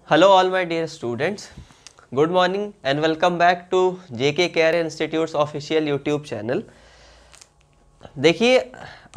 Hello all my dear students, good morning and welcome back to JK Care Institute's official YouTube channel। देखिए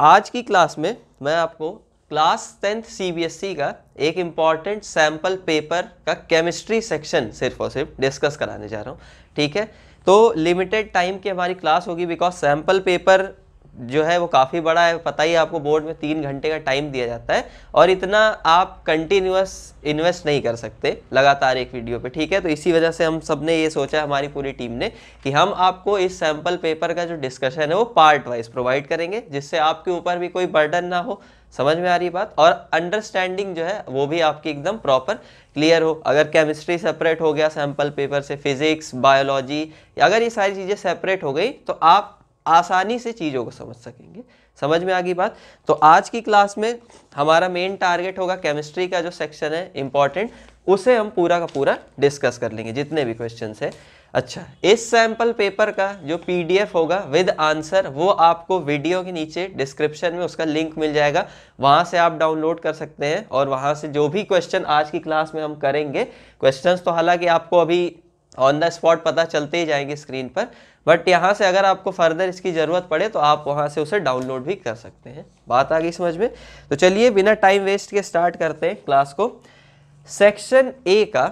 आज की class में मैं आपको क्लास 10th CBSE का एक इम्पॉर्टेंट सैम्पल पेपर का केमिस्ट्री सेक्शन सिर्फ और सिर्फ डिस्कस कराने जा रहा हूँ। ठीक है, तो लिमिटेड टाइम की हमारी क्लास होगी बिकॉज सैम्पल पेपर जो है वो काफ़ी बड़ा है। पता ही आपको बोर्ड में 3 घंटे का टाइम दिया जाता है और इतना आप कंटिन्यूअस इन्वेस्ट नहीं कर सकते लगातार एक वीडियो पे। ठीक है, तो इसी वजह से हम सब ने ये सोचा, हमारी पूरी टीम ने, कि हम आपको इस सैम्पल पेपर का जो डिस्कशन है वो पार्ट वाइज प्रोवाइड करेंगे जिससे आपके ऊपर भी कोई बर्डन ना हो। समझ में आ रही बात? और अंडरस्टैंडिंग जो है वो भी आपकी एकदम प्रॉपर क्लियर हो। अगर केमिस्ट्री सेपरेट हो गया सैम्पल पेपर से, फिजिक्स, बायोलॉजी, अगर ये सारी चीज़ें सेपरेट हो गई तो आप आसानी से चीज़ों को समझ सकेंगे। समझ में आ गई बात? तो आज की क्लास में हमारा मेन टारगेट होगा केमिस्ट्री का जो सेक्शन है इंपॉर्टेंट, उसे हम पूरा का पूरा डिस्कस कर लेंगे, जितने भी क्वेश्चंस है। अच्छा, इस सैम्पल पेपर का जो PDF होगा विद आंसर वो आपको वीडियो के नीचे डिस्क्रिप्शन में उसका लिंक मिल जाएगा, वहाँ से आप डाउनलोड कर सकते हैं और वहाँ से जो भी क्वेश्चन आज की क्लास में हम करेंगे, क्वेश्चंस तो हालांकि आपको अभी ऑन द स्पॉट पता चलते ही जाएंगे स्क्रीन पर, बट यहाँ से अगर आपको फर्दर इसकी ज़रूरत पड़े तो आप वहाँ से उसे डाउनलोड भी कर सकते हैं। बात आ गई समझ में? तो चलिए बिना टाइम वेस्ट के स्टार्ट करते हैं क्लास को। सेक्शन ए का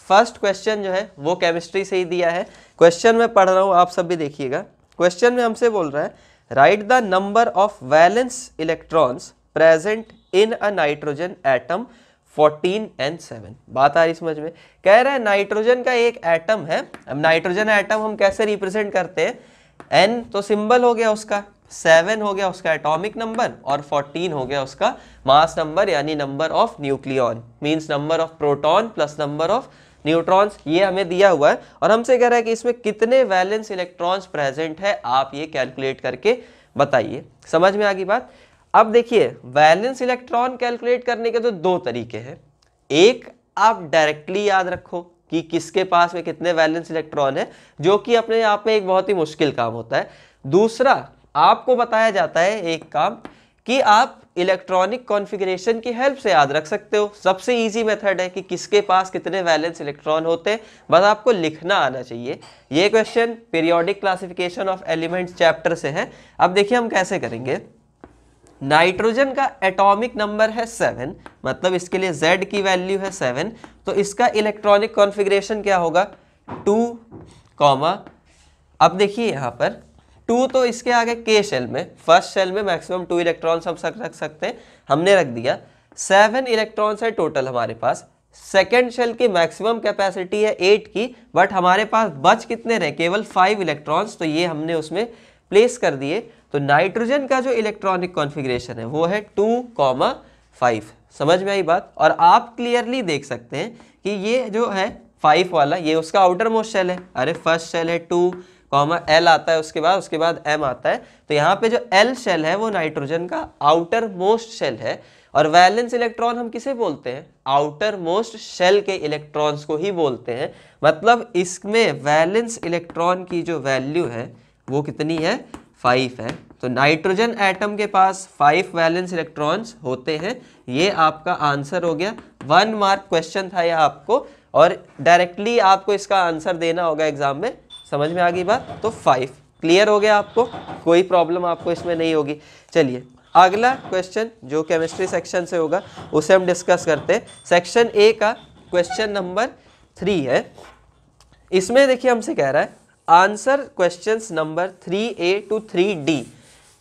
फर्स्ट क्वेश्चन जो है वो केमिस्ट्री से ही दिया है। क्वेश्चन मैं पढ़ रहा हूँ, आप सब भी देखिएगा। क्वेश्चन में हमसे बोल रहा है right the number of valence electrons present in a nitrogen atom 14 and 7। बात आ रही समझ में? कह रहा है नाइट्रोजन का एक एटम है। अब नाइट्रोजन एटम हम कैसे रिप्रेजेंट करते हैं? N तो सिंबल हो गया उसका, 7 हो गया उसका एटॉमिक नंबर और 14 हो गया उसका मास नंबर, यानी number of nucleon, means number of proton plus number of neutrons. ये हमें दिया हुआ है और हमसे कह रहा है कि इसमें कितने वैलेंस इलेक्ट्रॉन्स प्रेजेंट है, आप ये कैलकुलेट करके बताइए। समझ में आ गई बात? अब देखिए, वैलेंस इलेक्ट्रॉन कैलकुलेट करने के तो दो तरीके हैं। एक, आप डायरेक्टली याद रखो कि किसके पास में कितने वैलेंस इलेक्ट्रॉन है, जो कि अपने आप में एक बहुत ही मुश्किल काम होता है। दूसरा, आपको बताया जाता है एक काम कि आप इलेक्ट्रॉनिक कॉन्फ़िगरेशन की हेल्प से याद रख सकते हो। सबसे इजी मेथड है कि किसके पास कितने वैलेंस इलेक्ट्रॉन होते हैं, बस आपको लिखना आना चाहिए। ये question periodic classification of elements chapter से है। अब देखिए हम कैसे करेंगे। नाइट्रोजन का एटॉमिक नंबर है 7, मतलब इसके लिए Z की वैल्यू है 7, तो इसका इलेक्ट्रॉनिक कॉन्फ़िगरेशन क्या होगा? 2, अब देखिए यहाँ पर 2 तो इसके आगे K शेल में, फर्स्ट शेल में मैक्सिमम 2 इलेक्ट्रॉन्स हम रख सकते हैं, हमने रख दिया। 7 इलेक्ट्रॉन्स है टोटल हमारे पास। सेकेंड शेल की मैक्सिमम कैपेसिटी है 8 की, बट हमारे पास बच कितने रहे? केवल 5 इलेक्ट्रॉन्स, तो ये हमने उसमें प्लेस कर दिए। तो नाइट्रोजन का जो इलेक्ट्रॉनिक कॉन्फ़िगरेशन है वो है 2,5। समझ में आई बात? और आप क्लियरली देख सकते हैं कि ये जो है 5 वाला, ये उसका आउटर मोस्ट शेल है। अरे फर्स्ट शेल है 2, L आता है उसके बाद M आता है, तो यहाँ पे जो L शेल है वो नाइट्रोजन का आउटर मोस्ट शेल है। और वैलेंस इलेक्ट्रॉन हम किसे बोलते हैं? आउटर मोस्ट शेल के इलेक्ट्रॉन्स को ही बोलते हैं। मतलब इसमें वैलेंस इलेक्ट्रॉन की जो वैल्यू है वो कितनी है? 5 है। तो नाइट्रोजन एटम के पास 5 वैलेंस इलेक्ट्रॉन्स होते हैं। ये आपका आंसर हो गया। 1 मार्क क्वेश्चन था यह आपको, और डायरेक्टली आपको इसका आंसर देना होगा एग्जाम में। समझ में आ गई बात? तो 5 क्लियर हो गया आपको, कोई प्रॉब्लम आपको इसमें नहीं होगी। चलिए अगला क्वेश्चन जो केमिस्ट्री सेक्शन से होगा उसे हम डिस्कस करते हैं। सेक्शन ए का क्वेश्चन नंबर 3 है। इसमें देखिए हमसे कह रहा है answer questions number 3A to 3D,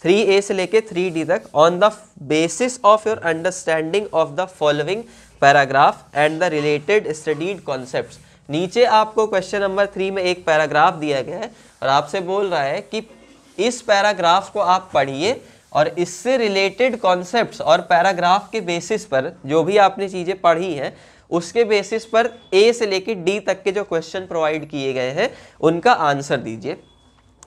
3A से लेके 3D तक on the basis of your understanding of the following paragraph and the related studied concepts. नीचे आपको क्वेश्चन नंबर 3 में एक पैराग्राफ दिया गया है और आपसे बोल रहा है कि इस पैराग्राफ को आप पढ़िए और इससे रिलेटेड कॉन्सेप्ट्स और पैराग्राफ के बेसिस पर जो भी आपने चीज़ें पढ़ी हैं उसके बेसिस पर A से लेके D तक के जो क्वेश्चन प्रोवाइड किए गए हैं उनका आंसर दीजिए।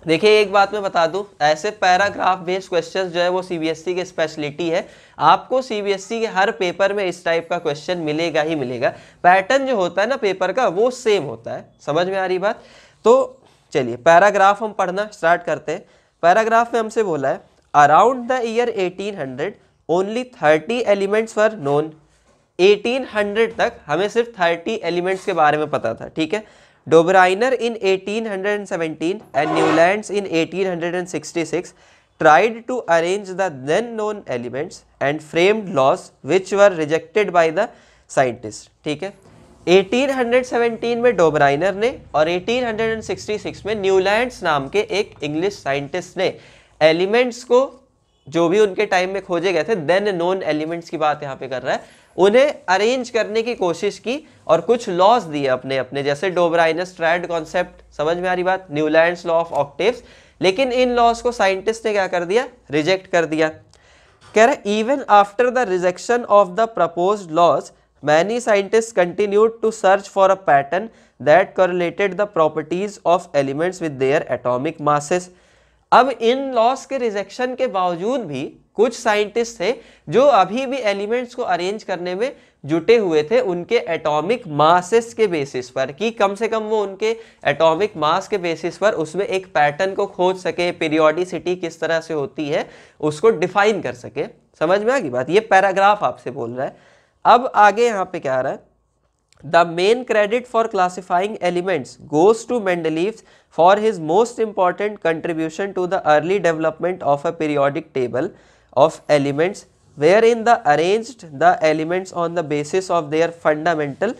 देखिए एक बात मैं बता दूं, ऐसे पैराग्राफ बेस्ड क्वेश्चंस जो है वो CBSE की स्पेशलिटी है। आपको CBSE के हर पेपर में इस टाइप का क्वेश्चन मिलेगा ही मिलेगा। पैटर्न जो होता है ना पेपर का वो सेम होता है। समझ में आ रही बात? तो चलिए पैराग्राफ हम पढ़ना स्टार्ट करते हैं। पैराग्राफ में हमसे बोला है around the year 1800 only 30 elements were known 1800 तक हमें सिर्फ 30 एलिमेंट्स के बारे में पता था, ठीक है। डोबराइनर इन 1817 and Newlands in 1866 tried to arrange the then known elements and framed laws which were rejected by the scientists, ठीक है। 1817 में डोबराइनर ने और 1866 में न्यूलैंड्स नाम के एक इंग्लिश साइंटिस्ट ने एलिमेंट्स को, जो भी उनके टाइम में खोजे गए थे, देन नोन एलिमेंट्स की बात यहाँ पे कर रहा है, उन्हें अरेंज करने की कोशिश की और कुछ लॉज दिए अपने अपने, जैसे डोबराइनस ट्रायड कॉन्सेप्ट, समझ में आ रही बात, न्यूलैंड्स लॉ ऑफ ऑक्टेव्स। लेकिन इन लॉज को साइंटिस्ट ने क्या कर दिया, रिजेक्ट कर दिया। कह रहे even after the rejection of the proposed laws many scientist continued to search for a pattern that correlated the properties of elements with their atomic masses. अब इन लॉस के रिजेक्शन के बावजूद भी कुछ साइंटिस्ट थे जो अभी भी एलिमेंट्स को अरेंज करने में जुटे हुए थे उनके एटॉमिक मासेस के बेसिस पर, कि कम से कम वो उनके एटॉमिक मास के बेसिस पर उसमें एक पैटर्न को खोज सके, पीरियोडिसिटी किस तरह से होती है उसको डिफाइन कर सके। समझ में आ गई बात, ये पैराग्राफ आपसे बोल रहा है। अब आगे यहाँ पे क्या आ रहा है, The main credit for classifying elements goes to Mendeleev for his most important contribution to the early development of a periodic table of elements, wherein the arranged the elements on the basis of their fundamental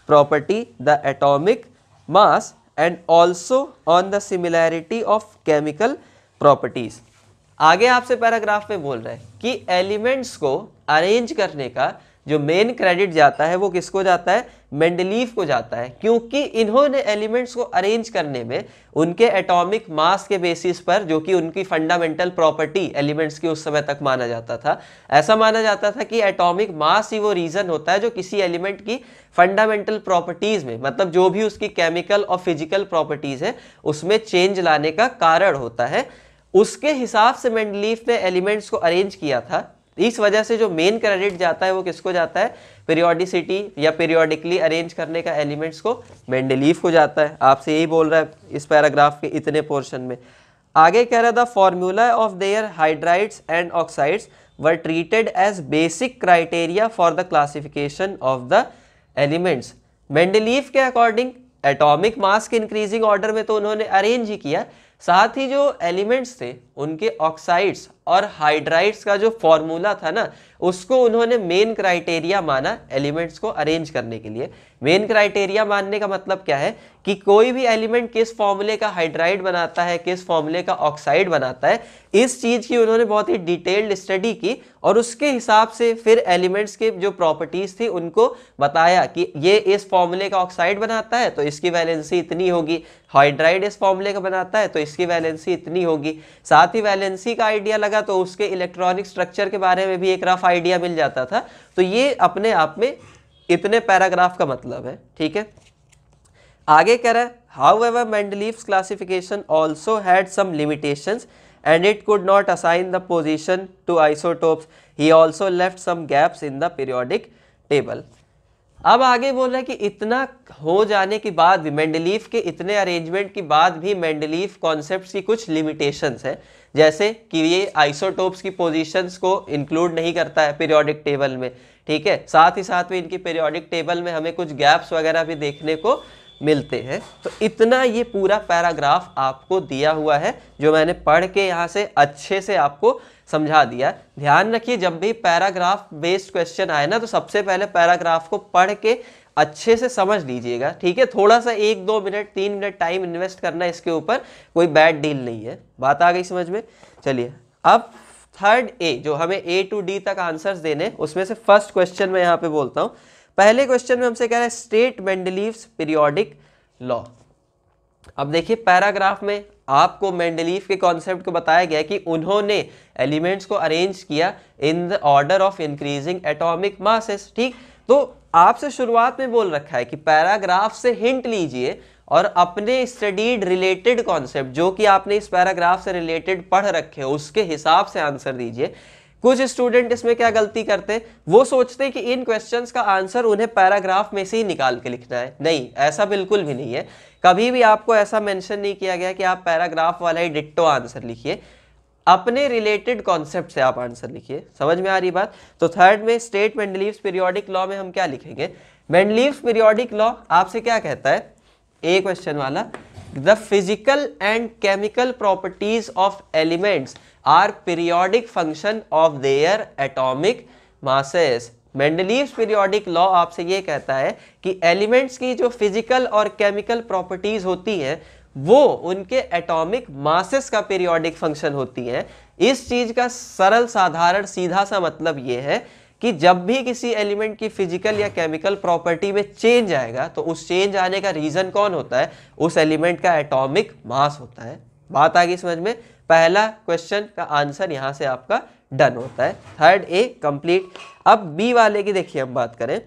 property, the atomic mass, and also on the similarity of chemical properties. आगे आपसे paragraph में बोल रहा है कि elements को arrange करने का जो मेन क्रेडिट जाता है वो किसको जाता है, मेंडलीफ को जाता है, क्योंकि इन्होंने एलिमेंट्स को अरेंज करने में उनके एटॉमिक मास के बेसिस पर, जो कि उनकी फंडामेंटल प्रॉपर्टी एलिमेंट्स की उस समय तक माना जाता था, ऐसा माना जाता था कि एटॉमिक मास ही वो रीजन होता है जो किसी एलिमेंट की फंडामेंटल प्रॉपर्टीज में, मतलब जो भी उसकी केमिकल और फिजिकल प्रॉपर्टीज है उसमें चेंज लाने का कारण होता है। उसके हिसाब से मेंडलीफ ने एलिमेंट्स को अरेंज किया था। इस वजह से जो मेन क्रेडिट जाता है वो किसको जाता है, पीरियोडिसिटी या पीरियोडिकली अरेंज करने का एलिमेंट्स को मेंडलीफ को जाता है। आपसे यही बोल रहा है इस पैराग्राफ के इतने पोर्शन में। आगे कह रहा था formula of their hydrides and oxides were treated as basic criteria for the classification of the elements. Mendeleev के अकॉर्डिंग एटॉमिक मास के इंक्रीजिंग ऑर्डर में तो उन्होंने अरेंज ही किया, साथ ही जो एलिमेंट्स थे उनके ऑक्साइड्स और हाइड्राइड्स का जो फॉर्मूला था ना, उसको उन्होंने मेन क्राइटेरिया माना एलिमेंट्स को अरेंज करने के लिए। मेन क्राइटेरिया मानने का मतलब क्या है कि कोई भी एलिमेंट किस फॉर्मूले का हाइड्राइड बनाता है, किस फॉर्मूले का ऑक्साइड बनाता है, इस चीज की उन्होंने बहुत ही डिटेल्ड स्टडी की और उसके हिसाब से फिर एलिमेंट्स के जो प्रॉपर्टीज थी उनको बताया कि ये इस फॉर्मूले का ऑक्साइड बनाता है तो इसकी वैलेंसी इतनी होगी, हाइड्राइड इस फॉर्मूले का बनाता है तो इसकी वैलेंसी इतनी होगी। साथ ही वैलेंसी का आइडिया लगा तो उसके इलेक्ट्रॉनिक स्ट्रक्चर के बारे में भी एक रफ आइडिया मिल जाता था। तो ये अपने आप में इतने पैराग्राफ का मतलब है, ठीक है। आगे कह रहा है however Mendeleev's classification also had some limitations and it could not assign the position to isotopes. He also left some gaps in the periodic table. अब आगे बोल रहा है कि इतना हो जाने के बाद भी, मेंडलीफ के इतने अरेंजमेंट के बाद भी मेंडलीफ कॉन्सेप्ट्स की कुछ लिमिटेशंस है, जैसे कि ये आइसोटोप्स की पोजीशंस को इंक्लूड नहीं करता है पीरियोडिक टेबल में, ठीक है। साथ ही साथ में इनकी पीरियोडिक टेबल में हमें कुछ गैप्स वगैरह भी देखने को मिलते हैं। तो इतना ये पूरा पैराग्राफ आपको दिया हुआ है जो मैंने पढ़ के यहाँ से अच्छे से आपको समझा दिया। ध्यान रखिए जब भी पैराग्राफ बेस्ड क्वेश्चन आए ना तो सबसे पहले पैराग्राफ को पढ़ के अच्छे से समझ लीजिएगा, ठीक है। थोड़ा सा 1-2 मिनट 3 मिनट टाइम इन्वेस्ट करना इसके ऊपर, कोई बैड डील नहीं है। बात आ गई समझ में। चलिए अब थर्ड ए, जो हमें A to D तक आंसर्स देने, उसमें से फर्स्ट क्वेश्चन मैं यहाँ पे बोलता हूँ। पहले क्वेश्चन में हमसे कह रहा है स्टेट मेंडलीव्स पीरियोडिक लॉ। अब देखिए पैराग्राफ में आपको मेंडलीफ के कॉन्सेप्ट को बताया गया कि उन्होंने एलिमेंट्स को अरेंज किया in the order of increasing atomic masses, ठीक। तो आपसे शुरुआत में बोल रखा है कि पैराग्राफ से हिंट लीजिए और अपने स्टडीड रिलेटेड कॉन्सेप्ट जो कि आपने इस पैराग्राफ से रिलेटेड पढ़ रखे हो उसके हिसाब से आंसर दीजिए। कुछ स्टूडेंट इसमें क्या गलती करते हैं, वो सोचते हैं कि इन क्वेश्चंस का आंसर उन्हें पैराग्राफ में से ही निकाल के लिखना है। नहीं, ऐसा बिल्कुल भी नहीं है। कभी भी आपको ऐसा मेंशन नहीं किया गया कि आप पैराग्राफ वाला ही डिट्टो आंसर लिखिए। अपने रिलेटेड कॉन्सेप्ट से आप आंसर लिखिए। समझ में आ रही बात? तो थर्ड में स्टेट मेंडलीव्स पीरियोडिक लॉ में हम क्या लिखेंगे? मेंडलीव्स पीरियोडिक लॉ आपसे क्या कहता है, ए क्वेश्चन वाला, the physical and chemical properties of elements are periodic function of their atomic masses. Mendeleev's periodic law आपसे ये कहता है कि एलिमेंट्स की जो फिजिकल और केमिकल प्रॉपर्टीज होती हैं वो उनके एटॉमिक मासेस का पीरियोडिक फंक्शन होती है। इस चीज का सरल साधारण सीधा सा मतलब ये है कि जब भी किसी एलिमेंट की फिजिकल या केमिकल प्रॉपर्टी में चेंज आएगा तो उस चेंज आने का रीजन कौन होता है? उस एलिमेंट का एटॉमिक मास होता है। बात आ गई समझ में? पहला क्वेश्चन का आंसर यहां से आपका डन होता है। Third A complete. अब बी वाले की देखिए हम बात करें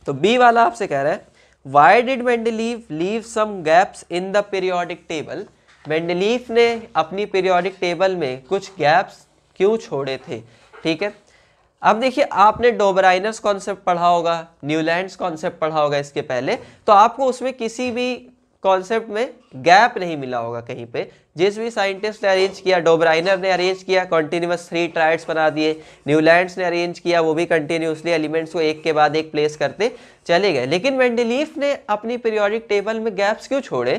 तो बी वाला आपसे कह रहा है Why did Mendeleev leave some gaps in the periodic table? Mendeleev ने अपनी पीरियोडिक टेबल में कुछ गैप्स क्यों छोड़े थे? ठीक है, अब देखिए आपने डोबराइनर्स कॉन्सेप्ट पढ़ा होगा, न्यूलैंड्स कॉन्सेप्ट पढ़ा होगा इसके पहले, तो आपको उसमें किसी भी कॉन्सेप्ट में गैप नहीं मिला होगा कहीं पे। जिस भी साइंटिस्ट ने अरेंज किया, डोबराइनर ने अरेंज किया, कॉन्टिन्यूअस 3 ट्रायड्स बना दिए, न्यूलैंड्स ने अरेंज किया, वो भी कंटिन्यूसली एलिमेंट्स को एक के बाद एक प्लेस करते चले गए। लेकिन मेंडलीफ ने अपनी पीरियोडिक टेबल में गैप्स क्यों छोड़े?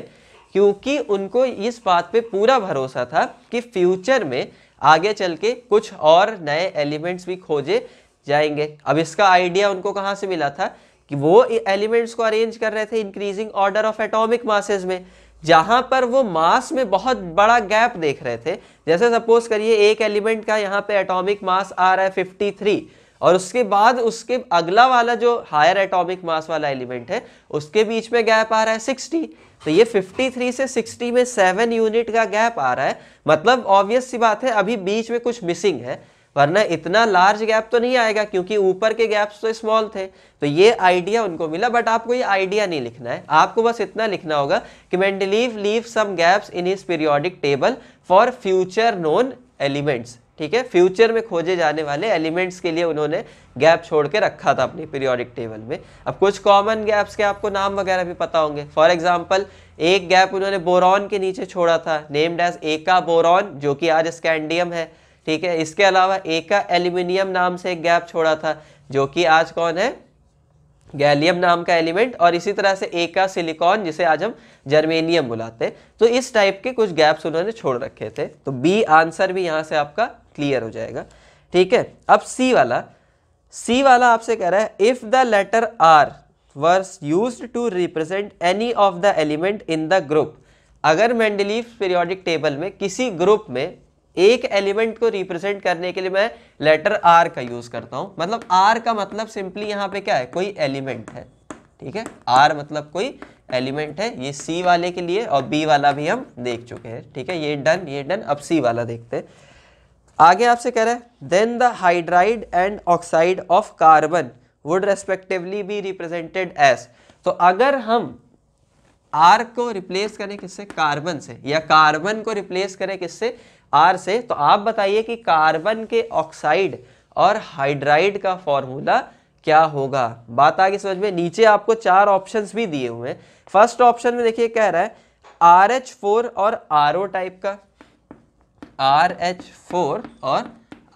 क्योंकि उनको इस बात पे पूरा भरोसा था कि फ्यूचर में आगे चल के कुछ और नए एलिमेंट्स भी खोजे जाएंगे। अब इसका आइडिया उनको कहाँ से मिला था कि वो एलिमेंट्स को अरेंज कर रहे थे increasing order of atomic masses में, जहां पर वो मास में बहुत बड़ा गैप देख रहे थे। जैसे सपोज करिए एक एलिमेंट का यहाँ पे एटॉमिक मास आ रहा है 53 और उसके बाद उसके अगला वाला जो हायर एटॉमिक मास वाला एलिमेंट है उसके बीच में गैप आ रहा है 60। तो ये 53 से 60 में 7 यूनिट का गैप आ रहा है, मतलब ऑब्वियस सी बात है अभी बीच में कुछ मिसिंग है, वरना इतना लार्ज गैप तो नहीं आएगा क्योंकि ऊपर के गैप्स तो स्मॉल थे। तो ये आइडिया उनको मिला, बट आपको ये आइडिया नहीं लिखना है, आपको बस इतना लिखना होगा कि Mendeleev leave some gaps in his periodic table for future known elements. ठीक है, फ्यूचर में खोजे जाने वाले एलिमेंट्स के लिए उन्होंने गैप छोड़ के रखा था अपनी पीरियोडिक टेबल में। अब कुछ कॉमन गैप्स के आपको नाम वगैरह भी पता होंगे। फॉर एग्जांपल एक गैप उन्होंने बोरॉन के नीचे छोड़ा था, नेम्ड एज एका बोरॉन, जो कि आज स्कैंडियम है। ठीक है, इसके अलावा एका एल्यूमिनियम नाम से एक गैप छोड़ा था जो कि आज कौन है? गैलियम नाम का एलिमेंट। और इसी तरह से एका सिलिकॉन, जिसे आज हम जर्मेनियम बुलाते हैं। तो इस टाइप के कुछ गैप्स उन्होंने छोड़ रखे थे। तो बी आंसर भी यहां से आपका क्लियर हो जाएगा। ठीक है, अब सी वाला आपसे कह रहा है if the letter R was used to represent any of the element in the group। अगर मेंडलीव पीरियोडिक टेबल में किसी ग्रुप में एक एलिमेंट को रिप्रेजेंट करने के लिए मैं लेटर आर का यूज करता हूं, मतलब आर का मतलब सिंपली यहां पे क्या है? कोई एलिमेंट है। ठीक है, आर मतलब कोई एलिमेंट है। ये सी वाले के लिए, और बी वाला भी हम देख चुके हैं। ठीक है, ये डन। अब सी वाला देखते हैं। आगे आपसे कह रहा है then the hydride and oxide of carbon would respectively be represented as. तो अगर हम आर को रिप्लेस करें किससे? कार्बन से, या कार्बन को रिप्लेस करें किससे? आर से, तो आप बताइए कि कार्बन के ऑक्साइड और हाइड्राइड का फॉर्मूला क्या होगा? बात आगे समझ में? नीचे आपको 4 ऑप्शंस भी दिए हुए हैं। फर्स्ट ऑप्शन में देखिए कह रहा है RH4 और RO टाइप का, RH4 और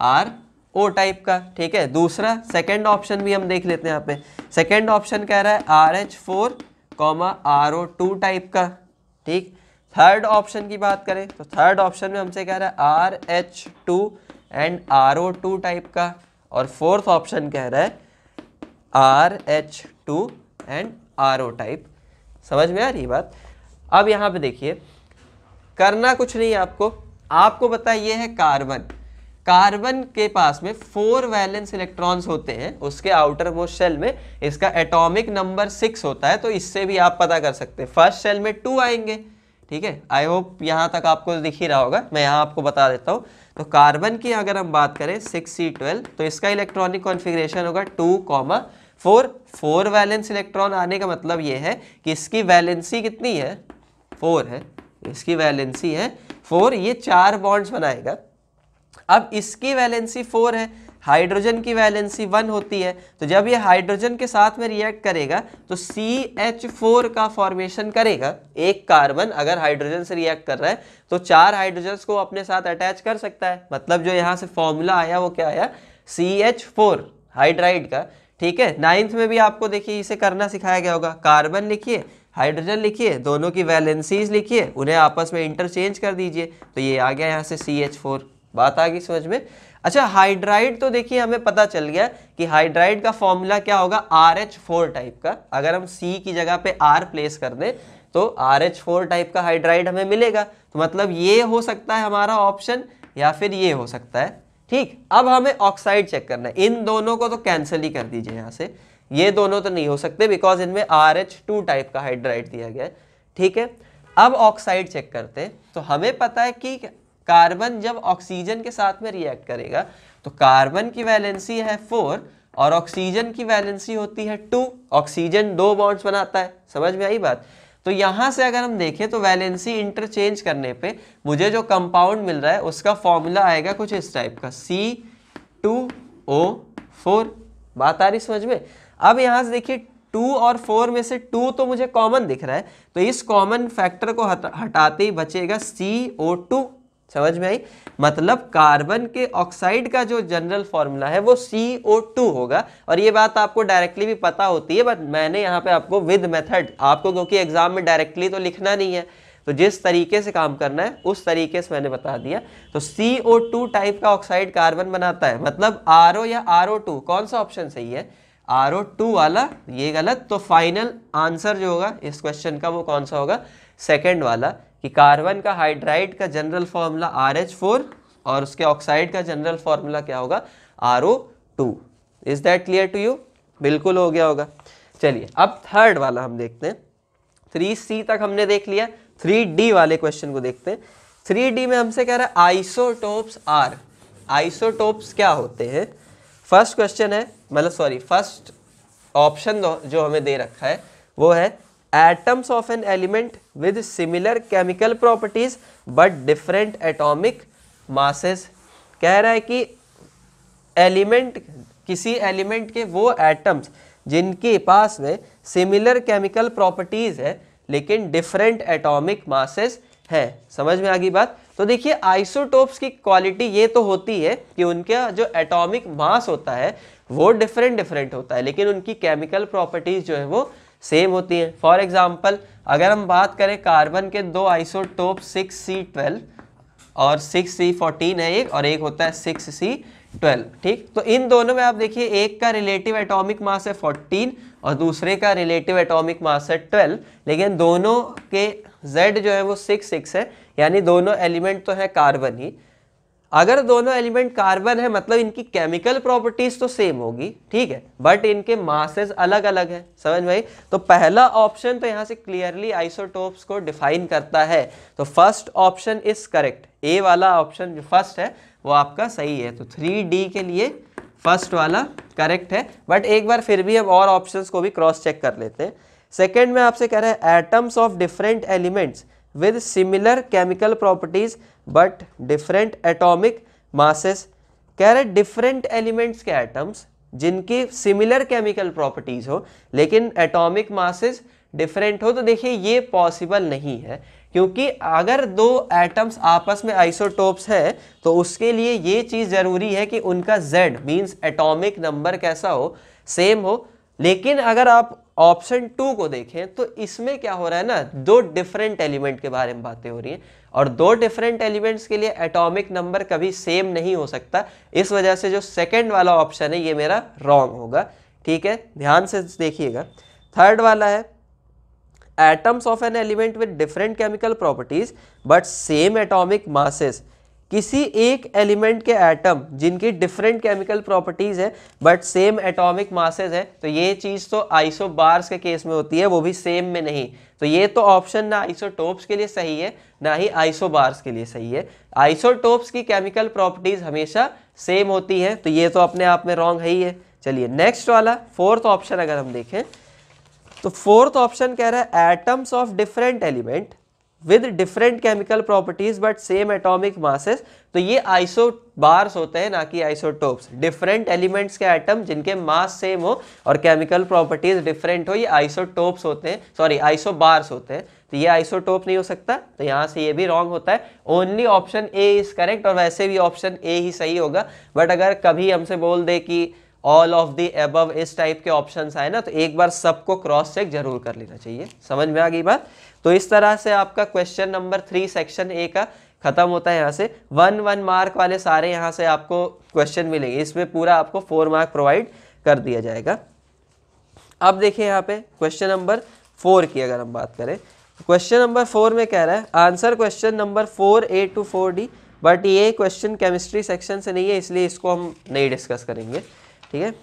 RO टाइप का। ठीक है, दूसरा सेकंड ऑप्शन भी हम देख लेते हैं। यहाँ पे सेकंड ऑप्शन कह रहा है RH4, RO2 टाइप का। ठीक, थर्ड ऑप्शन की बात करें तो थर्ड ऑप्शन में हमसे कह रहा है RH2 एंड RO2 टाइप का, और फोर्थ ऑप्शन कह रहा है RH2 एंड RO टाइप। समझ में आ रही बात? अब यहाँ पे देखिए, करना कुछ नहीं है आपको पता है ये है कार्बन के पास में 4 वैलेंस इलेक्ट्रॉन्स होते हैं, उसके आउटर मोस्ट शेल में इसका एटॉमिक नंबर 6 होता है। तो इससे भी आप पता कर सकते हैं, फर्स्ट शेल में 2 आएंगे। ठीक है, आई होप यहाँ तक आपको दिख ही रहा होगा, मैं यहाँ आपको बता देता हूँ। तो कार्बन की अगर हम बात करें 6C12, तो इसका इलेक्ट्रॉनिक कॉन्फ़िगरेशन होगा 2,4। 4 वैलेंस इलेक्ट्रॉन आने का मतलब ये है कि इसकी वैलेंसी कितनी है? 4 है। इसकी वैलेंसी है 4, ये 4 बॉन्ड्स बनाएगा। अब इसकी वैलेंसी 4 है, हाइड्रोजन की वैलेंसी 1 होती है, तो जब ये हाइड्रोजन के साथ में रिएक्ट करेगा तो CH4 का फॉर्मेशन करेगा। एक कार्बन अगर हाइड्रोजन से रिएक्ट कर रहा है तो 4 हाइड्रोजन्स को अपने साथ अटैच कर सकता है, मतलब जो यहाँ से फॉर्मूला आया वो क्या आया, CH4 हाइड्राइड का। ठीक है, 9th में भी आपको देखिए इसे करना सिखाया गया होगा। कार्बन लिखिए, हाइड्रोजन लिखिए, दोनों की वैलेंसीज लिखिए, उन्हें आपस में इंटरचेंज कर दीजिए, तो ये आ गया यहाँ से CH4। बात आ गई समझ में। अच्छा, हाइड्राइड तो देखिए हमें पता चल गया कि हाइड्राइड का फॉर्मूला क्या होगा, RH4 टाइप का। अगर हम C की जगह पे R प्लेस कर दें तो RH4 टाइप का हाइड्राइड हमें मिलेगा। तो मतलब ये हो सकता है हमारा ऑप्शन, या फिर ये हो सकता है। ठीक, अब हमें ऑक्साइड चेक करना है। इन दोनों को तो कैंसिल ही कर दीजिए यहाँ से, ये दोनों तो नहीं हो सकते बिकॉज इनमें RH2 टाइप का हाइड्राइड दिया गया है। ठीक है, अब ऑक्साइड चेक करते हैं। तो हमें पता है कि कार्बन जब ऑक्सीजन के साथ में रिएक्ट करेगा तो कार्बन की वैलेंसी है 4 और ऑक्सीजन की वैलेंसी होती है 2। ऑक्सीजन 2 बॉन्ड्स बनाता है, समझ में आई बात। तो यहां से अगर हम देखें तो वैलेंसी इंटरचेंज करने पे मुझे जो कंपाउंड मिल रहा है उसका फॉर्मूला आएगा कुछ इस टाइप का, C2O4। बात आ रही समझ में। अब यहां से देखिए 2 और 4 में से 2 तो मुझे कॉमन दिख रहा है, तो इस कॉमन फैक्टर को हटाते ही बचेगा CO2। समझ में आई, मतलब कार्बन के ऑक्साइड का जो जनरल फॉर्मूला है वो CO2 होगा। और ये बात आपको डायरेक्टली भी पता होती है, बट मैंने यहाँ पे आपको विद मेथड, आपको क्योंकि एग्जाम में डायरेक्टली तो लिखना नहीं है, तो जिस तरीके से काम करना है उस तरीके से मैंने बता दिया। तो CO2 टाइप का ऑक्साइड कार्बन बनाता है, मतलब RO या RO2, कौन सा ऑप्शन सही है, RO2 वाला, ये गलत। तो फाइनल आंसर जो होगा इस क्वेश्चन का वो कौन सा होगा, सेकेंड वाला, कि कार्बन का हाइड्राइड का जनरल फॉर्मूला RH4 और उसके ऑक्साइड का जनरल फॉर्मूला क्या होगा, RO2। Is that clear to you? बिल्कुल हो गया होगा। चलिए अब थर्ड वाला हम देखते हैं। 3C तक हमने देख लिया, 3D वाले क्वेश्चन को देखते हैं। 3D में हमसे कह रहा है आइसोटोप्स आर। आइसोटोप्स क्या होते हैं? फर्स्ट क्वेश्चन है, मतलब सॉरी फर्स्ट ऑप्शन जो हमें दे रखा है वो है atoms of an element with similar chemical properties but different atomic masses। कह रहा है कि एलिमेंट, किसी एलिमेंट के वो एटम्स जिनके पास में सिमिलर केमिकल प्रॉपर्टीज है लेकिन डिफरेंट एटॉमिक मासेस है। समझ में आ गई बात। तो देखिए आइसोटोप्स की क्वालिटी ये तो होती है कि उनका जो एटॉमिक मास होता है वो डिफरेंट होता है, लेकिन उनकी केमिकल प्रॉपर्टीज जो है वो सेम होती हैं। फॉर एग्जाम्पल अगर हम बात करें कार्बन के दो आइसोटोप 6C12 और 6C14 है एक, और एक होता है 6C12। ठीक, तो इन दोनों में आप देखिए एक का रिलेटिव एटॉमिक मास है 14 और दूसरे का रिलेटिव एटॉमिक मास है 12, लेकिन दोनों के Z जो है वो 6 है, यानी दोनों एलिमेंट तो है कार्बन ही। अगर दोनों एलिमेंट कार्बन है मतलब इनकी केमिकल प्रॉपर्टीज तो सेम होगी, ठीक है, बट इनके मासेस अलग अलग है। समझ में आई। तो पहला ऑप्शन तो यहाँ से क्लियरली आइसोटोप्स को डिफाइन करता है, तो फर्स्ट ऑप्शन इज करेक्ट। ए वाला ऑप्शन जो फर्स्ट है वो आपका सही है। तो 3D के लिए फर्स्ट वाला करेक्ट है, बट एक बार फिर भी हम और ऑप्शंस को भी क्रॉस चेक कर लेते हैं। सेकेंड में आपसे कह रहा है atoms of different elements with similar chemical properties but different atomic masses। कह रहे डिफरेंट एलिमेंट्स के एटम्स जिनकी सिमिलर केमिकल प्रॉपर्टीज हो लेकिन एटॉमिक मासेस डिफरेंट हो। तो देखिए ये पॉसिबल नहीं है, क्योंकि अगर दो एटम्स आपस में आइसोटोप्स है तो उसके लिए ये चीज जरूरी है कि उनका Z मींस एटॉमिक नंबर कैसा हो, सेम हो। लेकिन अगर आप ऑप्शन 2 को देखें तो इसमें क्या हो रहा है ना, दो डिफरेंट एलिमेंट के बारे में बातें हो रही हैं, और दो डिफरेंट एलिमेंट्स के लिए एटॉमिक नंबर कभी सेम नहीं हो सकता। इस वजह से जो सेकंड वाला ऑप्शन है ये मेरा रॉन्ग होगा। ठीक है, ध्यान से देखिएगा। थर्ड वाला है atoms of an element with different chemical properties but same atomic masses. किसी एक एलिमेंट के एटम जिनकी डिफरेंट केमिकल प्रॉपर्टीज है बट सेम एटॉमिक मासेस है, तो ये चीज तो आइसोबार्स के केस में होती है, वो भी सेम में नहीं। तो ये तो ऑप्शन ना आइसोटोप्स के लिए सही है ना ही आइसोबार्स के लिए सही है। आइसोटोप्स की केमिकल प्रॉपर्टीज हमेशा सेम होती है, तो ये तो अपने आप में रॉन्ग है ही है। चलिए नेक्स्ट वाला फोर्थ ऑप्शन अगर हम देखें तो फोर्थ ऑप्शन कह रहा है atoms of different element with different chemical properties but same atomic masses, तो ये आइसोबार्स होते हैं ना कि आइसोटोप्स। डिफरेंट एलिमेंट्स के एटम जिनके मास सेम हो और केमिकल प्रॉपर्टीज डिफरेंट हो, ये आइसोटोप्स होते हैं, सॉरी आइसोबार्स होते हैं। तो ये आइसोटोप नहीं हो सकता, तो यहाँ से ये भी रॉन्ग होता है। Only option A is correct, और वैसे भी ऑप्शन ए ही सही होगा। बट अगर कभी हमसे बोल दे कि ऑल ऑफ द अबव इस टाइप के ऑप्शंस आए ना, तो एक बार सबको क्रॉस चेक जरूर कर लेना चाहिए। समझ में आ गई बात? तो इस तरह से आपका क्वेश्चन नंबर 3 सेक्शन ए का खत्म होता है। यहाँ से 1 मार्क वाले सारे यहाँ से आपको क्वेश्चन मिलेंगे, इसमें पूरा आपको 4 मार्क प्रोवाइड कर दिया जाएगा। अब देखिए यहाँ पे क्वेश्चन नंबर 4 की अगर हम बात करें, क्वेश्चन नंबर 4 में कह रहा है answer question number 4A to 4D, but ये क्वेश्चन केमिस्ट्री सेक्शन से नहीं है, इसलिए इसको हम नहीं डिस्कस करेंगे। ठीक है,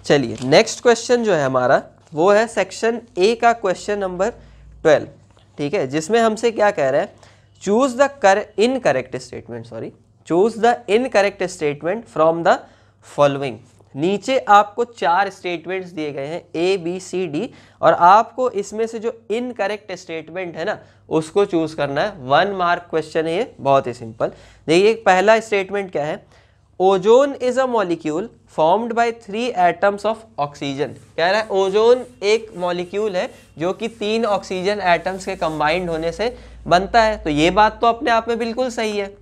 चलिए नेक्स्ट क्वेश्चन जो है हमारा वो है सेक्शन ए का क्वेश्चन नंबर 12। ठीक है, जिसमें हमसे क्या कह रहा है, choose the incorrect statement, sorry choose the incorrect statement from the following. नीचे आपको 4 स्टेटमेंट्स दिए गए हैं A B C D, और आपको इसमें से जो इनकरेक्ट स्टेटमेंट है ना उसको चूज करना है। 1 मार्क क्वेश्चन है ये, बहुत ही सिंपल। देखिए पहला स्टेटमेंट क्या है, ozone is a molecule formed by 3 atoms of oxygen. कह रहा है ओजोन एक मॉलिक्यूल है जो कि 3 ऑक्सीजन एटम्स के कंबाइंड होने से बनता है। तो ये बात तो अपने आप में बिल्कुल सही है।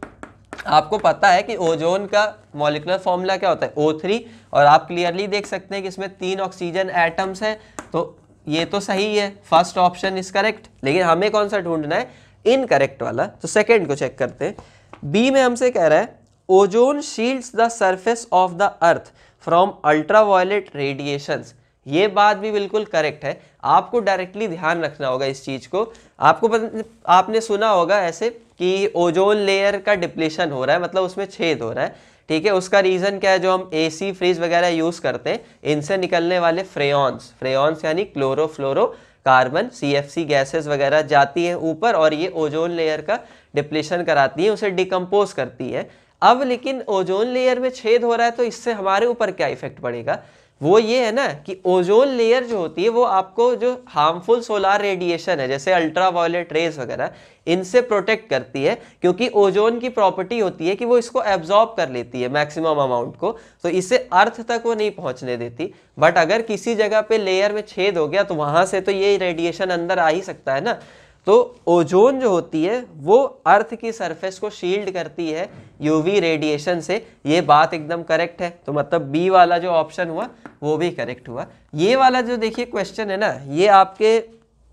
आपको पता है कि ओजोन का मॉलिक्यूलर फॉर्मूला क्या होता है, O3, और आप क्लियरली देख सकते हैं कि इसमें 3 ऑक्सीजन एटम्स हैं, तो ये तो सही है, फर्स्ट ऑप्शन इज करेक्ट। लेकिन हमें कौन सा ढूंढना है, इनकरेक्ट वाला। तो सेकेंड को चेक करते हैं। बी में हमसे कह रहा है ozone shields the surface of the earth from ultraviolet radiations. ये बात भी बिल्कुल करेक्ट है। आपको डायरेक्टली ध्यान रखना होगा इस चीज को। आपने सुना होगा ऐसे कि ओजोन लेयर का डिप्लीशन हो रहा है, मतलब उसमें छेद हो रहा है। ठीक है, उसका रीजन क्या है, जो हम AC फ्रिज वगैरह यूज करते हैं इनसे निकलने वाले फ्रेयॉन्स यानी क्लोरोफ्लोरो कार्बन CFC गैसेस वगैरह जाती है ऊपर, और ये ओजोन लेयर का डिप्लीशन कराती है, उसे डिकम्पोज करती है। अब लेकिन ओजोन लेयर में छेद हो रहा है, तो इससे हमारे ऊपर क्या इफेक्ट पड़ेगा, वो ये है ना कि ओजोन लेयर जो होती है वो आपको जो हार्मफुल सोलार रेडिएशन है जैसे अल्ट्रावायलेट रेज वगैरह इनसे प्रोटेक्ट करती है, क्योंकि ओजोन की प्रॉपर्टी होती है कि वो इसको एब्जॉर्ब कर लेती है मैक्सिमम अमाउंट को, तो इसे अर्थ तक वो नहीं पहुंचने देती। बट अगर किसी जगह पे लेयर में छेद हो गया तो वहां से तो ये रेडिएशन अंदर आ ही सकता है ना। तो ओजोन जो होती है वो अर्थ की सरफेस को शील्ड करती है यूवी रेडिएशन से। ये बात एकदम करेक्ट है। तो मतलब बी वाला जो ऑप्शन हुआ वो भी करेक्ट हुआ। ये वाला जो देखिए क्वेश्चन है ना, ये आपके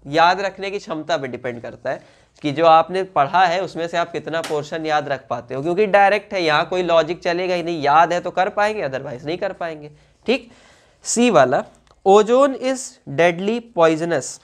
याद रखने की क्षमता पे डिपेंड करता है कि जो आपने पढ़ा है उसमें से आप कितना पोर्शन याद रख पाते हो, क्योंकि डायरेक्ट है, यहाँ कोई लॉजिक चलेगा ही नहीं। याद है तो कर पाएंगे, अदरवाइज नहीं कर पाएंगे। ठीक, सी वाला ozone is deadly poisonous.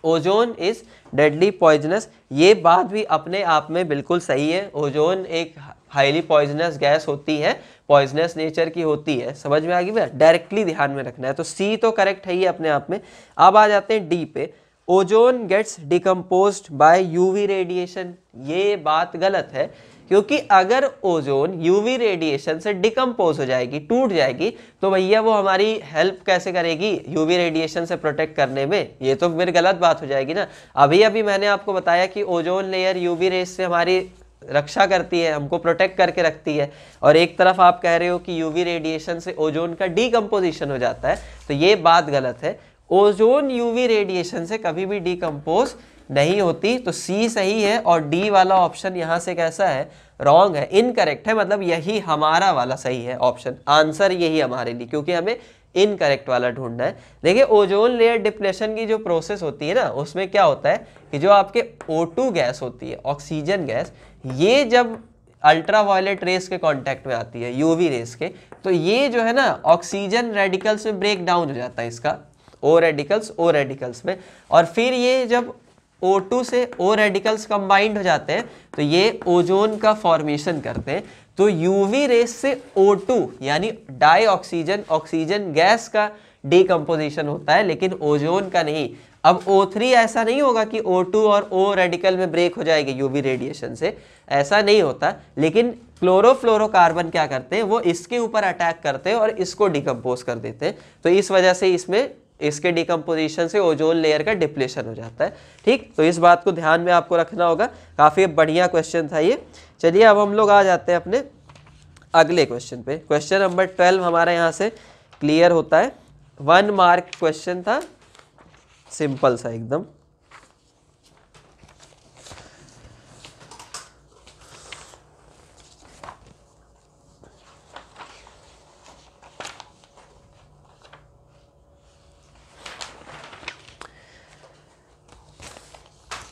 Ozone is deadly poisonous, ये बात भी अपने आप में बिल्कुल सही है। ओजोन एक हाईली पॉइजनस गैस होती है, पॉइजनस नेचर की होती है। समझ में आ गई भैया, डायरेक्टली ध्यान में रखना है। तो सी तो करेक्ट है ही अपने आप में। अब आ जाते हैं डी पे, ozone gets decomposed by UV radiation. ये बात गलत है, क्योंकि अगर ओजोन यूवी रेडिएशन से डिकम्पोज हो जाएगी, टूट जाएगी, तो भैया वो हमारी हेल्प कैसे करेगी यूवी रेडिएशन से प्रोटेक्ट करने में? ये तो फिर गलत बात हो जाएगी ना। अभी मैंने आपको बताया कि ओजोन लेयर यूवी रेस से हमारी रक्षा करती है, हमको प्रोटेक्ट करके रखती है, और एक तरफ आप कह रहे हो कि यूवी रेडिएशन से ओजोन का डिकम्पोजिशन हो जाता है, तो ये बात गलत है। ओजोन यूवी रेडिएशन से कभी भी डिकम्पोज नहीं होती। तो सी सही है, और डी वाला ऑप्शन यहाँ से कैसा है, रॉन्ग है, इनकरेक्ट है। मतलब यही हमारा वाला सही है ऑप्शन, आंसर यही हमारे लिए, क्योंकि हमें इनकरेक्ट वाला ढूंढना है। देखिए ओजोन लेयर डिप्लेशन की जो प्रोसेस होती है ना, उसमें क्या होता है कि जो आपके O2 गैस होती है, ऑक्सीजन गैस, ये जब अल्ट्रावायलेट रेस के कांटेक्ट में आती है, यूवी रेस के, तो ये जो है ना ऑक्सीजन रेडिकल्स में ब्रेक डाउन हो जाता है इसका, ओ रेडिकल्स में, और फिर ये जब O2 से O रेडिकल्स कंबाइंड हो जाते हैं तो ये ओजोन का फॉर्मेशन करते हैं। तो यूवी रेस से O2 यानी डाई ऑक्सीजन गैस का डिकम्पोजिशन होता है, लेकिन ओजोन का नहीं। अब O3 ऐसा नहीं होगा कि O2 और O रेडिकल में ब्रेक हो जाएगी यूवी रेडिएशन से, ऐसा नहीं होता, लेकिन क्लोरोफ्लोरोकार्बन क्या करते हैं, वो इसके ऊपर अटैक करते हैं और इसको डिकम्पोज कर देते हैं। तो इस वजह से इसमें इसके डिकम्पोजिशन से ओजोन लेयर का डिप्लेशन हो जाता है। ठीक, तो इस बात को ध्यान में आपको रखना होगा। काफ़ी बढ़िया क्वेश्चन था ये। चलिए अब हम लोग आ जाते हैं अपने अगले क्वेश्चन पे। क्वेश्चन नंबर 12 हमारा यहाँ से क्लियर होता है। 1 मार्क क्वेश्चन था, सिंपल सा एकदम।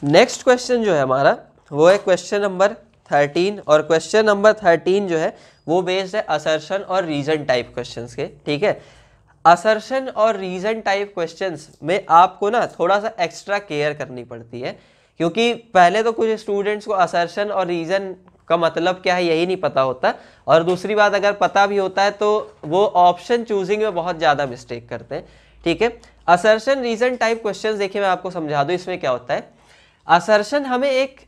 नेक्स्ट क्वेश्चन जो है हमारा वो है क्वेश्चन नंबर 13, और क्वेश्चन नंबर 13 जो है वो बेस्ड है असर्शन और रीजन टाइप क्वेश्चंस के। ठीक है, असर्शन और रीजन टाइप क्वेश्चंस में आपको ना थोड़ा सा एक्स्ट्रा केयर करनी पड़ती है, क्योंकि पहले तो कुछ स्टूडेंट्स को असर्शन और रीजन का मतलब क्या है यही नहीं पता होता, और दूसरी बात अगर पता भी होता है तो वो ऑप्शन चूजिंग में बहुत ज़्यादा मिस्टेक करते हैं। ठीक है, असर्शन रीजन टाइप क्वेश्चंस देखिए मैं आपको समझा दूँ। इसमें क्या होता है, असर्शन हमें एक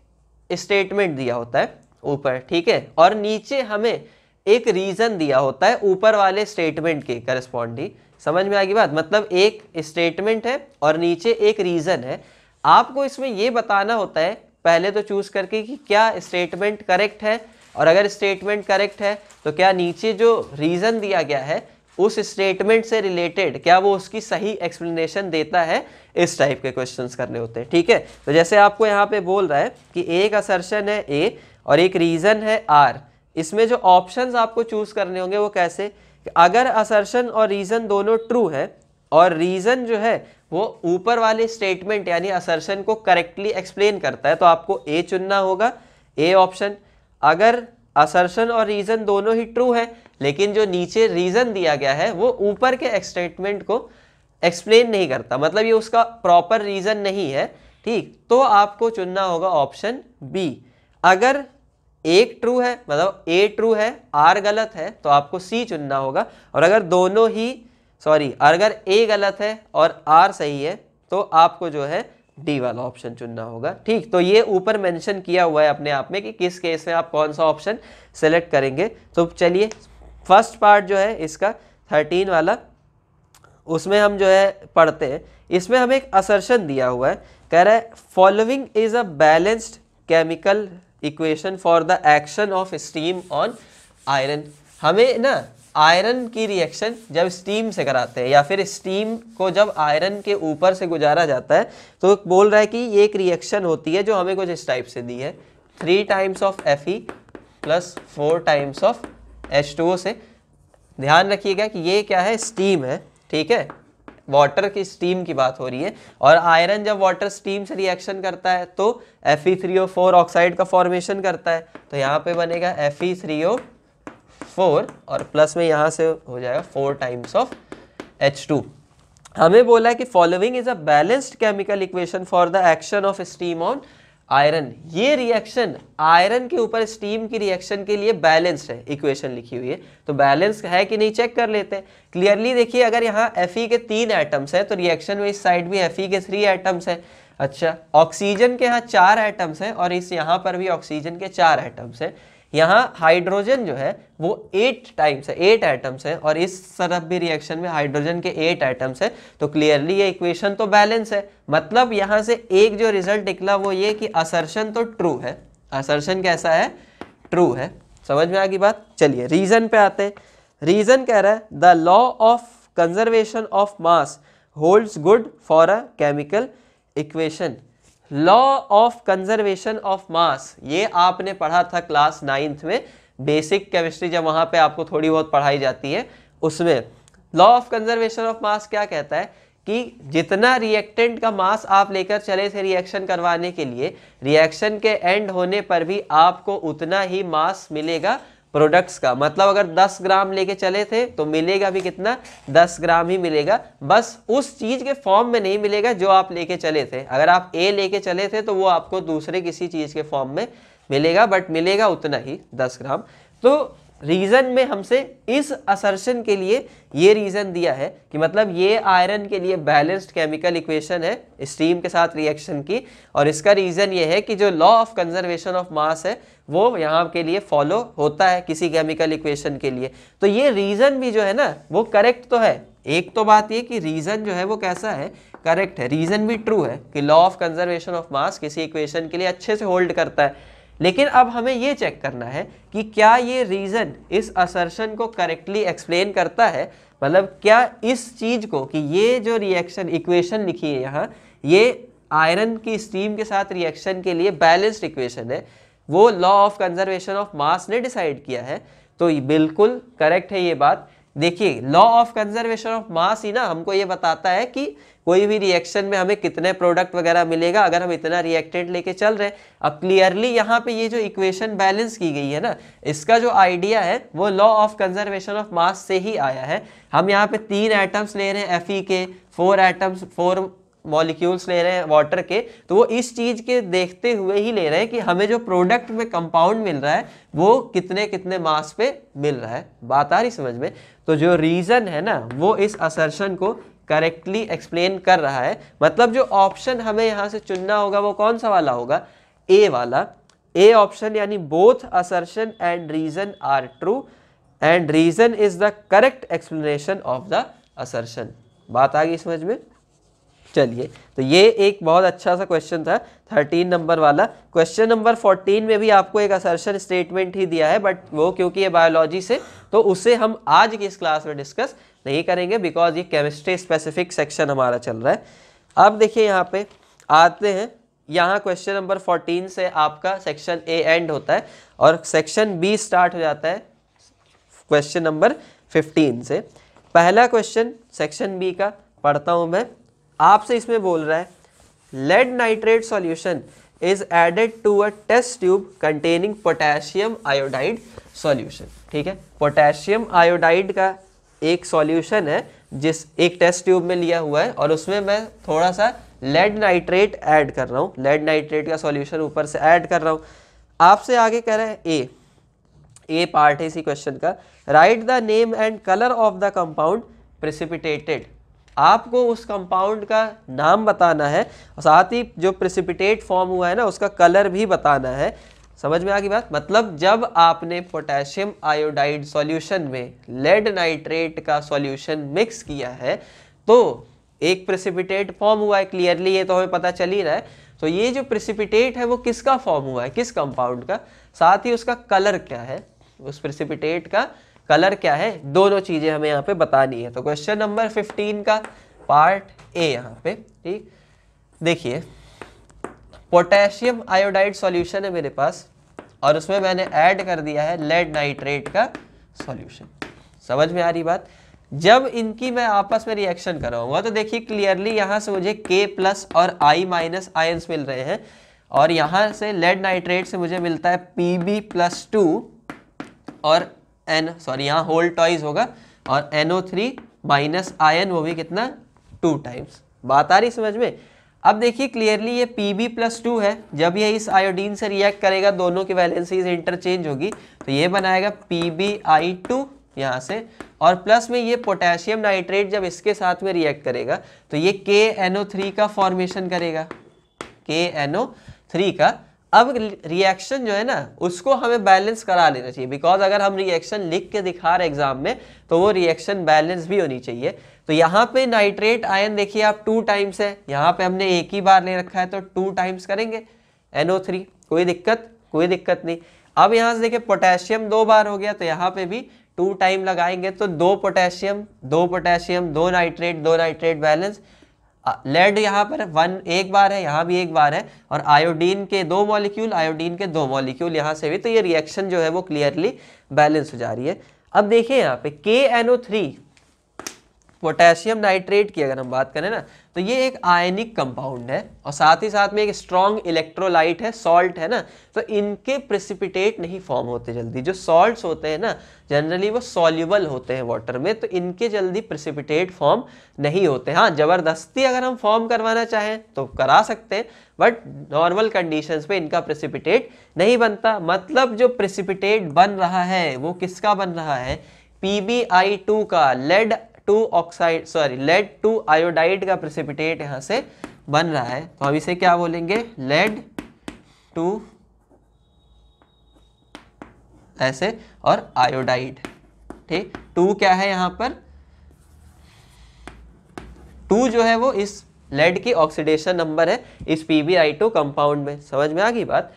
स्टेटमेंट दिया होता है ऊपर, ठीक है, और नीचे हमें एक रीजन दिया होता है ऊपर वाले स्टेटमेंट के करस्पॉन्डिंग। समझ में आ गई बात, मतलब एक स्टेटमेंट है और नीचे एक रीजन है। आपको इसमें ये बताना होता है पहले तो चूज करके कि क्या स्टेटमेंट करेक्ट है, और अगर स्टेटमेंट करेक्ट है तो क्या नीचे जो रीजन दिया गया है उस स्टेटमेंट से रिलेटेड क्या वो उसकी सही एक्सप्लेनेशन देता है। इस टाइप के क्वेश्चंस करने होते हैं। ठीक है, तो जैसे आपको यहाँ पे बोल रहा है कि एक असर्शन है A और एक रीजन है R, इसमें जो ऑप्शंस आपको चूज करने होंगे वो कैसे, अगर असर्शन और रीजन दोनों ट्रू है और रीजन जो है वो ऊपर वाले स्टेटमेंट यानी असर्शन को करेक्टली एक्सप्लेन करता है तो आपको A चुनना होगा, A ऑप्शन। अगर असर्शन और रीजन दोनों ही ट्रू है लेकिन जो नीचे रीजन दिया गया है वो ऊपर के स्टेटमेंट को एक्सप्लेन नहीं करता, मतलब ये उसका प्रॉपर रीजन नहीं है, ठीक, तो आपको चुनना होगा ऑप्शन बी। अगर एक ट्रू है मतलब ए ट्रू है आर गलत है तो आपको सी चुनना होगा, और अगर दोनों ही अगर ए गलत है और आर सही है तो आपको जो है डी वाला ऑप्शन चुनना होगा। ठीक, तो ये ऊपर मेंशन किया हुआ है अपने आप में कि किस केस में आप कौन सा ऑप्शन सेलेक्ट करेंगे। तो चलिए फर्स्ट पार्ट जो है इसका 13 वाला, उसमें हम जो है पढ़ते हैं। इसमें हमें एक असर्शन दिया हुआ है, कह रहा है following is a balanced chemical equation for the action of steam on iron. हमें ना आयरन की रिएक्शन जब स्टीम से कराते हैं या फिर स्टीम को जब आयरन के ऊपर से गुजारा जाता है तो बोल रहा है कि ये एक रिएक्शन होती है जो हमें कुछ इस टाइप से दी है, 3 times of Fe plus 4 times of H2O से। ध्यान रखिएगा कि ये क्या है, स्टीम है, ठीक है, वाटर की स्टीम की बात हो रही है, और आयरन जब वाटर स्टीम से रिएक्शन करता है तो Fe3O4 ऑक्साइड का फॉर्मेशन करता है, तो यहाँ पे बनेगा Fe3O4 और प्लस में यहाँ से हो जाएगा 4 टाइम्स ऑफ H2। हमें बोला है कि following is a balanced chemical equation for the action of steam on iron. ये रिएक्शन आयरन के ऊपर स्टीम की रिएक्शन के लिए बैलेंस्ड है, इक्वेशन लिखी हुई है, तो बैलेंस है कि नहीं चेक कर लेते हैं। क्लियरली देखिए, अगर यहाँ Fe के 3 एटम्स है तो रिएक्शन में इस साइड भी Fe के 3 एटम्स है। अच्छा, ऑक्सीजन के यहाँ 4 एटम्स है और इस यहाँ पर भी ऑक्सीजन के 4 एटम्स है। यहाँ हाइड्रोजन जो है वो 8 टाइम्स है, 8 एटम्स है, और इस तरफ भी रिएक्शन में हाइड्रोजन के 8 एटम्स है, तो क्लियरली ये इक्वेशन तो बैलेंस है। मतलब यहाँ से एक जो रिजल्ट निकला वो ये कि असर्शन तो ट्रू है। असर्शन कैसा है, ट्रू है। समझ में आ गई बात। चलिए रीजन पे आते हैं। रीजन कह रहा है the law of conservation of mass holds good for a chemical equation. Law of conservation of मास, ये आपने पढ़ा था क्लास 9th में, बेसिक केमिस्ट्री जब वहां पे आपको थोड़ी बहुत पढ़ाई जाती है उसमें। लॉ ऑफ कंजर्वेशन ऑफ मास क्या कहता है कि जितना रिएक्टेंट का मास आप लेकर चले थे रिएक्शन करवाने के लिए, रिएक्शन के एंड होने पर भी आपको उतना ही मास मिलेगा प्रोडक्ट्स का। मतलब अगर 10 ग्राम लेके चले थे तो मिलेगा भी कितना, 10 ग्राम ही मिलेगा, बस उस चीज के फॉर्म में नहीं मिलेगा जो आप लेके चले थे। अगर आप ए लेके चले थे तो वो आपको दूसरे किसी चीज के फॉर्म में मिलेगा, बट मिलेगा उतना ही 10 ग्राम। तो रीजन में हमसे इस असर्शन के लिए ये रीजन दिया है कि मतलब ये आयरन के लिए बैलेंस्ड केमिकल इक्वेशन है स्टीम के साथ रिएक्शन की, और इसका रीजन ये है कि जो लॉ ऑफ कंजर्वेशन ऑफ मास है वो यहाँ के लिए फॉलो होता है किसी केमिकल इक्वेशन के लिए। तो ये रीजन भी जो है ना वो करेक्ट तो है। एक तो बात ये कि रीजन जो है वो कैसा है, करेक्ट है, रीजन भी ट्रू है कि लॉ ऑफ कंजर्वेशन ऑफ मास किसी इक्वेशन के लिए अच्छे से होल्ड करता है। लेकिन अब हमें ये चेक करना है कि क्या ये रीजन इस असर्शन को करेक्टली एक्सप्लेन करता है, मतलब क्या इस चीज को कि ये जो रिएक्शन इक्वेशन लिखी है यहाँ, ये आयरन की स्टीम के साथ रिएक्शन के लिए बैलेंस्ड इक्वेशन है, वो लॉ ऑफ कंजर्वेशन ऑफ मास ने डिसाइड किया है। तो बिल्कुल करेक्ट है ये बात। देखिए law of conservation of mass ही ना हमको ये बताता है कि कोई भी रिएक्शन में हमें कितने प्रोडक्ट वगैरह मिलेगा अगर हम इतना रिएक्टेंट लेके चल रहे हैं। अब क्लियरली यहाँ पे ये जो इक्वेशन बैलेंस की गई है ना, इसका जो आइडिया है वो लॉ ऑफ कंजर्वेशन ऑफ मास से ही आया है। हम यहाँ पे 3 एटम्स ले रहे हैं Fe के, 4 एटम्स 4 मॉलिक्यूल्स ले रहे हैं वाटर के, तो वो इस चीज के देखते हुए ही ले रहे हैं कि हमें जो प्रोडक्ट में कंपाउंड मिल रहा है वो कितने कितने मास पे मिल रहा है। बात आ रही समझ में? तो जो रीजन है ना वो इस असर्शन को करेक्टली एक्सप्लेन कर रहा है। मतलब जो ऑप्शन हमें यहाँ से चुनना होगा वो कौन सा वाला होगा, ए वाला, ए ऑप्शन, यानी both assertion and reason are true and reason is the correct explanation of the assertion. बात आ गई समझ में? चलिए, तो ये एक बहुत अच्छा सा क्वेश्चन था 13 नंबर वाला। क्वेश्चन नंबर 14 में भी आपको एक असर्शन स्टेटमेंट ही दिया है, बट वो क्योंकि ये बायोलॉजी से, तो उसे हम आज की इस क्लास में डिस्कस नहीं करेंगे बिकॉज ये केमिस्ट्री स्पेसिफिक सेक्शन हमारा चल रहा है। अब देखिए यहाँ पे आते हैं, यहाँ क्वेश्चन नंबर 14 से आपका सेक्शन ए एंड होता है और सेक्शन बी स्टार्ट हो जाता है क्वेश्चन नंबर 15 से। पहला क्वेश्चन सेक्शन बी का पढ़ता हूँ मैं। आपसे इसमें बोल रहा है lead nitrate solution is added to a test tube containing potassium iodide solution. ठीक है, पोटेशियम आयोडाइड का एक सॉल्यूशन है जिस एक टेस्ट ट्यूब में लिया हुआ है और उसमें मैं थोड़ा सा लेड नाइट्रेट ऐड कर रहा हूँ, लेड नाइट्रेट का सॉल्यूशन ऊपर से ऐड कर रहा हूँ। आपसे आगे कह रहा है ए पार्ट है इसी क्वेश्चन का, right the name and colour of the compound precipitated. आपको उस कंपाउंड का नाम बताना है और साथ ही जो प्रेसिपिटेट फॉर्म हुआ है ना उसका कलर भी बताना है। समझ में आ गई बात? मतलब जब आपने पोटेशियम आयोडाइड सॉल्यूशन में लेड नाइट्रेट का सॉल्यूशन मिक्स किया है तो एक प्रेसिपिटेट फॉर्म हुआ है, क्लियरली ये तो हमें पता चल ही रहा है। तो ये जो प्रेसिपिटेट है वो किसका फॉर्म हुआ है, किस कंपाउंड का, साथ ही उसका कलर क्या है, उस प्रेसिपिटेट का कलर क्या है, दोनों चीजें हमें यहाँ पे बतानी है। तो क्वेश्चन नंबर 15 का पार्ट ए यहाँ पे, ठीक, देखिए पोटेशियम आयोडाइड सॉल्यूशन है मेरे पास और उसमें मैंने ऐड कर दिया है लेड नाइट्रेट का सॉल्यूशन। समझ में आ रही बात? जब इनकी मैं आपस में रिएक्शन कराऊंगा तो देखिए क्लियरली यहाँ से मुझे K+ और I- आयंस मिल रहे हैं और यहाँ से लेड नाइट्रेट से मुझे मिलता है Pb+2 और यहाँ होल टॉइज होगा और NO3- आयन, वो भी कितना, 2 टाइम्स। बात आ रही समझ में? अब देखिए क्लियरली ये Pb+2 है, जब ये इस आयोडीन से रिएक्ट करेगा दोनों की वैलेंसीज इंटरचेंज होगी तो ये बनाएगा PbI2 यहाँ से, और प्लस में ये पोटेशियम नाइट्रेट जब इसके साथ में रिएक्ट करेगा तो ये KNO3 का फॉर्मेशन करेगा, KNO3 का। अब रिएक्शन जो है ना उसको हमें बैलेंस करा लेना चाहिए बिकॉज अगर हम रिएक्शन लिख के दिखा रहे एग्जाम में तो वो रिएक्शन बैलेंस भी होनी चाहिए। तो यहाँ पे नाइट्रेट आयन देखिए आप 2 टाइम्स है, यहाँ पे हमने एक ही बार ले रखा है तो 2 टाइम्स करेंगे NO3, कोई दिक्कत नहीं। अब यहाँ से देखिए पोटेशियम 2 बार हो गया तो यहाँ पे भी 2 टाइम लगाएंगे तो 2 पोटेशियम 2 नाइट्रेट बैलेंस। लेड यहाँ पर 1 बार है, यहाँ भी 1 बार है और आयोडीन के 2 मॉलिक्यूल यहाँ से भी, तो ये रिएक्शन जो है वो क्लियरली बैलेंस हो जा रही है। अब देखिए यहाँ पे KNO3 पोटेशियम नाइट्रेट की अगर हम बात करें ना, तो ये एक आयनिक कंपाउंड है और साथ ही साथ में एक स्ट्रॉन्ग इलेक्ट्रोलाइट है, सॉल्ट है ना, तो इनके प्रेसिपिटेट नहीं फॉर्म होते जल्दी। जो सॉल्ट्स होते हैं ना जनरली वो सॉल्युबल होते हैं वाटर में, तो इनके जल्दी प्रेसिपिटेट फॉर्म नहीं होते। हाँ, ज़बरदस्ती अगर हम फॉर्म करवाना चाहें तो करा सकते हैं, बट नॉर्मल कंडीशंस पे इनका प्रेसिपिटेट नहीं बनता। मतलब जो प्रेसिपिटेट बन रहा है वो किसका बन रहा है, PbI2 का, लेड टू आयोडाइड का प्रेसिपिटेट यहां से बन रहा है। तो हम इसे क्या बोलेंगे, लेड टू ऐसे और आयोडाइड। ठीक, 2 क्या है यहां पर, 2 जो है वो इस लेड की ऑक्सीडेशन नंबर है इस PbI2 कंपाउंड में। समझ में आ गई बात।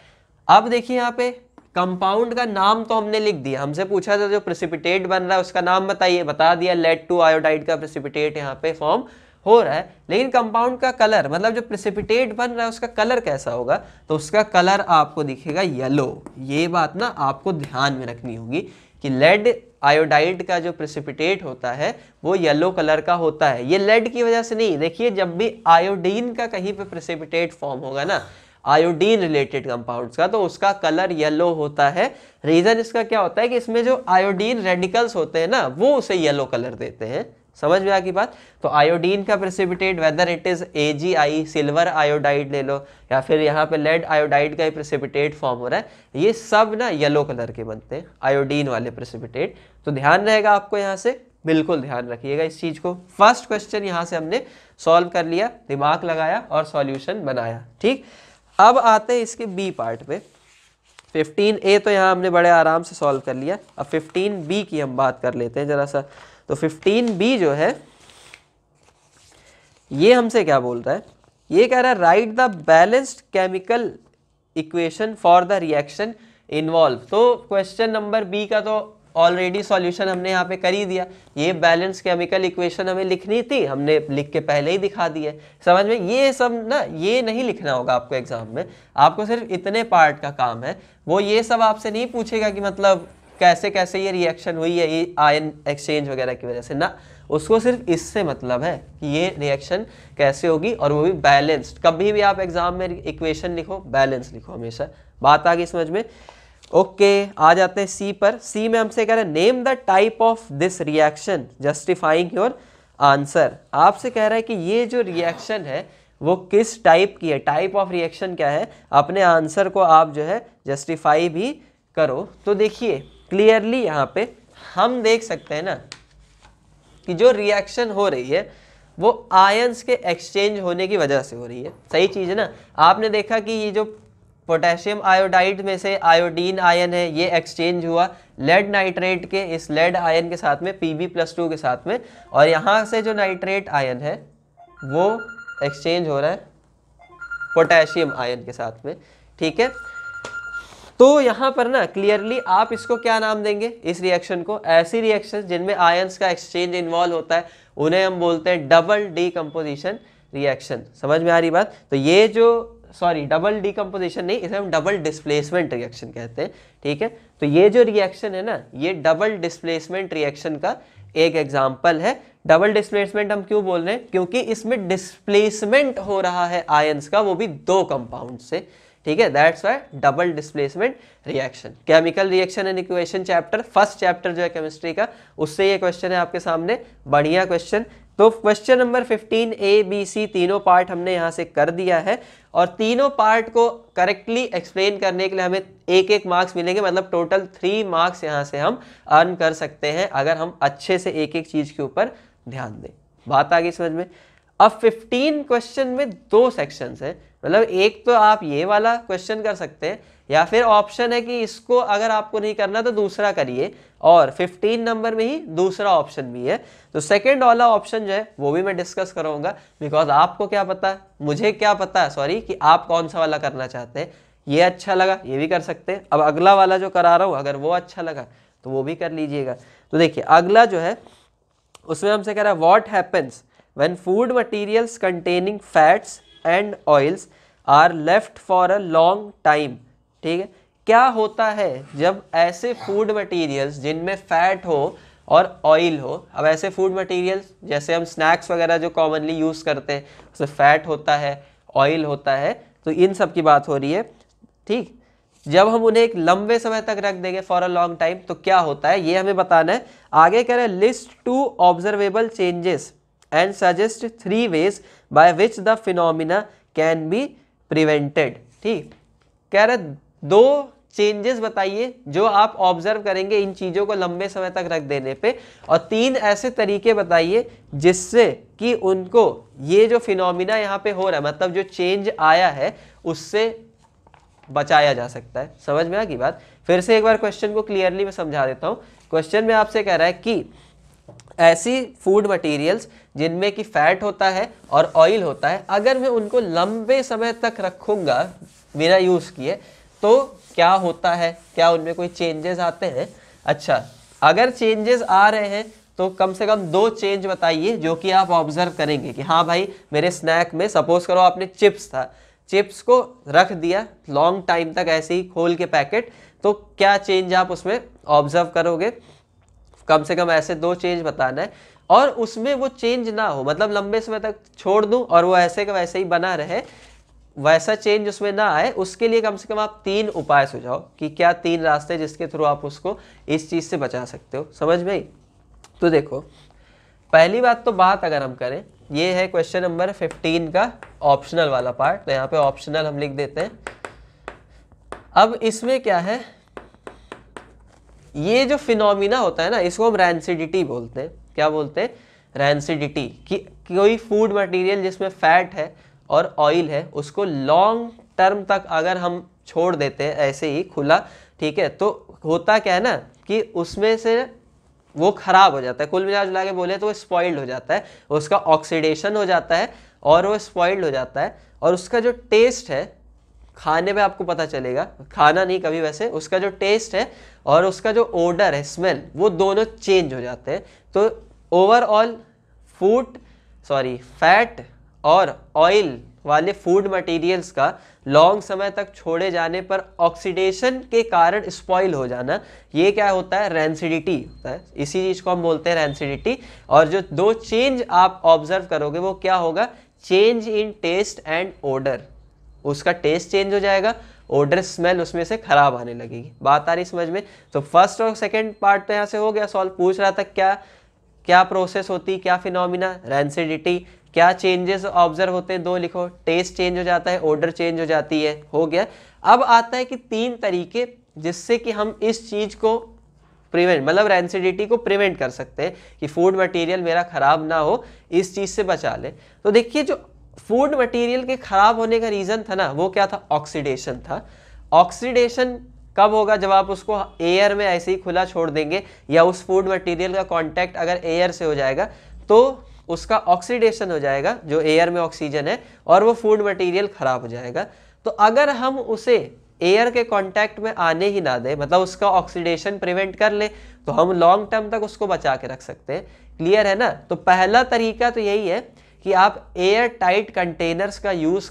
अब देखिए यहाँ पे कंपाउंड का नाम तो हमने लिख दिया, हमसे पूछा था जो प्रेसिपिटेट बन रहा है उसका नाम बताइए, बता दिया, लेड टू आयोडाइड का प्रेसिपिटेट यहाँ पे फॉर्म हो रहा है। लेकिन कंपाउंड का कलर, मतलब जो प्रेसिपिटेट बन रहा है उसका कलर कैसा होगा, तो उसका कलर आपको दिखेगा येलो। ये बात ना आपको ध्यान में रखनी होगी कि लेड आयोडाइड का जो प्रेसिपिटेट होता है वो येलो कलर का होता है। ये लेड की वजह से नहीं, देखिए जब भी आयोडीन का कहीं पे प्रेसिपिटेट फॉर्म होगा ना, आयोडीन रिलेटेड कंपाउंड्स का, तो उसका कलर येलो होता है। रीजन इसका क्या होता है कि इसमें जो आयोडीन रेडिकल्स होते हैं ना वो उसे येलो कलर देते हैं। समझ में आ गई बात। तो आयोडीन का precipitate whether it is AgI, silver iodide ले लो, या फिर यहाँ पे लेड आयोडाइड का ही प्रेसिपिटेट फॉर्म हो रहा है, ये सब ना येलो कलर के बनते हैं आयोडीन वाले प्रेसिपिटेट। तो ध्यान रहेगा आपको, यहाँ से बिल्कुल ध्यान रखिएगा इस चीज को। फर्स्ट क्वेश्चन यहाँ से हमने सॉल्व कर लिया, दिमाग लगाया और सॉल्यूशन बनाया। ठीक, अब आते हैं इसके बी पार्ट पे। 15A तो यहाँ हमने बड़े आराम से सॉल्व कर लिया। अब 15B की हम बात कर लेते हैं जरा सा। तो 15B जो है ये हमसे क्या बोल रहा है, ये कह रहा है right the balanced chemical equation for the reaction involve. तो क्वेश्चन नंबर बी का तो ऑलरेडी सॉल्यूशन हमने यहाँ पे कर ही दिया। ये बैलेंस केमिकल इक्वेशन हमें लिखनी थी, हमने लिख के पहले ही दिखा दिए। समझ में, ये सब ना ये नहीं लिखना होगा आपको एग्जाम में, आपको सिर्फ इतने पार्ट का काम है। वो ये सब आपसे नहीं पूछेगा कि मतलब कैसे कैसे ये रिएक्शन हुई है ये आयन एक्सचेंज वगैरह की वजह से ना, उसको सिर्फ इससे मतलब है कि ये रिएक्शन कैसे होगी, और वो भी बैलेंस्ड। कभी भी आप एग्जाम में इक्वेशन लिखो बैलेंस लिखो हमेशा। बात आ गई समझ में। ओके, आ जाते हैं सी पर। सी में हमसे कह रहे हैं name the type of this reaction justifying your answer. आपसे कह रहा है कि ये जो रिएक्शन है वो किस टाइप की है, टाइप ऑफ रिएक्शन क्या है, अपने आंसर को आप जो है जस्टिफाई भी करो। तो देखिए क्लियरली यहाँ पे हम देख सकते हैं ना कि जो रिएक्शन हो रही है वो आयंस के एक्सचेंज होने की वजह से हो रही है। सही चीज़ है ना। आपने देखा कि ये जो पोटेशियम आयोडाइड में से आयोडीन आयन है ये एक्सचेंज हुआ लेड नाइट्रेट के इस लेड आयन के साथ में Pb+2 के साथ में, और यहाँ से जो नाइट्रेट आयन है वो एक्सचेंज हो रहा है पोटेशियम आयन के साथ में। ठीक है, तो यहाँ पर ना क्लियरली आप इसको क्या नाम देंगे, इस रिएक्शन को, ऐसी रिएक्शन जिनमें आयंस का एक्सचेंज इन्वॉल्व होता है उन्हें हम बोलते हैं डबल डीकम्पोजिशन रिएक्शन। समझ में आ रही बात। तो ये जो डबल डीकम्पोजिशन नहीं, इसे हम डबल डिस्प्लेसमेंट रिएक्शन कहते हैं। ठीक है, तो ये जो रिएक्शन है ना ये डबल डिस्प्लेसमेंट रिएक्शन का एक एग्जाम्पल है। डबल डिस्प्लेसमेंट हम क्यों बोल रहे हैं, क्योंकि इसमें डिस्प्लेसमेंट हो रहा है आयंस का, वो भी 2 कंपाउंड से। ठीक है, that's why double displacement reaction. Chemical reaction and equation chapter, first chapter जो है केमिस्ट्री का, उससे ये क्वेश्चन है आपके सामने, बढ़िया क्वेश्चन। तो question number 15A, B, C तीनों पार्ट हमने यहाँ से कर दिया है, और तीनों पार्ट को करेक्टली एक्सप्लेन करने के लिए हमें 1-1 मार्क्स मिलेंगे। मतलब टोटल 3 मार्क्स यहाँ से हम अर्न कर सकते हैं अगर हम अच्छे से एक चीज के ऊपर ध्यान दें। बात आ गई समझ में। अब 15 क्वेश्चन में 2 सेक्शंस हैं, मतलब एक तो आप ये वाला क्वेश्चन कर सकते हैं, या फिर ऑप्शन है कि इसको अगर आपको नहीं करना तो दूसरा करिए, और 15 नंबर में ही दूसरा ऑप्शन भी है। तो सेकंड वाला ऑप्शन जो है वो भी मैं डिस्कस करूंगा, बिकॉज आपको क्या पता, मुझे क्या पता है सॉरी, कि आप कौन सा वाला करना चाहते हैं। ये अच्छा लगा ये भी कर सकते हैं, अब अगला वाला जो करा रहा हूँ अगर वो अच्छा लगा तो वो भी कर लीजिएगा। तो देखिए अगला जो है उसमें हमसे कह रहा है what happens when food materials containing fats and oils are left for a long time. ठीक है, क्या होता है जब ऐसे फूड मटेरियल्स जिनमें फैट हो और ऑयल हो। अब ऐसे फूड मटेरियल्स जैसे हम स्नैक्स वगैरह जो कॉमनली यूज़ करते हैं उसमें फैट होता है, ऑयल होता है, तो इन सब की बात हो रही है। ठीक, जब हम उन्हें एक लंबे समय तक रख देंगे फॉर अ लॉन्ग टाइम तो क्या होता है ये हमें बताना है। आगे कह रहे हैं list 2 observable changes and suggest 3 veg by which the phenomena can be prevented. ठीक, कह रहे 2 चेंजेस बताइए जो आप ऑब्जर्व करेंगे इन चीज़ों को लंबे समय तक रख देने पे, और 3 ऐसे तरीके बताइए जिससे कि उनको ये जो फिनोमिना यहाँ पे हो रहा है, मतलब जो चेंज आया है उससे बचाया जा सकता है। समझ में आ गई बात? फिर से एक बार क्वेश्चन को क्लियरली मैं समझा देता हूँ। क्वेश्चन में आपसे कह रहा है कि ऐसी फूड मटेरियल्स जिनमें कि फैट होता है और ऑयल होता है, अगर मैं उनको लंबे समय तक रखूँगा बिना यूज़ किए तो क्या होता है, क्या उनमें कोई चेंजेस आते हैं। अच्छा, अगर चेंजेस आ रहे हैं तो कम से कम 2 चेंज बताइए जो कि आप ऑब्जर्व करेंगे कि हाँ भाई मेरे स्नैक में, सपोज करो आपने चिप्स था, चिप्स को रख दिया लॉन्ग टाइम तक ऐसे ही खोल के पैकेट, तो क्या चेंज आप उसमें ऑब्जर्व करोगे। कम से कम ऐसे 2 चेंज बताना है, और उसमें वो चेंज ना हो, मतलब लंबे समय तक छोड़ दूं और वो ऐसे का वैसे ही बना रहे, वैसा चेंज उसमें ना आए, उसके लिए कम से कम आप 3 उपाय सुझाओ कि क्या 3 रास्ते जिसके थ्रू आप उसको इस चीज़ से बचा सकते हो। समझ में आई? तो देखो, पहली बात तो बात अगर हम करें, ये है क्वेश्चन नंबर 15 का ऑप्शनल वाला पार्ट, तो यहाँ पे ऑप्शनल हम लिख देते हैं। अब इसमें क्या है, ये जो फिनोमिना होता है ना, इसको हम रैंसिडिटी बोलते हैं। क्या बोलते हैं? रैंसिडिटी। कि कोई फूड मटेरियल जिसमें फैट है और ऑयल है उसको लॉन्ग टर्म तक अगर हम छोड़ देते हैं ऐसे ही खुला, ठीक है, तो होता क्या है ना कि उसमें से वो खराब हो जाता है। कुल मिला जुला के बोले तो वो स्पॉइल्ड हो जाता है, उसका ऑक्सीडेशन हो जाता है और वो स्पॉइल्ड हो जाता है, और उसका जो टेस्ट है खाने में आपको पता चलेगा, खाना नहीं कभी वैसे, उसका जो टेस्ट है और उसका जो ओडर है, स्मेल, वो दोनों चेंज हो जाते हैं। तो ओवरऑल फैट और ऑयल वाले फूड मटेरियल्स का लॉन्ग समय तक छोड़े जाने पर ऑक्सीडेशन के कारण स्पॉइल हो जाना, ये क्या होता है? रैंसिडिटी होता है। इसी चीज को हम बोलते हैं रैंसिडिटी। और जो 2 चेंज आप ऑब्जर्व करोगे वो क्या होगा? Change in taste and odour, उसका टेस्ट चेंज हो जाएगा, ओडर स्मेल उसमें से खराब आने लगेगी। बात आ रही समझ में? तो फर्स्ट और सेकंड पार्ट तो यहाँ से हो गया सॉल्व। पूछ रहा था क्या क्या प्रोसेस होती, क्या फिनोमिना? रैंसिडिटी। क्या चेंजेस ऑब्जर्व होते हैं? 2 लिखो, टेस्ट चेंज हो जाता है, ओडर चेंज हो जाती है, हो गया। अब आता है कि 3 तरीके जिससे कि हम इस चीज को प्रिवेंट, मतलब रैंसिडिटी को प्रिवेंट कर सकते हैं कि फूड मटेरियल मेरा खराब ना हो, इस चीज से बचा ले। तो देखिए, जो फूड मटेरियल के खराब होने का रीजन था ना, वो क्या था? ऑक्सीडेशन था। ऑक्सीडेशन कब होगा? जब आप उसको एयर में ऐसे ही खुला छोड़ देंगे, या उस फूड मटेरियल का कांटेक्ट अगर एयर से हो जाएगा तो उसका ऑक्सीडेशन हो जाएगा, जो एयर में ऑक्सीजन है, और वो फूड मटेरियल खराब हो जाएगा। तो अगर हम उसे एयर के कांटेक्ट में आने ही ना दे, मतलब उसका ऑक्सीडेशन प्रिवेंट कर ले, तो हम लॉन्ग टर्म तक उसको बचा के रख सकते हैं। क्लियर है ना? तो पहला तरीका तो यही है कि आप एयर टाइट कंटेनर्स का यूज़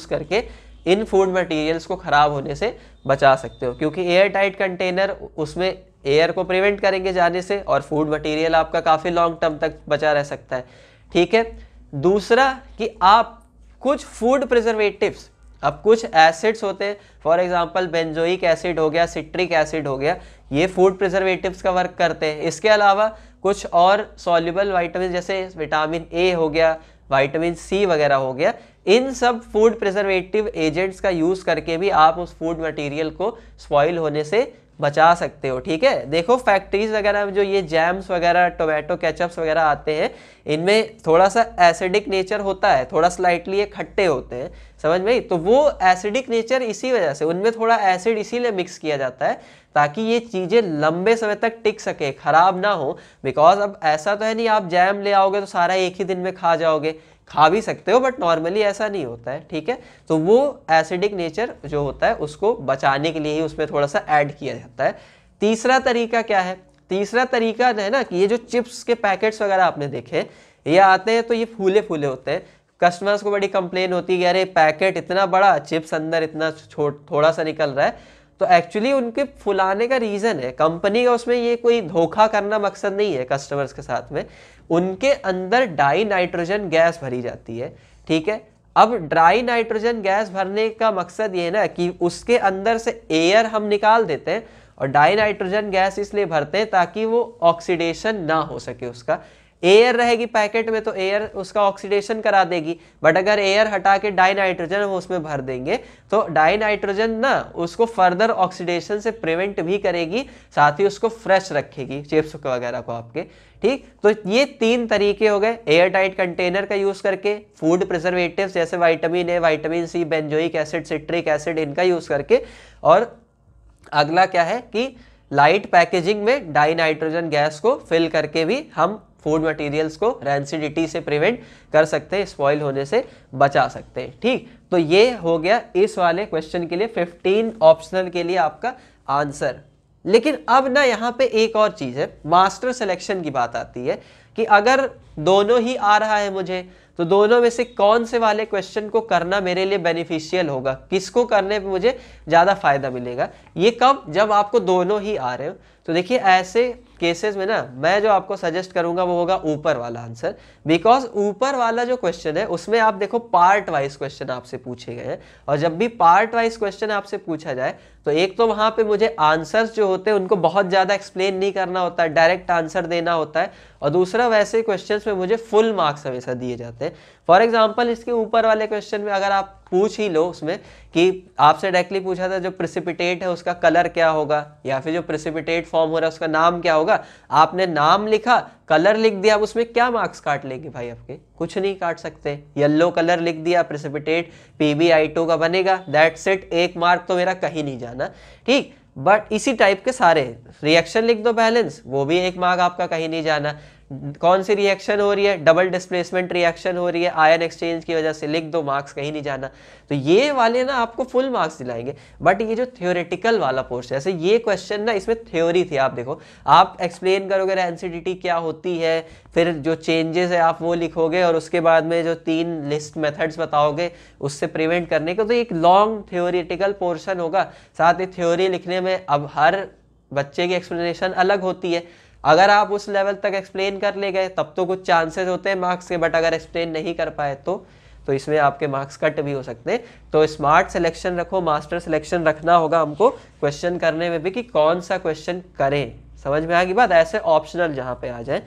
करके इन फूड मटेरियल्स को ख़राब होने से बचा सकते हो, क्योंकि एयर टाइट कंटेनर उसमें एयर को प्रिवेंट करेंगे जाने से, और फूड मटेरियल आपका काफ़ी लॉन्ग टर्म तक बचा रह सकता है। ठीक है। दूसरा कि आप कुछ फूड प्रिजर्वेटिव्स, अब कुछ एसिड्स होते हैं, फॉर एग्जांपल बेंजोइक एसिड हो गया, सिट्रिक एसिड हो गया, ये फूड प्रिजर्वेटिव्स का वर्क करते हैं। इसके अलावा कुछ और सॉल्युबल विटामिन जैसे विटामिन ए हो गया, विटामिन सी वगैरह हो गया, इन सब फूड प्रिजर्वेटिव एजेंट्स का यूज करके भी आप उस फूड मटेरियल को स्पॉइल होने से बचा सकते हो। ठीक है। देखो फैक्ट्रीज वगैरह में जो ये जैम्स वगैरह, टोमेटो केचप्स वगैरह आते हैं, इनमें थोड़ा सा एसिडिक नेचर होता है, थोड़ा स्लाइटली ये खट्टे होते हैं, समझ में? तो वो एसिडिक नेचर इसी वजह से, उनमें थोड़ा एसिड इसीलिए मिक्स किया जाता है ताकि ये चीज़ें लंबे समय तक टिक सके, खराब ना हो। बिकॉज अब ऐसा तो है नहीं आप जैम ले आओगे तो सारा एक ही दिन में खा जाओगे, खा भी सकते हो बट नॉर्मली ऐसा नहीं होता है। ठीक है। तो वो एसिडिक नेचर जो होता है उसको बचाने के लिए ही उसमें थोड़ा सा ऐड किया जाता है। तीसरा तरीका क्या है? तीसरा तरीका है ना कि ये जो चिप्स के पैकेट्स वगैरह आपने देखे, ये आते हैं तो ये फूले फूले होते हैं। कस्टमर्स को बड़ी कंप्लेन होती है कि अरे पैकेट इतना बड़ा, चिप्स अंदर इतना थोड़ा सा निकल रहा है। तो एक्चुअली उनके फुलाने का रीज़न है, कंपनी का उसमें ये कोई धोखा करना मकसद नहीं है कस्टमर्स के साथ में। उनके अंदर डाई नाइट्रोजन गैस भरी जाती है, ठीक है। अब ड्राई नाइट्रोजन गैस भरने का मकसद ये है ना कि उसके अंदर से एयर हम निकाल देते हैं, और डाई नाइट्रोजन गैस इसलिए भरते हैं ताकि वो ऑक्सीडेशन ना हो सके उसका। एयर रहेगी पैकेट में तो एयर उसका ऑक्सीडेशन करा देगी, बट अगर एयर हटा के डाई नाइट्रोजन हम उसमें भर देंगे तो डाई नाइट्रोजन ना उसको फर्दर ऑक्सीडेशन से प्रिवेंट भी करेगी, साथ ही उसको फ्रेश रखेगी चिप्स वगैरह को आपके, ठीक। तो ये 3 तरीके हो गए, एयर टाइट कंटेनर का यूज करके, फूड प्रिजर्वेटिव्स जैसे vitamin A, vitamin C, benzoic acid, citric acid, इनका यूज करके, और अगला क्या है कि लाइट पैकेजिंग में डाई नाइट्रोजन गैस को फिल करके भी हम फूड मटेरियल्स को रैंसिडिटी से प्रिवेंट कर सकते हैं, स्पॉइल होने से बचा सकते हैं, ठीक। तो ये हो गया इस वाले क्वेश्चन के लिए 15 ऑप्शनल के लिए आपका आंसर। लेकिन अब ना यहाँ पे एक और चीज़ है, मास्टर सिलेक्शन की बात आती है कि अगर दोनों ही आ रहा है मुझे, तो दोनों में से कौन से वाले क्वेश्चन को करना मेरे लिए बेनिफिशियल होगा, किसको करने पे मुझे ज़्यादा फायदा मिलेगा। ये कब, जब आपको दोनों ही आ रहे हो। तो देखिए ऐसे केसेस में ना मैं जो आपको सजेस्ट करूंगा वो होगा ऊपर वाला आंसर, बिकॉज ऊपर वाला जो क्वेश्चन है उसमें आप देखो पार्ट वाइज क्वेश्चन आपसे पूछे गए हैं, और जब भी पार्ट वाइज क्वेश्चन आपसे पूछा जाए तो एक तो वहां पे मुझे आंसर्स जो होते हैं उनको बहुत ज़्यादा एक्सप्लेन नहीं करना होता है, डायरेक्ट आंसर देना होता है, और दूसरा वैसे क्वेश्चंस में मुझे फुल मार्क्स हमेशा दिए जाते हैं। फॉर एग्जाम्पल इसके ऊपर वाले क्वेश्चन में अगर आप पूछ ही लो उसमें कि आपसे डायरेक्टली पूछा था जो प्रेसिपिटेट है उसका कलर क्या होगा, या फिर जो प्रेसिपिटेट फॉर्म हो रहा है उसका नाम क्या होगा, आपने नाम लिखा, कलर लिख दिया, अब उसमें क्या मार्क्स काट लेंगे भाई आपके, कुछ नहीं काट सकते। येलो कलर लिख दिया, प्रेसिपिटेट PbI2 का बनेगा, दैट्स इट, 1 मार्क तो मेरा कहीं नहीं जाना, ठीक। बट इसी टाइप के सारे रिएक्शन लिख दो बैलेंस, वो भी 1 मार्क आपका कहीं नहीं जाना। कौन सी रिएक्शन हो रही है, डबल डिस्प्लेसमेंट रिएक्शन हो रही है आयन एक्सचेंज की वजह से, लिख दो, मार्क्स कहीं नहीं जाना। तो ये वाले ना आपको फुल मार्क्स दिलाएंगे। बट ये जो थ्योरेटिकल वाला पोर्शन, जैसे ये क्वेश्चन ना इसमें थ्योरी थी, आप देखो आप एक्सप्लेन करोगे रैंसिडिटी क्या होती है, फिर जो चेंजेस है आप वो लिखोगे, और उसके बाद में जो 3 लिस्ट मेथड्स बताओगे उससे प्रिवेंट करने को, तो एक लॉन्ग थ्योरेटिकल पोर्शन होगा। साथ ही थ्योरी लिखने में अब हर बच्चे की एक्सप्लेनेशन अलग होती है, अगर आप उस लेवल तक एक्सप्लेन कर ले गए तब तो कुछ चांसेस होते हैं मार्क्स के, बट अगर एक्सप्लेन नहीं कर पाए तो इसमें आपके मार्क्स कट भी हो सकते हैं। तो स्मार्ट सिलेक्शन रखो, मास्टर सिलेक्शन रखना होगा हमको क्वेश्चन करने में भी कि कौन सा क्वेश्चन करें। समझ में आ गई बात, ऐसे ऑप्शनल जहाँ पे आ जाए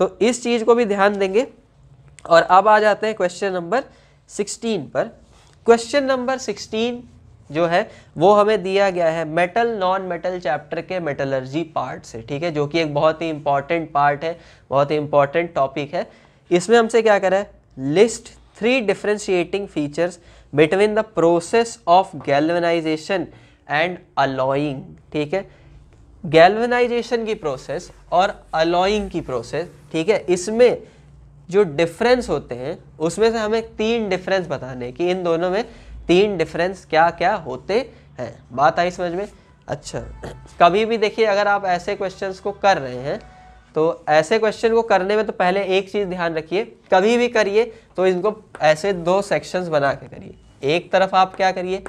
तो इस चीज़ को भी ध्यान देंगे। और अब आ जाते हैं क्वेश्चन नंबर 16 पर। क्वेश्चन नंबर 16 जो है वो हमें दिया गया है मेटल नॉन मेटल चैप्टर के मेटलर्जी पार्ट से, ठीक है, जो कि एक बहुत ही इंपॉर्टेंट पार्ट है, बहुत ही इंपॉर्टेंट टॉपिक है। इसमें हमसे क्या करा है, list 3 differentiating features between the process of galvanisation and alloying, ठीक है। गैल्वेनाइजेशन की प्रोसेस और अलॉइंग की प्रोसेस, ठीक है, इसमें जो डिफरेंस होते हैं उसमें से हमें 3 डिफरेंस बताने कि इन दोनों में 3 डिफरेंस क्या क्या होते हैं। बात आई समझ में? अच्छा, कभी भी देखिए अगर आप ऐसे क्वेश्चंस को कर रहे हैं तो ऐसे क्वेश्चन को करने में तो पहले एक चीज़ ध्यान रखिए, कभी भी करिए तो इनको ऐसे 2 सेक्शंस बना के करिए। एक तरफ आप क्या करिए,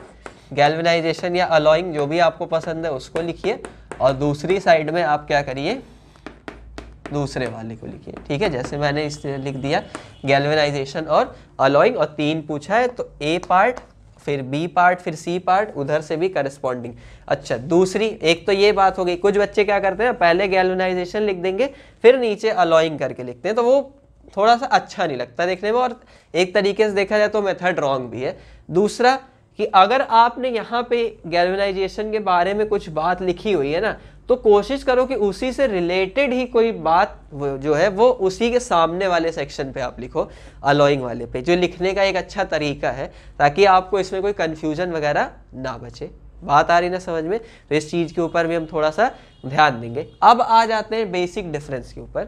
गैल्वेनाइजेशन या अलॉइंग जो भी आपको पसंद है उसको लिखिए, और दूसरी साइड में आप क्या करिए, दूसरे वाले को लिखिए, ठीक है। जैसे मैंने इस लिख दिया गैल्वेनाइजेशन और अलॉइंग, और 3 पूछा है तो A पार्ट, फिर B पार्ट, फिर C पार्ट, उधर से भी करस्पॉन्डिंग। अच्छा, दूसरी एक तो ये बात हो गई, कुछ बच्चे क्या करते हैं पहले गैल्वेनाइजेशन लिख देंगे फिर नीचे अलॉइंग करके लिखते हैं, तो वो थोड़ा सा अच्छा नहीं लगता देखने में, और एक तरीके से देखा जाए तो मेथड रॉन्ग भी है। दूसरा कि अगर आपने यहाँ पे गैल्वेनाइजेशन के बारे में कुछ बात लिखी हुई है ना, तो कोशिश करो कि उसी से रिलेटेड ही कोई बात जो है वो उसी के सामने वाले सेक्शन पे आप लिखो, अलॉइंग वाले पे, जो लिखने का एक अच्छा तरीका है, ताकि आपको इसमें कोई कंफ्यूजन वगैरह ना बचे। बात आ रही ना समझ में? तो इस चीज़ के ऊपर भी हम थोड़ा सा ध्यान देंगे। अब आ जाते हैं बेसिक डिफरेंस के ऊपर।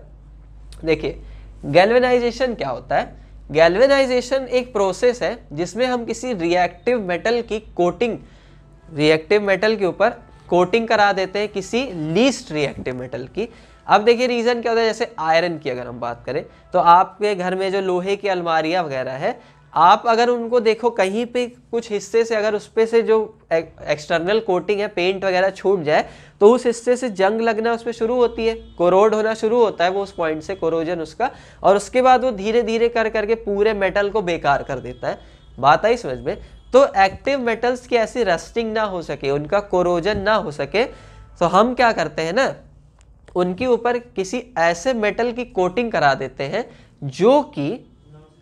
देखिए गैल्वेनाइजेशन क्या होता है। गैल्वेनाइजेशन एक प्रोसेस है जिसमें हम किसी रिएक्टिव मेटल की कोटिंग, रिएक्टिव मेटल के ऊपर कोटिंग करा देते हैं किसी लीस्ट रिएक्टिव मेटल की। अब देखिए रीज़न क्या होता है, जैसे आयरन की अगर हम बात करें तो आपके घर में जो लोहे की अलमारियाँ वगैरह है आप अगर उनको देखो कहीं पे कुछ हिस्से से अगर उस पे से जो एक्सटर्नल कोटिंग है पेंट वगैरह छूट जाए तो उस हिस्से से जंग लगना उस पर शुरू होती है, कोरोड होना शुरू होता है वो उस पॉइंट से, कोरोजन उसका, और उसके बाद वो धीरे धीरे कर करके पूरे मेटल को बेकार कर देता है। बात आई समझ में? तो एक्टिव मेटल्स की ऐसी रस्टिंग ना हो सके, उनका कोरोजन ना हो सके, तो हम क्या करते हैं ना, उनके ऊपर किसी ऐसे मेटल की कोटिंग करा देते हैं जो कि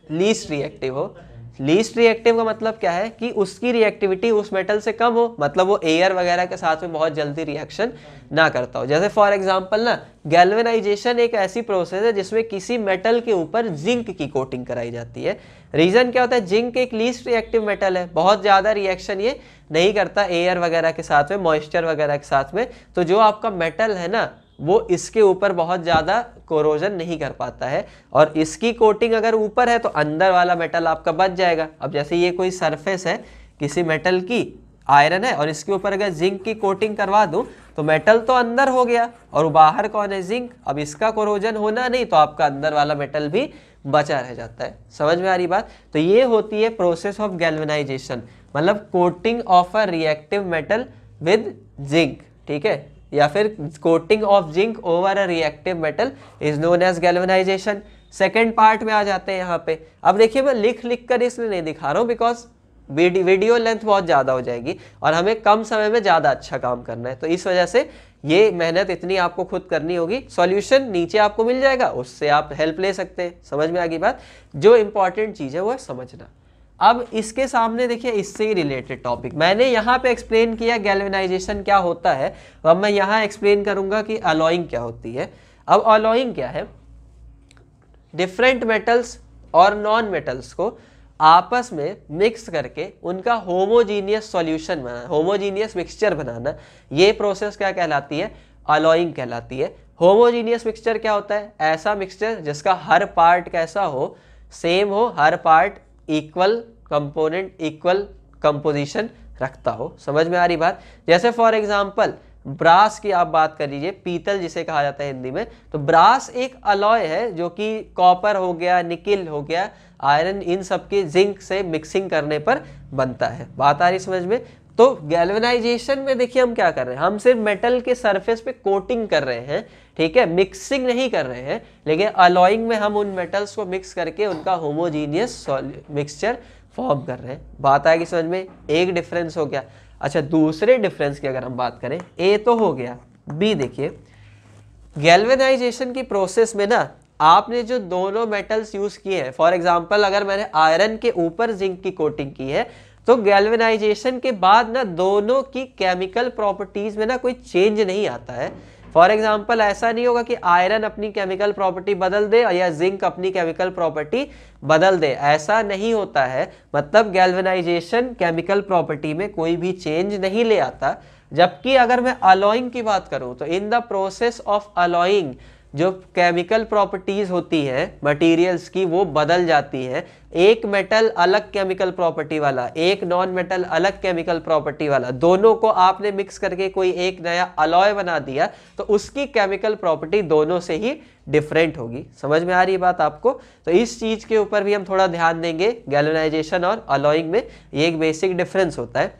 लीस्ट रिएक्टिव हो। लीस्ट रिएक्टिव का मतलब क्या है कि उसकी रिएक्टिविटी उस मेटल से कम हो, मतलब वो एयर वगैरह के साथ में बहुत जल्दी रिएक्शन ना करता हो। जैसे फॉर एग्जांपल ना, गैल्वेनाइजेशन एक ऐसी प्रोसेस है जिसमें किसी मेटल के ऊपर जिंक की कोटिंग कराई जाती है। रीजन क्या होता है, जिंक एक लीस्ट रिएक्टिव मेटल है, बहुत ज़्यादा रिएक्शन ये नहीं करता एयर वगैरह के साथ में, मॉइस्चर वगैरह के साथ में, तो जो आपका मेटल है ना वो इसके ऊपर बहुत ज़्यादा कोरोजन नहीं कर पाता है, और इसकी कोटिंग अगर ऊपर है तो अंदर वाला मेटल आपका बच जाएगा। अब जैसे ये कोई सरफेस है किसी मेटल की, आयरन है, और इसके ऊपर अगर जिंक की कोटिंग करवा दूं तो मेटल तो अंदर हो गया और बाहर कौन है, जिंक। अब इसका कोरोजन होना नहीं तो आपका अंदर वाला मेटल भी बचा रह जाता है। समझ में आ रही बात? तो ये होती है प्रोसेस ऑफ गैल्वेनाइजेशन, मतलब coating of a reactive metal with zinc, ठीक है, या फिर coating of zinc over a reactive metal is known as galvanization. Second part में आ जाते हैं यहाँ पे। अब देखिए मैं लिख कर इसलिए नहीं दिखा रहा हूँ बिकॉज वीडियो लेंथ बहुत ज़्यादा हो जाएगी और हमें कम समय में ज़्यादा अच्छा काम करना है, तो इस वजह से ये मेहनत इतनी आपको खुद करनी होगी। सॉल्यूशन नीचे आपको मिल जाएगा, उससे आप हेल्प ले सकते हैं। समझ में आ गई बात? जो इंपॉर्टेंट चीज़ है वो है समझना। अब इसके सामने देखिए इससे ही रिलेटेड टॉपिक मैंने यहाँ पे एक्सप्लेन किया, गैल्वेनाइजेशन क्या होता है। तो अब मैं यहाँ एक्सप्लेन करूँगा कि अलॉइंग क्या होती है। अब अलॉइंग क्या है, डिफरेंट मेटल्स और नॉन मेटल्स को आपस में मिक्स करके उनका होमोजीनियस सॉल्यूशन बनाना, होमोजीनियस मिक्सचर बनाना, ये प्रोसेस क्या कहलाती है, अलॉइंग कहलाती है। होमोजीनियस मिक्सचर क्या होता है, ऐसा मिक्सचर जिसका हर पार्ट कैसा हो, सेम हो, हर part equal component, equal composition रखता हो। समझ में आ रही बात? जैसे फॉर एग्जांपल ब्रास की आप बात कर लीजिए, पीतल जिसे कहा जाता है हिंदी में, तो ब्रास एक अलॉय है जो कि कॉपर हो गया, निकिल हो गया, आयरन, इन सब के जिंक से मिक्सिंग करने पर बनता है। बात आ रही समझ में? तो गैल्वेनाइजेशन में देखिए हम क्या कर रहे हैं, हम सिर्फ मेटल के सरफेस पे कोटिंग कर रहे हैं, ठीक है, मिक्सिंग नहीं कर रहे हैं। लेकिन अलॉइंग में हम उन मेटल्स को मिक्स करके उनका होमोजीनियस मिक्सचर फॉर्म कर रहे हैं। बात आएगी समझ में? एक डिफरेंस हो गया। अच्छा, दूसरे डिफरेंस की अगर हम बात करें, ए तो हो गया, बी देखिए, गैल्वेनाइजेशन की प्रोसेस में ना आपने जो दोनों मेटल्स यूज किए हैं, फॉर एग्जांपल अगर मैंने आयरन के ऊपर जिंक की कोटिंग की है, तो गैल्वेनाइजेशन के बाद ना दोनों की केमिकल प्रॉपर्टीज में ना कोई चेंज नहीं आता है। फॉर एग्जांपल ऐसा नहीं होगा कि आयरन अपनी केमिकल प्रॉपर्टी बदल दे या जिंक अपनी केमिकल प्रॉपर्टी बदल दे, ऐसा नहीं होता है। मतलब गैल्वेनाइजेशन केमिकल प्रॉपर्टी में कोई भी चेंज नहीं ले आता। जबकि अगर मैं अलॉइंग की बात करूं तो in the process of alloying जो केमिकल प्रॉपर्टीज होती है मटेरियल्स की वो बदल जाती हैं। एक मेटल अलग केमिकल प्रॉपर्टी वाला, एक नॉन मेटल अलग केमिकल प्रॉपर्टी वाला, दोनों को आपने मिक्स करके कोई एक नया अलॉय बना दिया तो उसकी केमिकल प्रॉपर्टी दोनों से ही डिफरेंट होगी। समझ में आ रही है बात आपको? तो इस चीज के ऊपर भी हम थोड़ा ध्यान देंगे। गैल्वेनाइजेशन और अलॉइंग में ये एक बेसिक डिफरेंस होता है।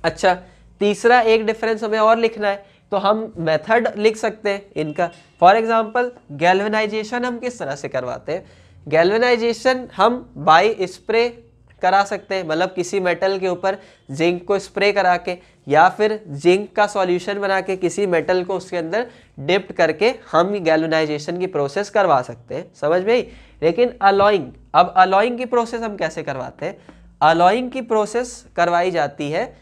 अच्छा, तीसरा एक डिफरेंस हमें और लिखना है, तो हम मेथड लिख सकते हैं इनका। फॉर एग्जांपल गैल्वेनाइजेशन हम किस तरह से करवाते हैं, गैल्वेनाइजेशन हम बाय स्प्रे करा सकते हैं, मतलब किसी मेटल के ऊपर जिंक को स्प्रे करा के, या फिर जिंक का सॉल्यूशन बना के किसी मेटल को उसके अंदर डिप्ट करके हम गैल्वेनाइजेशन की प्रोसेस करवा सकते हैं। समझ में आई? लेकिन अलॉइंग, अब अलॉइंग की प्रोसेस हम कैसे करवाते हैं, अलॉइंग की प्रोसेस करवाई जाती है,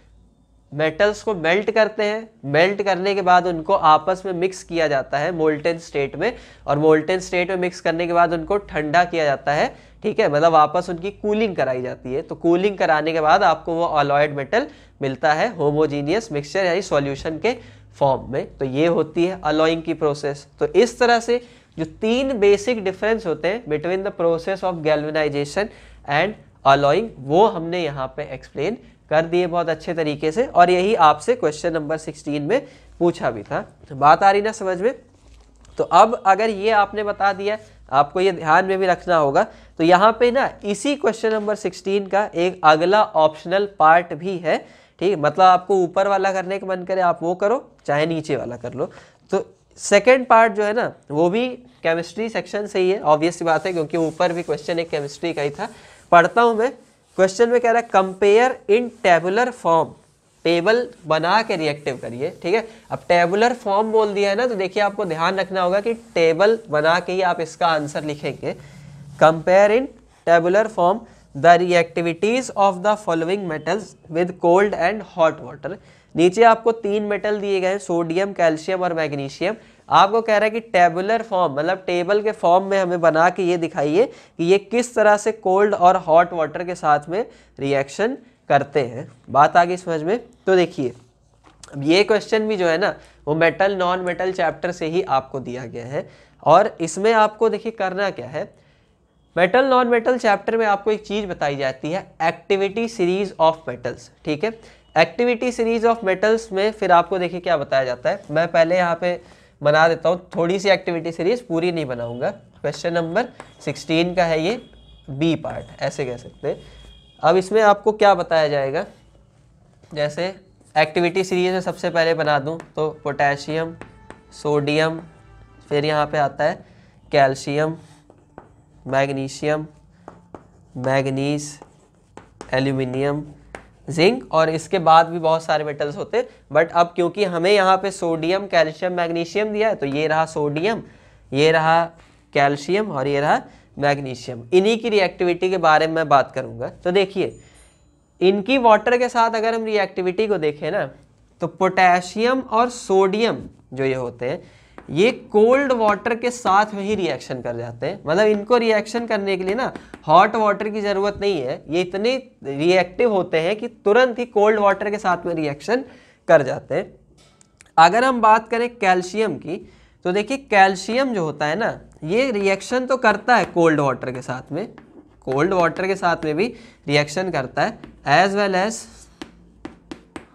मेटल्स को मेल्ट करते हैं, मेल्ट करने के बाद उनको आपस में मिक्स किया जाता है मोल्टेन स्टेट में, और मोल्टेन स्टेट में मिक्स करने के बाद उनको ठंडा किया जाता है, ठीक है, मतलब वापस उनकी कूलिंग कराई जाती है। तो कूलिंग कराने के बाद आपको वो अलॉयड मेटल मिलता है होमोजीनियस मिक्सचर यानी सॉल्यूशन के फॉर्म में। तो ये होती है अलॉइंग की प्रोसेस। तो इस तरह से जो तीन बेसिक डिफरेंस होते हैं between the process of galvanisation and alloying, वो हमने यहाँ पे एक्सप्लेन कर दिए बहुत अच्छे तरीके से, और यही आपसे क्वेश्चन नंबर 16 में पूछा भी था। बात आ रही ना समझ में? तो अब अगर ये आपने बता दिया, आपको ये ध्यान में भी रखना होगा, तो यहाँ पे ना इसी क्वेश्चन नंबर 16 का एक अगला ऑप्शनल पार्ट भी है, ठीक, मतलब आपको ऊपर वाला करने का मन करे आप वो करो, चाहे नीचे वाला कर लो। तो सेकेंड पार्ट जो है ना वो भी केमिस्ट्री सेक्शन से ही है, ऑब्वियस सी बात है, क्योंकि ऊपर भी क्वेश्चन एक केमिस्ट्री का ही था। पढ़ता हूँ मैं, क्वेश्चन में कह रहा है compare in tabular form, table बना के रिएक्टिव करिए, ठीक है। अब टेबुलर फॉर्म बोल दिया है ना, तो देखिए आपको ध्यान रखना होगा कि टेबल बना के ही आप इसका आंसर लिखेंगे। Compare in tabular form the reactivities of the following metals with cold and hot water. नीचे आपको 3 मेटल दिए गए हैं, सोडियम, कैल्शियम और मैग्नीशियम। आपको कह रहा है कि टेबुलर फॉर्म मतलब टेबल के फॉर्म में हमें बना के ये दिखाइए कि ये किस तरह से कोल्ड और हॉट वाटर के साथ में रिएक्शन करते हैं। बात आ गई समझ में। तो देखिए अब ये क्वेश्चन भी जो है ना वो मेटल नॉन मेटल चैप्टर से ही आपको दिया गया है, और इसमें आपको देखिए करना क्या है, मेटल नॉन मेटल चैप्टर में आपको एक चीज बताई जाती है, एक्टिविटी सीरीज ऑफ मेटल्स, ठीक है। एक्टिविटी सीरीज ऑफ मेटल्स में फिर आपको देखिए क्या बताया जाता है। मैं पहले यहाँ पे बना देता हूँ थोड़ी सी एक्टिविटी सीरीज, पूरी नहीं बनाऊंगा। क्वेश्चन नंबर 16 का है ये बी पार्ट, ऐसे कह सकते हैं। अब इसमें आपको क्या बताया जाएगा, जैसे एक्टिविटी सीरीज में सबसे पहले बना दूं तो पोटेशियम, सोडियम, फिर यहाँ पे आता है calcium, magnesium, manganese, aluminium, zinc, और इसके बाद भी बहुत सारे मेटल्स होते हैं। बट अब क्योंकि हमें यहाँ पे सोडियम, कैल्शियम, मैग्नीशियम दिया है, तो ये रहा सोडियम, ये रहा कैल्शियम और ये रहा मैग्नीशियम। इन्हीं की रिएक्टिविटी के बारे में मैं बात करूंगा। तो देखिए इनकी वाटर के साथ अगर हम रिएक्टिविटी को देखें ना, तो पोटेशियम और सोडियम जो ये होते हैं ये कोल्ड वाटर के साथ में ही रिएक्शन कर जाते हैं। मतलब इनको रिएक्शन करने के लिए ना हॉट वाटर की ज़रूरत नहीं है, ये इतने रिएक्टिव होते हैं कि तुरंत ही कोल्ड वाटर के साथ में रिएक्शन कर जाते हैं। अगर हम बात करें कैल्शियम की, तो देखिए कैल्शियम जो होता है ना ये रिएक्शन तो करता है कोल्ड वाटर के साथ में, कोल्ड वाटर के साथ में भी रिएक्शन करता है, as well as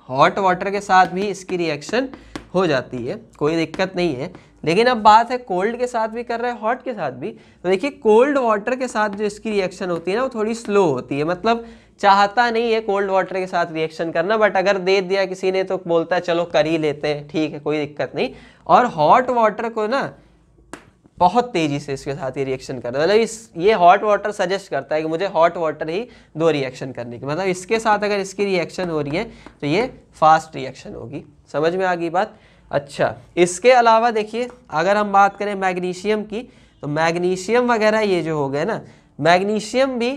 hot water के साथ भी इसकी रिएक्शन हो जाती है, कोई दिक्कत नहीं है। लेकिन अब बात है कोल्ड के साथ भी कर रहा है, हॉट के साथ भी। तो देखिए कोल्ड वाटर के साथ जो इसकी रिएक्शन होती है ना वो थोड़ी स्लो होती है, मतलब चाहता नहीं है कोल्ड वाटर के साथ रिएक्शन करना, बट अगर दे दिया किसी ने तो बोलता है चलो कर ही लेते हैं, ठीक है कोई दिक्कत नहीं। और हॉट वाटर को ना बहुत तेजी से इसके साथ ये रिएक्शन कर रहा है, मतलब ये हॉट वाटर सजेस्ट करता है कि मुझे हॉट वाटर ही दो रिएक्शन करने की, मतलब इसके साथ अगर इसकी रिएक्शन हो रही है तो ये फास्ट रिएक्शन होगी। समझ में आ गई बात। अच्छा इसके अलावा देखिए अगर हम बात करें मैग्नीशियम की, तो मैग्नीशियम वगैरह ये जो हो गए ना, मैग्नीशियम भी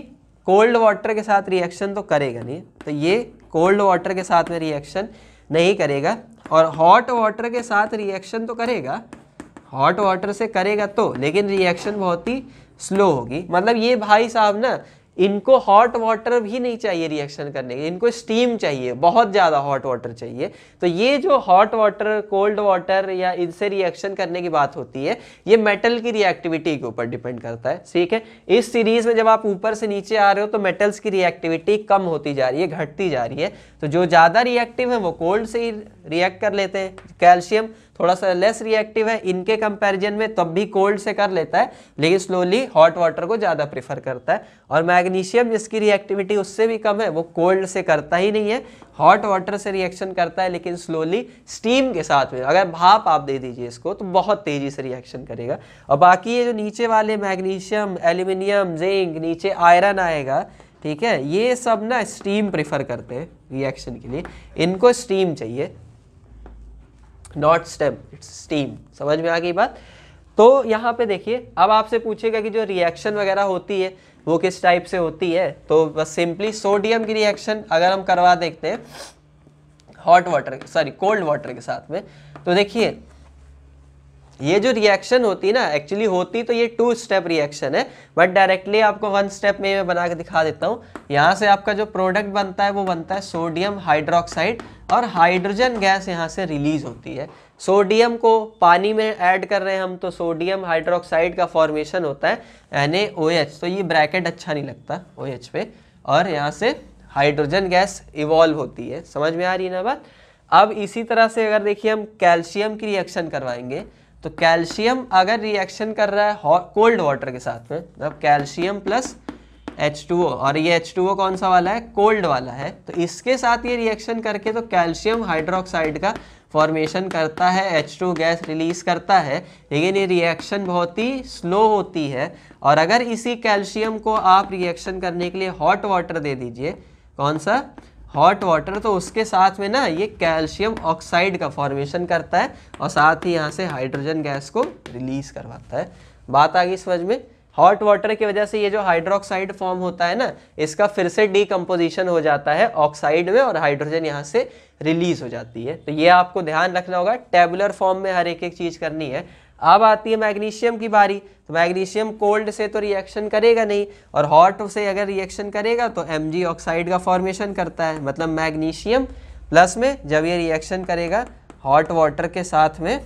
कोल्ड वाटर के साथ रिएक्शन तो करेगा नहीं, तो ये कोल्ड वाटर के साथ में रिएक्शन नहीं करेगा, और हॉट वाटर के साथ रिएक्शन तो करेगा, हॉट वाटर से करेगा तो, लेकिन रिएक्शन बहुत ही स्लो होगी। मतलब ये भाई साहब ना इनको हॉट वाटर भी नहीं चाहिए रिएक्शन करने के, इनको स्टीम चाहिए, बहुत ज़्यादा हॉट वाटर चाहिए। तो ये जो हॉट वाटर, कोल्ड वाटर या इनसे रिएक्शन करने की बात होती है, ये मेटल की रिएक्टिविटी के ऊपर डिपेंड करता है, ठीक है। इस सीरीज में जब आप ऊपर से नीचे आ रहे हो तो मेटल्स की रिएक्टिविटी कम होती जा रही है, घटती जा रही है। तो जो ज़्यादा रिएक्टिव है वो कोल्ड से ही रिएक्ट कर लेते हैं। कैल्शियम थोड़ा सा लेस रिएक्टिव है इनके कंपैरिजन में, तब भी कोल्ड से कर लेता है, लेकिन स्लोली हॉट वाटर को ज़्यादा प्रेफर करता है। और मैग्नीशियम जिसकी रिएक्टिविटी उससे भी कम है, वो कोल्ड से करता ही नहीं है, हॉट वाटर से रिएक्शन करता है, लेकिन स्लोली स्टीम के साथ में। अगर भाप आप दे दीजिए इसको तो बहुत तेज़ी से रिएक्शन करेगा। और बाकी ये जो नीचे वाले मैग्नीशियम, एल्यूमिनियम, जिंक, नीचे आयरन आएगा, ठीक है, ये सब ना स्टीम प्रेफर करते हैं रिएक्शन के लिए, इनको स्टीम चाहिए, नॉट स्टेम, इट्स स्टीम। समझ में आ गई बात। तो यहाँ पे देखिए अब आपसे पूछेगा कि जो रिएक्शन वगैरह होती है वो किस टाइप से होती है, तो बस सिंपली सोडियम की रिएक्शन अगर हम करवा देखते हैं hot water, sorry cold water के साथ में, तो देखिए ये जो रिएक्शन होती है ना एक्चुअली होती तो ये 2 स्टेप रिएक्शन है, बट डायरेक्टली आपको 1 स्टेप में मैं बना के दिखा देता हूँ। यहाँ से आपका जो प्रोडक्ट बनता है वो बनता है सोडियम हाइड्रोक्साइड, और हाइड्रोजन गैस यहाँ से रिलीज होती है। सोडियम को पानी में ऐड कर रहे हैं हम, तो सोडियम हाइड्रोक्साइड का फॉर्मेशन होता है NaOH, तो ये ब्रैकेट अच्छा नहीं लगता OH पे, और यहाँ से हाइड्रोजन गैस इवॉल्व होती है। समझ में आ रही है ना बात। अब इसी तरह से अगर देखिए हम कैल्शियम की रिएक्शन करवाएंगे, तो कैल्शियम अगर रिएक्शन कर रहा है कोल्ड वाटर के साथ में, मतलब कैल्शियम प्लस H2O, और ये H2O कौन सा वाला है, कोल्ड वाला है, तो इसके साथ ये रिएक्शन करके तो कैल्शियम हाइड्रोक्साइड का फॉर्मेशन करता है, H2 गैस रिलीज करता है, लेकिन ये रिएक्शन बहुत ही स्लो होती है। और अगर इसी कैल्शियम को आप रिएक्शन करने के लिए हॉट वाटर दे दीजिए, कौन सा, हॉट वाटर, तो उसके साथ में ना ये कैल्शियम ऑक्साइड का फॉर्मेशन करता है और साथ ही यहाँ से हाइड्रोजन गैस को रिलीज करवाता है। बात आ गई समझ में। हॉट वाटर की वजह से ये जो हाइड्रोक्साइड फॉर्म होता है ना, इसका फिर से डीकम्पोजिशन हो जाता है ऑक्साइड में और हाइड्रोजन यहाँ से रिलीज हो जाती है। तो ये आपको ध्यान रखना होगा, टेबुलर फॉर्म में हर एक चीज़ करनी है। अब आती है मैग्नीशियम की बारी। तो मैग्नीशियम कोल्ड से तो रिएक्शन करेगा नहीं, और हॉट से अगर रिएक्शन करेगा तो Mg ऑक्साइड का फॉर्मेशन करता है। मतलब मैग्नीशियम प्लस में जब ये रिएक्शन करेगा हॉट वाटर के साथ में,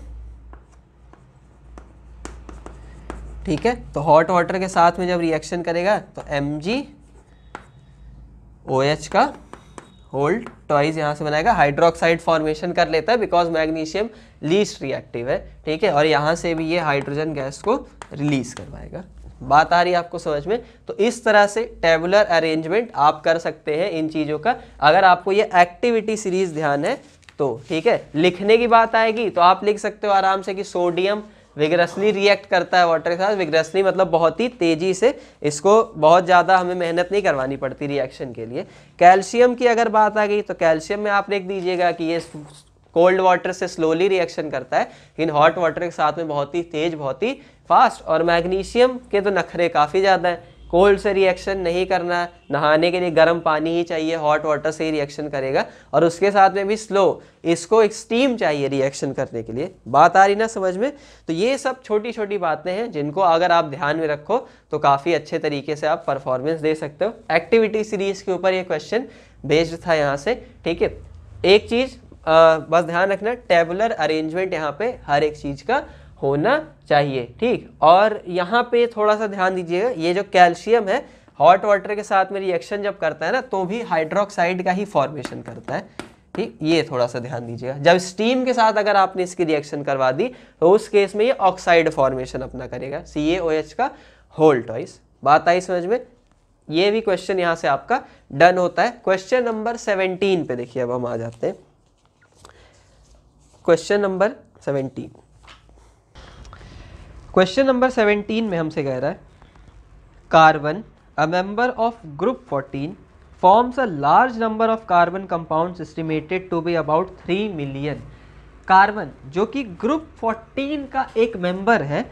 ठीक है, तो हॉट वाटर के साथ में जब रिएक्शन करेगा तो MgOH का होल ट्वाइस यहाँ से बनाएगा, हाइड्रोक्साइड फॉर्मेशन कर लेता है बिकॉज मैग्नीशियम लीस्ट रिएक्टिव है, ठीक है, और यहाँ से भी ये हाइड्रोजन गैस को रिलीज करवाएगा। बात आ रही है आपको समझ में। तो इस तरह से टेबुलर अरेंजमेंट आप कर सकते हैं इन चीज़ों का, अगर आपको ये एक्टिविटी सीरीज ध्यान है तो, ठीक है। लिखने की बात आएगी तो आप लिख सकते हो आराम से कि सोडियम विग्रसली रिएक्ट करता है वाटर के साथ। विग्रसली मतलब बहुत ही तेजी से, इसको बहुत ज़्यादा हमें मेहनत नहीं करवानी पड़ती रिएक्शन के लिए। कैल्शियम की अगर बात आ गई तो कैल्शियम में आप लिख दीजिएगा कि ये कोल्ड वाटर से स्लोली रिएक्शन करता है, लेकिन हॉट वाटर के साथ में बहुत ही तेज, बहुत ही फास्ट। और मैग्नीशियम के तो नखरे काफ़ी ज़्यादा हैं, कोल्ड से रिएक्शन नहीं करना, नहाने के लिए गर्म पानी ही चाहिए, हॉट वाटर से ही रिएक्शन करेगा, और उसके साथ में भी स्लो, इसको एक स्टीम चाहिए रिएक्शन करने के लिए। बात आ रही ना समझ में। तो ये सब छोटी छोटी बातें हैं जिनको अगर आप ध्यान में रखो तो काफ़ी अच्छे तरीके से आप परफॉर्मेंस दे सकते हो। एक्टिविटी सीरीज के ऊपर ये क्वेश्चन बेस्ड था यहाँ से, ठीक है। एक चीज़ बस ध्यान रखना, टेबुलर अरेंजमेंट यहाँ पे हर एक चीज़ का होना चाहिए, ठीक। और यहाँ पे थोड़ा सा ध्यान दीजिएगा, ये जो कैल्शियम है हॉट वाटर के साथ में रिएक्शन जब करता है ना तो भी हाइड्रोक्साइड का ही फॉर्मेशन करता है, ठीक। ये थोड़ा सा ध्यान दीजिएगा। जब स्टीम के साथ अगर आपने इसकी रिएक्शन करवा दी तो उस केस में ये ऑक्साइड फॉर्मेशन अपना करेगा, CaOH का होल ट्वाइस। बात आई समझ में। ये भी क्वेश्चन यहाँ से आपका डन होता है। क्वेश्चन नंबर 17 पे देखिए, अब हम आ जाते हैं क्वेश्चन नंबर 17। क्वेश्चन नंबर 17 में हमसे कह रहा है carbon a member of group 14 forms a large number of carbon compounds estimated to be about 3 million. Carbon जो कि ग्रुप 14 का एक मेंबर है,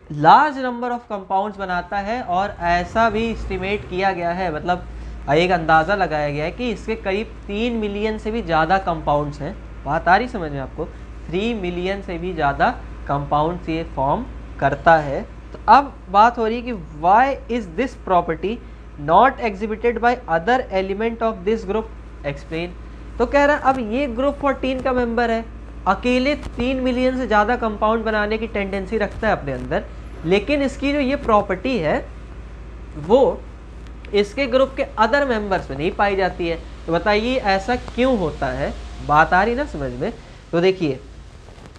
लार्ज नंबर ऑफ कंपाउंड्स बनाता है, और ऐसा भी एस्टिमेट किया गया है, मतलब एक अंदाज़ा लगाया गया है कि इसके करीब 3 मिलियन से भी ज़्यादा कंपाउंड्स हैं। बात आ रही समझ में आपको, 3 मिलियन से भी ज़्यादा कंपाउंड्स ये फॉर्म करता है। तो अब बात हो रही है कि why is this property not exhibited by other element of this group, explain. तो कह रहा है अब ये ग्रुप 14 का मेंबर है, अकेले 3 मिलियन से ज़्यादा कंपाउंड बनाने की टेंडेंसी रखता है अपने अंदर, लेकिन इसकी जो ये प्रॉपर्टी है वो इसके ग्रुप के अदर मेंबर्स में नहीं पाई जाती है। तो बताइए ऐसा क्यों होता है। बात आ रही ना समझ में। तो देखिए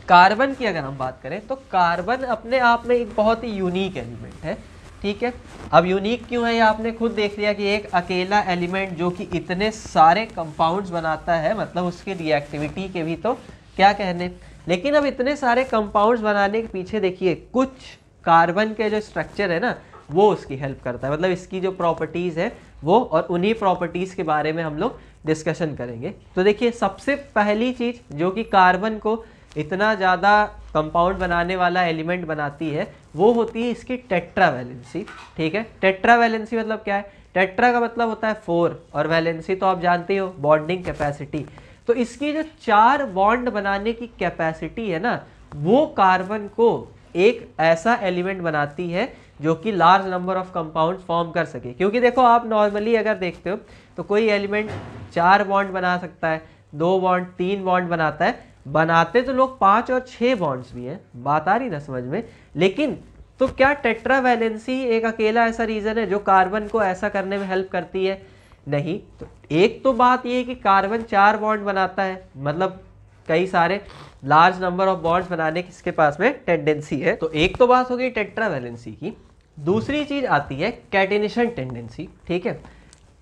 कार्बन की अगर हम बात करें तो कार्बन अपने आप में एक बहुत ही यूनिक एलिमेंट है, ठीक है। अब यूनिक क्यों है ये आपने खुद देख लिया कि एक अकेला एलिमेंट जो कि इतने सारे कंपाउंड्स बनाता है, मतलब उसकी रिएक्टिविटी के भी तो क्या कहने। लेकिन अब इतने सारे कंपाउंड्स बनाने के पीछे देखिए कुछ कार्बन के जो स्ट्रक्चर है ना वो उसकी हेल्प करता है, मतलब इसकी जो प्रॉपर्टीज़ है वो, और उन्हीं प्रॉपर्टीज़ के बारे में हम लोग डिस्कशन करेंगे। तो देखिए सबसे पहली चीज़ जो कि कार्बन को इतना ज़्यादा कंपाउंड बनाने वाला एलिमेंट बनाती है वो होती है इसकी टेट्रावैलेंसी, ठीक है। टेट्रावैलेंसी मतलब क्या है, टेट्रा का मतलब होता है 4 और वैलेंसी तो आप जानते हो बॉन्डिंग कैपेसिटी। तो इसकी जो 4 बॉन्ड बनाने की कैपेसिटी है ना वो कार्बन को एक ऐसा एलिमेंट बनाती है जो कि large number of compounds form कर सके। क्योंकि देखो आप नॉर्मली अगर देखते हो तो कोई एलिमेंट 4 बॉन्ड बना सकता है, 2 बॉन्ड 3 बॉन्ड बनाता है, बनाते तो लोग 5 और 6 बॉन्ड्स भी हैं। बात आ रही ना समझ में। लेकिन तो क्या टेट्रावैलेंसी एक अकेला ऐसा रीज़न है जो कार्बन को ऐसा करने में हेल्प करती है? नहीं। तो एक तो बात ये है कि कार्बन 4 बॉन्ड बनाता है, मतलब कई सारे लार्ज नंबर ऑफ बॉन्ड्स बनाने की इसके पास में टेंडेंसी है। तो एक तो बात हो गई टेट्रावैलेंसी की। दूसरी चीज आती है कैटिनेशन टेंडेंसी। ठीक है,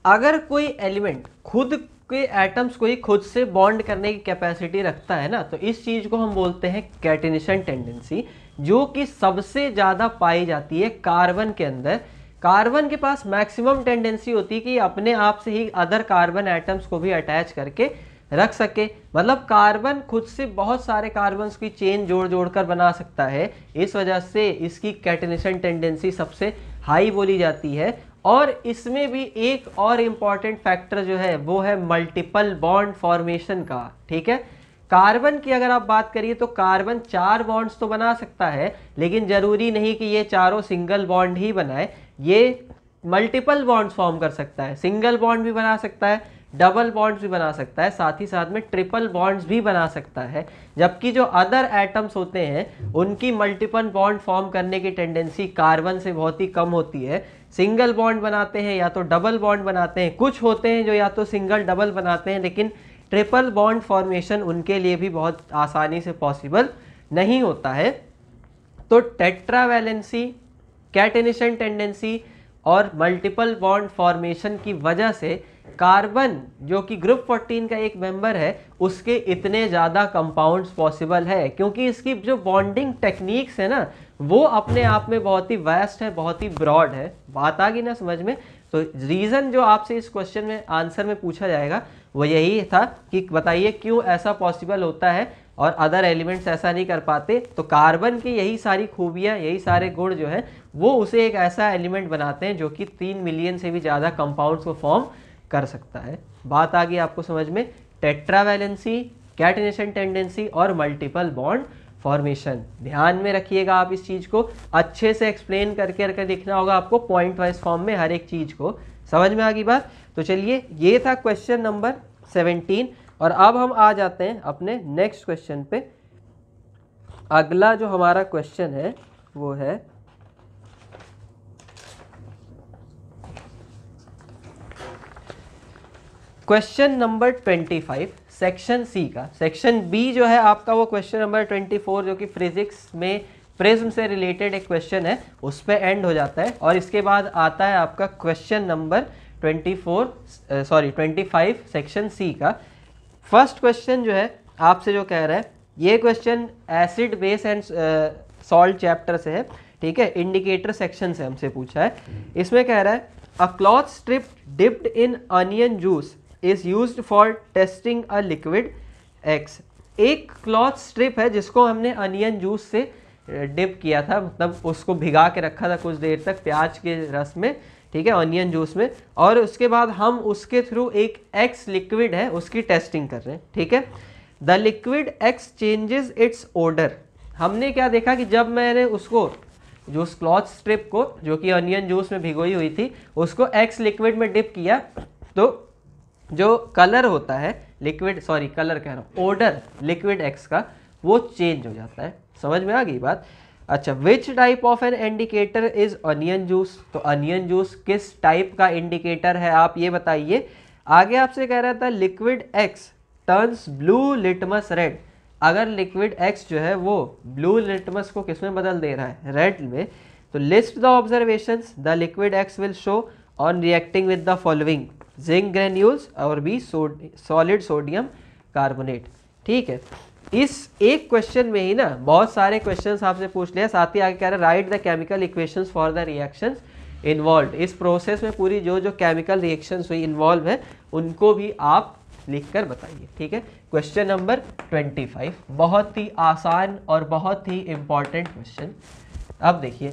अगर कोई एलिमेंट खुद के एटम्स को ही खुद से बॉन्ड करने की कैपेसिटी रखता है ना, तो इस चीज को हम बोलते हैं कैटिनेशन टेंडेंसी, जो कि सबसे ज्यादा पाई जाती है कार्बन के अंदर। कार्बन के पास मैक्सिमम टेंडेंसी होती है कि अपने आप से ही अदर कार्बन एटम्स को भी अटैच करके रख सके। मतलब कार्बन खुद से बहुत सारे कार्बन्स की चेन जोड़ जोड़ कर बना सकता है, इस वजह से इसकी कैटिनेशन टेंडेंसी सबसे हाई बोली जाती है। और इसमें भी एक और इम्पॉर्टेंट फैक्टर जो है वो है मल्टीपल बॉन्ड फॉर्मेशन का। ठीक है, कार्बन की अगर आप बात करिए तो कार्बन 4 बॉन्ड्स तो बना सकता है, लेकिन जरूरी नहीं कि ये चारों सिंगल बॉन्ड ही बनाए, ये मल्टीपल बॉन्ड्स फॉर्म कर सकता है। सिंगल बॉन्ड भी बना सकता है, डबल बॉन्ड्स भी बना सकता है, साथ ही साथ में ट्रिपल बॉन्ड्स भी बना सकता है। जबकि जो अदर एटम्स होते हैं उनकी मल्टीपल बॉन्ड फॉर्म करने की टेंडेंसी कार्बन से बहुत ही कम होती है। सिंगल बॉन्ड बनाते हैं या तो डबल बॉन्ड बनाते हैं, कुछ होते हैं जो या तो सिंगल डबल बनाते हैं, लेकिन ट्रिपल बॉन्ड फॉर्मेशन उनके लिए भी बहुत आसानी से पॉसिबल नहीं होता है। तो टेट्रावैलेंसी, कैटिनेशन टेंडेंसी और मल्टीपल बॉन्ड फॉर्मेशन की वजह से कार्बन जो कि ग्रुप 14 का एक मेंबर है उसके इतने ज़्यादा कंपाउंड्स पॉसिबल है, क्योंकि इसकी जो बॉन्डिंग टेक्निक्स है ना वो अपने आप में बहुत ही वास्ट है, बहुत ही ब्रॉड है। बात आ गई ना समझ में? तो रीज़न जो आपसे इस क्वेश्चन में आंसर में पूछा जाएगा वो यही था कि बताइए क्यों ऐसा पॉसिबल होता है और अदर एलिमेंट्स ऐसा नहीं कर पाते। तो कार्बन की यही सारी खूबियाँ, यही सारे गुण जो है वो उसे एक ऐसा एलिमेंट बनाते हैं जो कि 3 मिलियन से भी ज़्यादा कंपाउंड्स को फॉर्म कर सकता है। बात आ गई आपको समझ में? टेट्रावैलेंसी, कैटिनेशन टेंडेंसी और मल्टीपल बॉन्ड फॉर्मेशन। ध्यान में रखिएगा आप इस चीज़ को, अच्छे से एक्सप्लेन करके लिखना होगा आपको पॉइंट वाइज फॉर्म में हर एक चीज़ को। समझ में आ गई बात? तो चलिए, ये था क्वेश्चन नंबर 17 और अब हम आ जाते हैं अपने नेक्स्ट क्वेश्चन पे। अगला जो हमारा क्वेश्चन है वो है क्वेश्चन नंबर 25 सेक्शन सी का। सेक्शन बी जो है आपका वो क्वेश्चन नंबर 24 जो कि फिजिक्स में प्रिज्म से रिलेटेड एक क्वेश्चन है, उस पे एंड हो जाता है। और इसके बाद आता है आपका क्वेश्चन नंबर 25 सेक्शन सी का। फर्स्ट क्वेश्चन जो है आपसे जो कह रहा है, ये question acid base and salt chapter से है। ठीक है, इंडिकेटर सेक्शन से हमसे पूछा है। इसमें कह रहा है अ cloth strip dipped in onion juice is used for testing a liquid x. एक क्लॉथ स्ट्रिप है जिसको हमने अनियन जूस से डिप किया था, मतलब उसको भिगा के रखा था कुछ देर तक प्याज के रस में, ठीक है, ऑनियन जूस में, और उसके बाद हम उसके थ्रू एक एक्स लिक्विड है उसकी टेस्टिंग कर रहे हैं। ठीक है, the liquid X changes its odour. हमने क्या देखा कि जब मैंने उसको जो उस क्लॉथ स्ट्रिप को जो कि ऑनियन जूस में भिगोई हुई थी उसको एक्स लिक्विड में डिप किया तो जो कलर होता है लिक्विड, सॉरी कलर कह रहा हूँ, ओडर लिक्विड एक्स का वो चेंज हो जाता है। समझ में आ गई बात? अच्छा, विच type of an indicator is onion juice. तो ऑनियन जूस किस टाइप का इंडिकेटर है आप ये बताइए। आगे आपसे कह रहा था liquid X turns blue litmus red. अगर लिक्विड एक्स जो है वो ब्लू लिटमस को किस में बदल दे रहा है? रेड में। तो list the observations the liquid x will show on reacting with the following zinc granules और बी सॉलिड सोडियम कार्बोनेट। ठीक है, इस एक क्वेश्चन में ही ना बहुत सारे क्वेश्चंस आपसे पूछ लिया। साथ ही आगे कह रहा है right the chemical equations for the reactions involve. इस प्रोसेस में पूरी जो जो केमिकल रिएक्शंस हुई इन्वॉल्व है उनको भी आप लिख कर बताइए। ठीक है, क्वेश्चन नंबर 25 बहुत ही आसान और बहुत ही इंपॉर्टेंट क्वेश्चन। अब देखिए,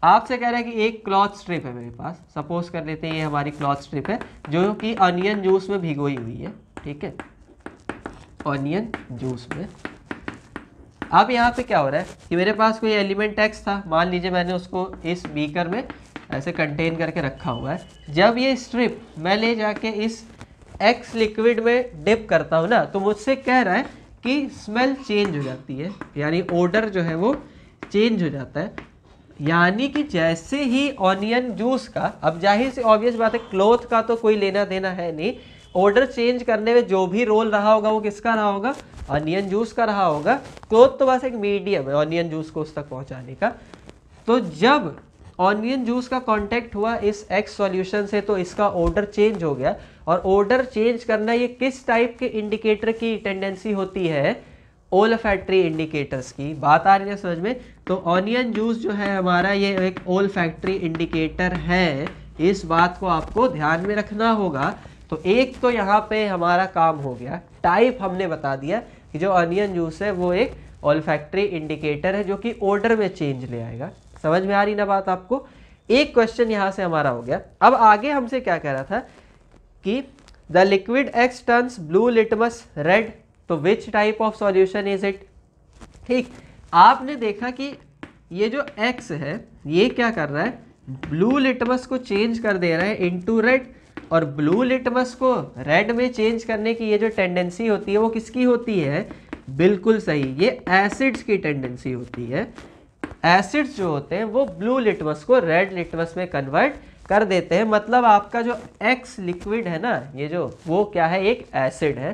आपसे कह रहा है कि एक क्लॉथ स्ट्रिप है मेरे पास, सपोज कर लेते हैं ये हमारी क्लॉथ स्ट्रिप है जो कि ऑनियन जूस में भिगोई हुई है। ठीक है, ऑनियन जूस में। अब यहाँ पे क्या हो रहा है कि मेरे पास कोई एलिमेंट एक्स था, मान लीजिए मैंने उसको इस बीकर में ऐसे कंटेन करके रखा हुआ है। जब ये स्ट्रिप मैं ले जाके इस एक्स लिक्विड में डिप करता हूँ ना तो मुझसे कह रहा है कि स्मेल चेंज हो जाती है, यानी ओडर जो है वो चेंज हो जाता है। यानी कि जैसे ही ऑनियन जूस का, अब जाहिर से ऑब्वियस बात है क्लॉथ का तो कोई लेना देना है नहीं, ऑर्डर चेंज करने में जो भी रोल रहा होगा वो किसका रहा होगा, ऑनियन जूस का रहा होगा। क्लोथ तो बस एक मीडियम है ऑनियन जूस को उस तक पहुंचाने का। तो जब ऑनियन जूस का कांटेक्ट हुआ इस एक्स सॉल्यूशन से तो इसका ऑर्डर चेंज हो गया। और ऑर्डर चेंज करना ये किस टाइप के इंडिकेटर की टेंडेंसी होती है, ओल्फैक्टरी इंडिकेटर्स की। बात आ रही है समझ में। तो ऑनियन जूस जो है हमारा ये एक ओल्फैक्टरी इंडिकेटर है, इस बात को आपको ध्यान में रखना होगा। तो एक तो यहाँ पे हमारा काम हो गया, टाइप हमने बता दिया कि जो ऑनियन जूस है वो एक ओल्फैक्टरी इंडिकेटर है जो कि ऑर्डर में चेंज ले आएगा। समझ में आ रही ना बात आपको। एक क्वेश्चन यहाँ से हमारा हो गया। अब आगे हमसे क्या कह रहा था कि the liquid X turns blue litmus red, तो which type of solution is it. ठीक, आपने देखा कि ये जो एक्स है ये क्या कर रहा है, ब्लू लिटमस को चेंज कर दे रहा है इनटू रेड। और ब्लू लिटमस को रेड में चेंज करने की ये जो टेंडेंसी होती है वो किसकी होती है, बिल्कुल सही, ये एसिड्स की टेंडेंसी होती है। एसिड्स जो होते हैं वो ब्लू लिटमस को रेड लिटमस में कन्वर्ट कर देते हैं। मतलब आपका जो एक्स लिक्विड है ना, ये जो वो क्या है, एक एसिड है।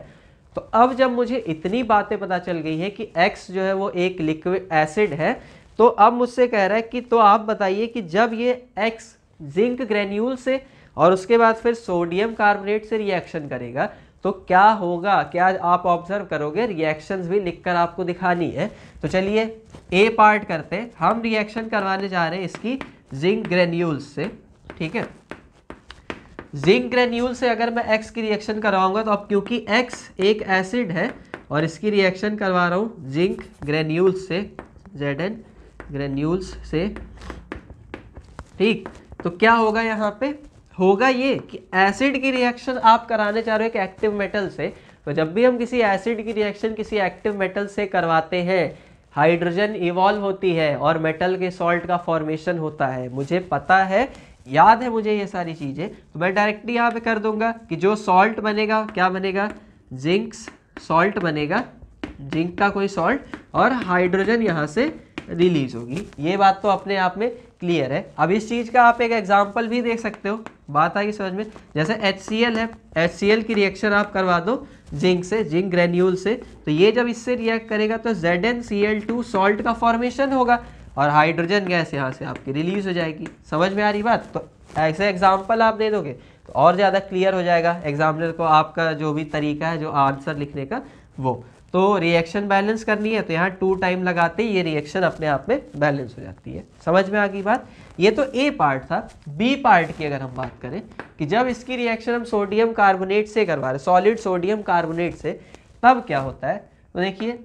तो अब जब मुझे इतनी बातें पता चल गई है कि एक्स जो है वो एक लिक्विड एसिड है, तो अब मुझसे कह रहा है कि तो आप बताइए कि जब ये एक्स जिंक ग्रेन्यूल से और उसके बाद फिर सोडियम कार्बोनेट से रिएक्शन करेगा तो क्या होगा, क्या आप ऑब्जर्व करोगे। रिएक्शंस भी लिखकर आपको दिखानी है। तो चलिए ए पार्ट करते हैं। हम रिएक्शन करवाने जा रहे हैं इसकी जिंक ग्रेन्यूल्स से। ठीक है, जिंक ग्रेन्यूल से अगर मैं एक्स की रिएक्शन करवाऊंगा तो अब क्योंकि एक्स एक एसिड है और इसकी रिएक्शन करवा रहा हूं जिंक ग्रेन्यूल्स से, Zn ग्रेन्यूल्स से। ठीक, तो क्या होगा यहाँ पे, होगा ये कि एसिड की रिएक्शन आप कराने चाह रहे हो एक एक्टिव मेटल से। तो जब भी हम किसी एसिड की रिएक्शन किसी एक्टिव मेटल से करवाते हैं, हाइड्रोजन इवॉल्व होती है और मेटल के सॉल्ट का फॉर्मेशन होता है। मुझे पता है, याद है मुझे ये सारी चीज़ें। तो मैं डायरेक्टली यहाँ पे कर दूंगा कि जो सॉल्ट बनेगा क्या बनेगा, जिंक सॉल्ट बनेगा, जिंक का कोई सॉल्ट, और हाइड्रोजन यहाँ से रिलीज होगी। ये बात तो अपने आप में क्लियर है। अब इस चीज़ का आप एक एग्जांपल भी देख सकते हो, बात आएगी समझ में। जैसे HCl है, HCl की रिएक्शन आप करवा दो जिंक से, जिंक ग्रेन्यूल से, तो ये जब इससे रिएक्ट करेगा तो ZnCl2 सॉल्ट का फॉर्मेशन होगा और हाइड्रोजन गैस यहाँ से आपकी रिलीज हो जाएगी। समझ में आ रही बात। तो ऐसे एग्जाम्पल आप दे दोगे तो और ज़्यादा क्लियर हो जाएगा एग्जामिनर को आपका जो भी तरीका है जो आंसर लिखने का वो। तो रिएक्शन बैलेंस करनी है तो यहाँ 2 टाइम लगाते ही ये रिएक्शन अपने आप में बैलेंस हो जाती है। समझ में आ गई बात। ये तो ए पार्ट था। बी पार्ट की अगर हम बात करें कि जब इसकी रिएक्शन हम सोडियम कार्बोनेट से करवा रहे हैं, सॉलिड सोडियम कार्बोनेट से, तब क्या होता है। तो देखिए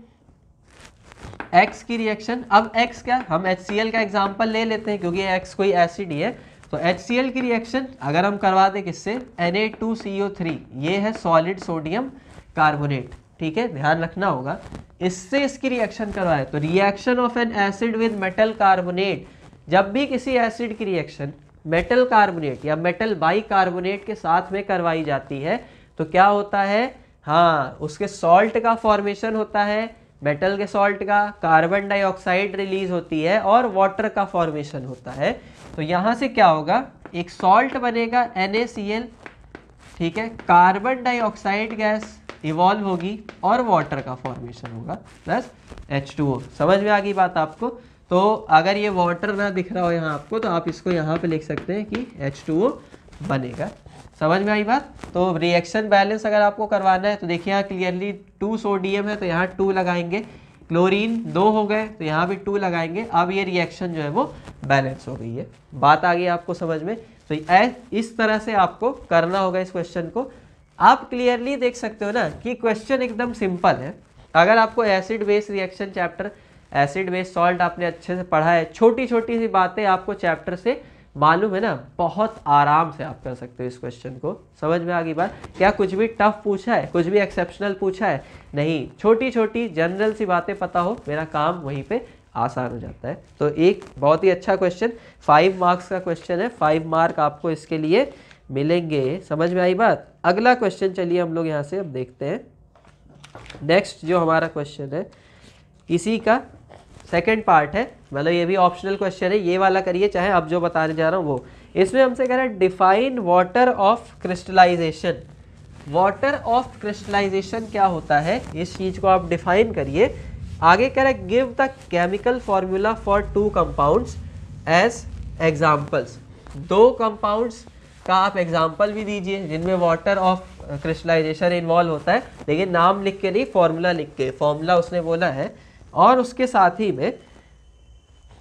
एक्स की रिएक्शन, अब एक्स क्या, हम HCl का एग्जाम्पल ले लेते हैं क्योंकि एक्स कोई एसिड ही है। तो HCl की रिएक्शन अगर हम करवा दें किससे, Na2CO3, ये है सॉलिड सोडियम कार्बोनेट। ठीक है, ध्यान रखना होगा। इससे इसकी रिएक्शन करवाए तो reaction of N acid with metal carbonate, जब भी किसी एसिड की रिएक्शन मेटल कार्बोनेट या मेटल बाई कार्बोनेट के साथ में करवाई जाती है तो क्या होता है, हाँ, उसके सॉल्ट का फॉर्मेशन होता है, मेटल के सॉल्ट का, कार्बन डाइऑक्साइड रिलीज होती है और वाटर का फॉर्मेशन होता है। तो यहाँ से क्या होगा, एक सॉल्ट बनेगा NaCl, ठीक है, कार्बन डाइऑक्साइड गैस इवॉल्व होगी और वाटर का फॉर्मेशन होगा प्लस H2O। समझ में आ गई बात आपको। तो अगर ये वाटर ना दिख रहा हो यहाँ आपको तो आप इसको यहाँ पे लिख सकते हैं कि H2O बनेगा। समझ में आई बात। तो रिएक्शन बैलेंस अगर आपको करवाना है तो देखिए यहाँ क्लियरली 2 सोडियम है तो यहाँ 2 लगाएंगे, क्लोरीन 2 हो गए तो यहाँ भी 2 लगाएंगे। अब ये रिएक्शन जो है वो बैलेंस हो गई है। बात आ गई आपको समझ में। तो इस तरह से आपको करना होगा इस क्वेश्चन को। आप क्लियरली देख सकते हो ना कि क्वेश्चन एकदम सिंपल है। अगर आपको acid base reaction chapter, acid base salt आपने अच्छे से पढ़ा है, छोटी छोटी सी बातें आपको चैप्टर से मालूम है ना, बहुत आराम से आप कर सकते हो इस क्वेश्चन को। समझ में आ गई बात। क्या कुछ भी टफ पूछा है, कुछ भी एक्सेप्शनल पूछा है, नहीं, छोटी छोटी जनरल सी बातें पता हो, मेरा काम वहीं पे आसान हो जाता है। तो एक बहुत ही अच्छा क्वेश्चन, 5 मार्क्स का क्वेश्चन है, 5 मार्क आपको इसके लिए मिलेंगे। समझ में आई बात। अगला क्वेश्चन चलिए हम लोग यहाँ से अब देखते हैं। नेक्स्ट जो हमारा क्वेश्चन है इसी का सेकंड पार्ट है, मतलब ये भी ऑप्शनल क्वेश्चन है, ये वाला करिए चाहे अब जो बताने जा रहा हूँ वो। इसमें हमसे कह रहा है define water of crystallization. Water of crystallization क्या होता है, इस चीज को आप डिफाइन करिए। आगे कह रहा है give the chemical formula for 2 compounds as examples. 2 compounds का आप एग्जाम्पल भी दीजिए जिनमें वाटर ऑफ क्रिस्टलाइजेशन इन्वॉल्व होता है, लेकिन नाम लिख के नहीं, फॉर्मूला लिख के, फॉर्मूला उसने बोला है। और उसके साथ ही में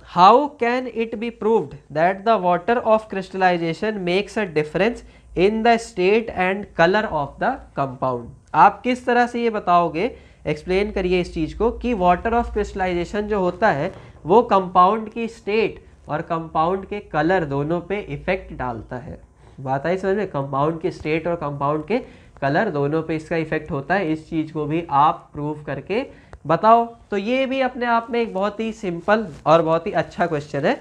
how can it be proved that the water of crystallization makes a difference in the state and colour of the compound. आप किस तरह से ये बताओगे, एक्सप्लेन करिए इस चीज़ को कि वाटर ऑफ क्रिस्टलाइजेशन जो होता है वो कंपाउंड की स्टेट और कंपाउंड के कलर दोनों पे इफेक्ट डालता है। बात आई समझ में, कंपाउंड की स्टेट और कंपाउंड के कलर दोनों पे इसका इफेक्ट होता है। इस चीज़ को भी आप प्रूव करके बताओ। तो ये भी अपने आप में एक बहुत ही सिंपल और बहुत ही अच्छा क्वेश्चन है।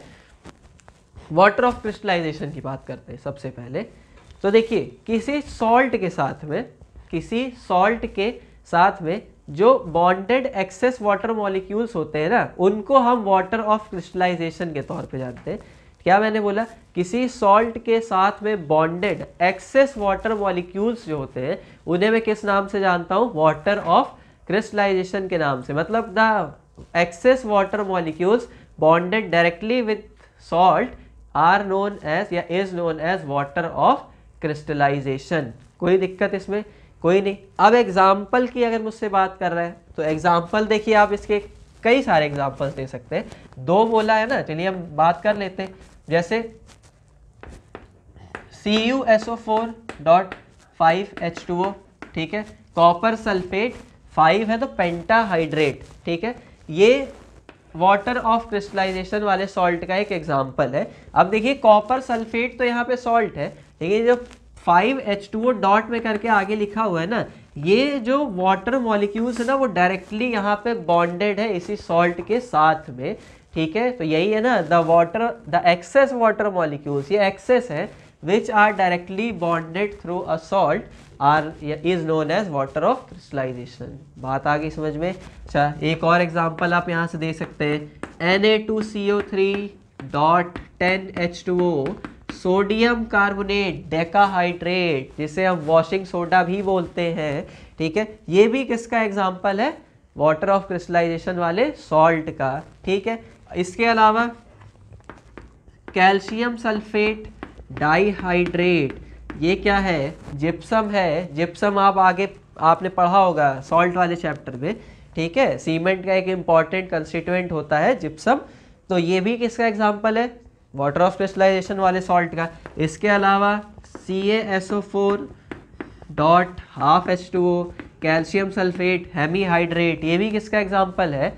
वाटर ऑफ क्रिस्टलाइजेशन की बात करते हैं सबसे पहले। तो देखिए किसी सॉल्ट के साथ में जो बॉन्डेड एक्सेस वाटर मॉलिक्यूल्स होते हैं ना, उनको हम वाटर ऑफ क्रिस्टलाइजेशन के तौर पे जानते हैं। क्या मैंने बोला, किसी सॉल्ट के साथ में बॉन्डेड एक्सेस वाटर मॉलिक्यूल्स जो होते हैं उन्हें मैं किस नाम से जानता हूँ, वाटर ऑफ क्रिस्टलाइजेशन के नाम से। मतलब the excess water molecules bonded directly with salt are known as या is known as water of crystallization. कोई दिक्कत इसमें कोई नहीं। अब एग्जाम्पल की अगर मुझसे बात कर रहे हैं तो एग्जाम्पल देखिए, आप इसके कई सारे एग्जाम्पल्स दे सकते हैं। 2 बोला है ना, चलिए हम बात कर लेते हैं। जैसे CuSO4.5H2O, ठीक है, कॉपर सल्फेट 5 है तो पेंटाहाइड्रेट, ठीक है, ये वाटर ऑफ क्रिस्टलाइजेशन वाले सॉल्ट का एक एग्जाम्पल है। अब देखिए कॉपर सल्फेट तो यहाँ पे सॉल्ट है, लेकिन जो 5H2O डॉट में करके आगे लिखा हुआ है ना, ये जो वाटर मॉलिक्यूल्स है ना वो डायरेक्टली यहाँ पे बॉन्डेड है इसी सॉल्ट के साथ में, ठीक है। तो यही है ना, द एक्सेस वाटर मॉलिक्यूल्स, ये एक्सेस है which are directly bonded through a salt are is known as water of crystallization. बात आ गई समझ में। अच्छा, एक और एग्जांपल आप यहाँ से दे सकते हैं, Na2CO3.10H2O सोडियम कार्बोनेट डेकाहाइड्रेट, जिसे हम वॉशिंग सोडा भी बोलते हैं, ठीक है। ये भी किसका एग्जाम्पल है, वाटर ऑफ क्रिस्टलाइजेशन वाले सॉल्ट का, ठीक है। इसके अलावा कैल्शियम सल्फेट डाइहाइड्रेट, ये क्या है, जिप्सम है। जिप्सम आप आगे आपने पढ़ा होगा सॉल्ट वाले चैप्टर में, ठीक है। सीमेंट का एक इंपॉर्टेंट कंस्टिट्यूएंट होता है जिप्सम। तो ये भी किसका एग्जाम्पल है, वाटर ऑफ क्रिस्टलाइजेशन वाले सॉल्ट का। इसके अलावा CaSO4.12H2O कैल्शियम सल्फेट हेमीहाइड्रेट, ये भी किसका एग्जाम्पल है,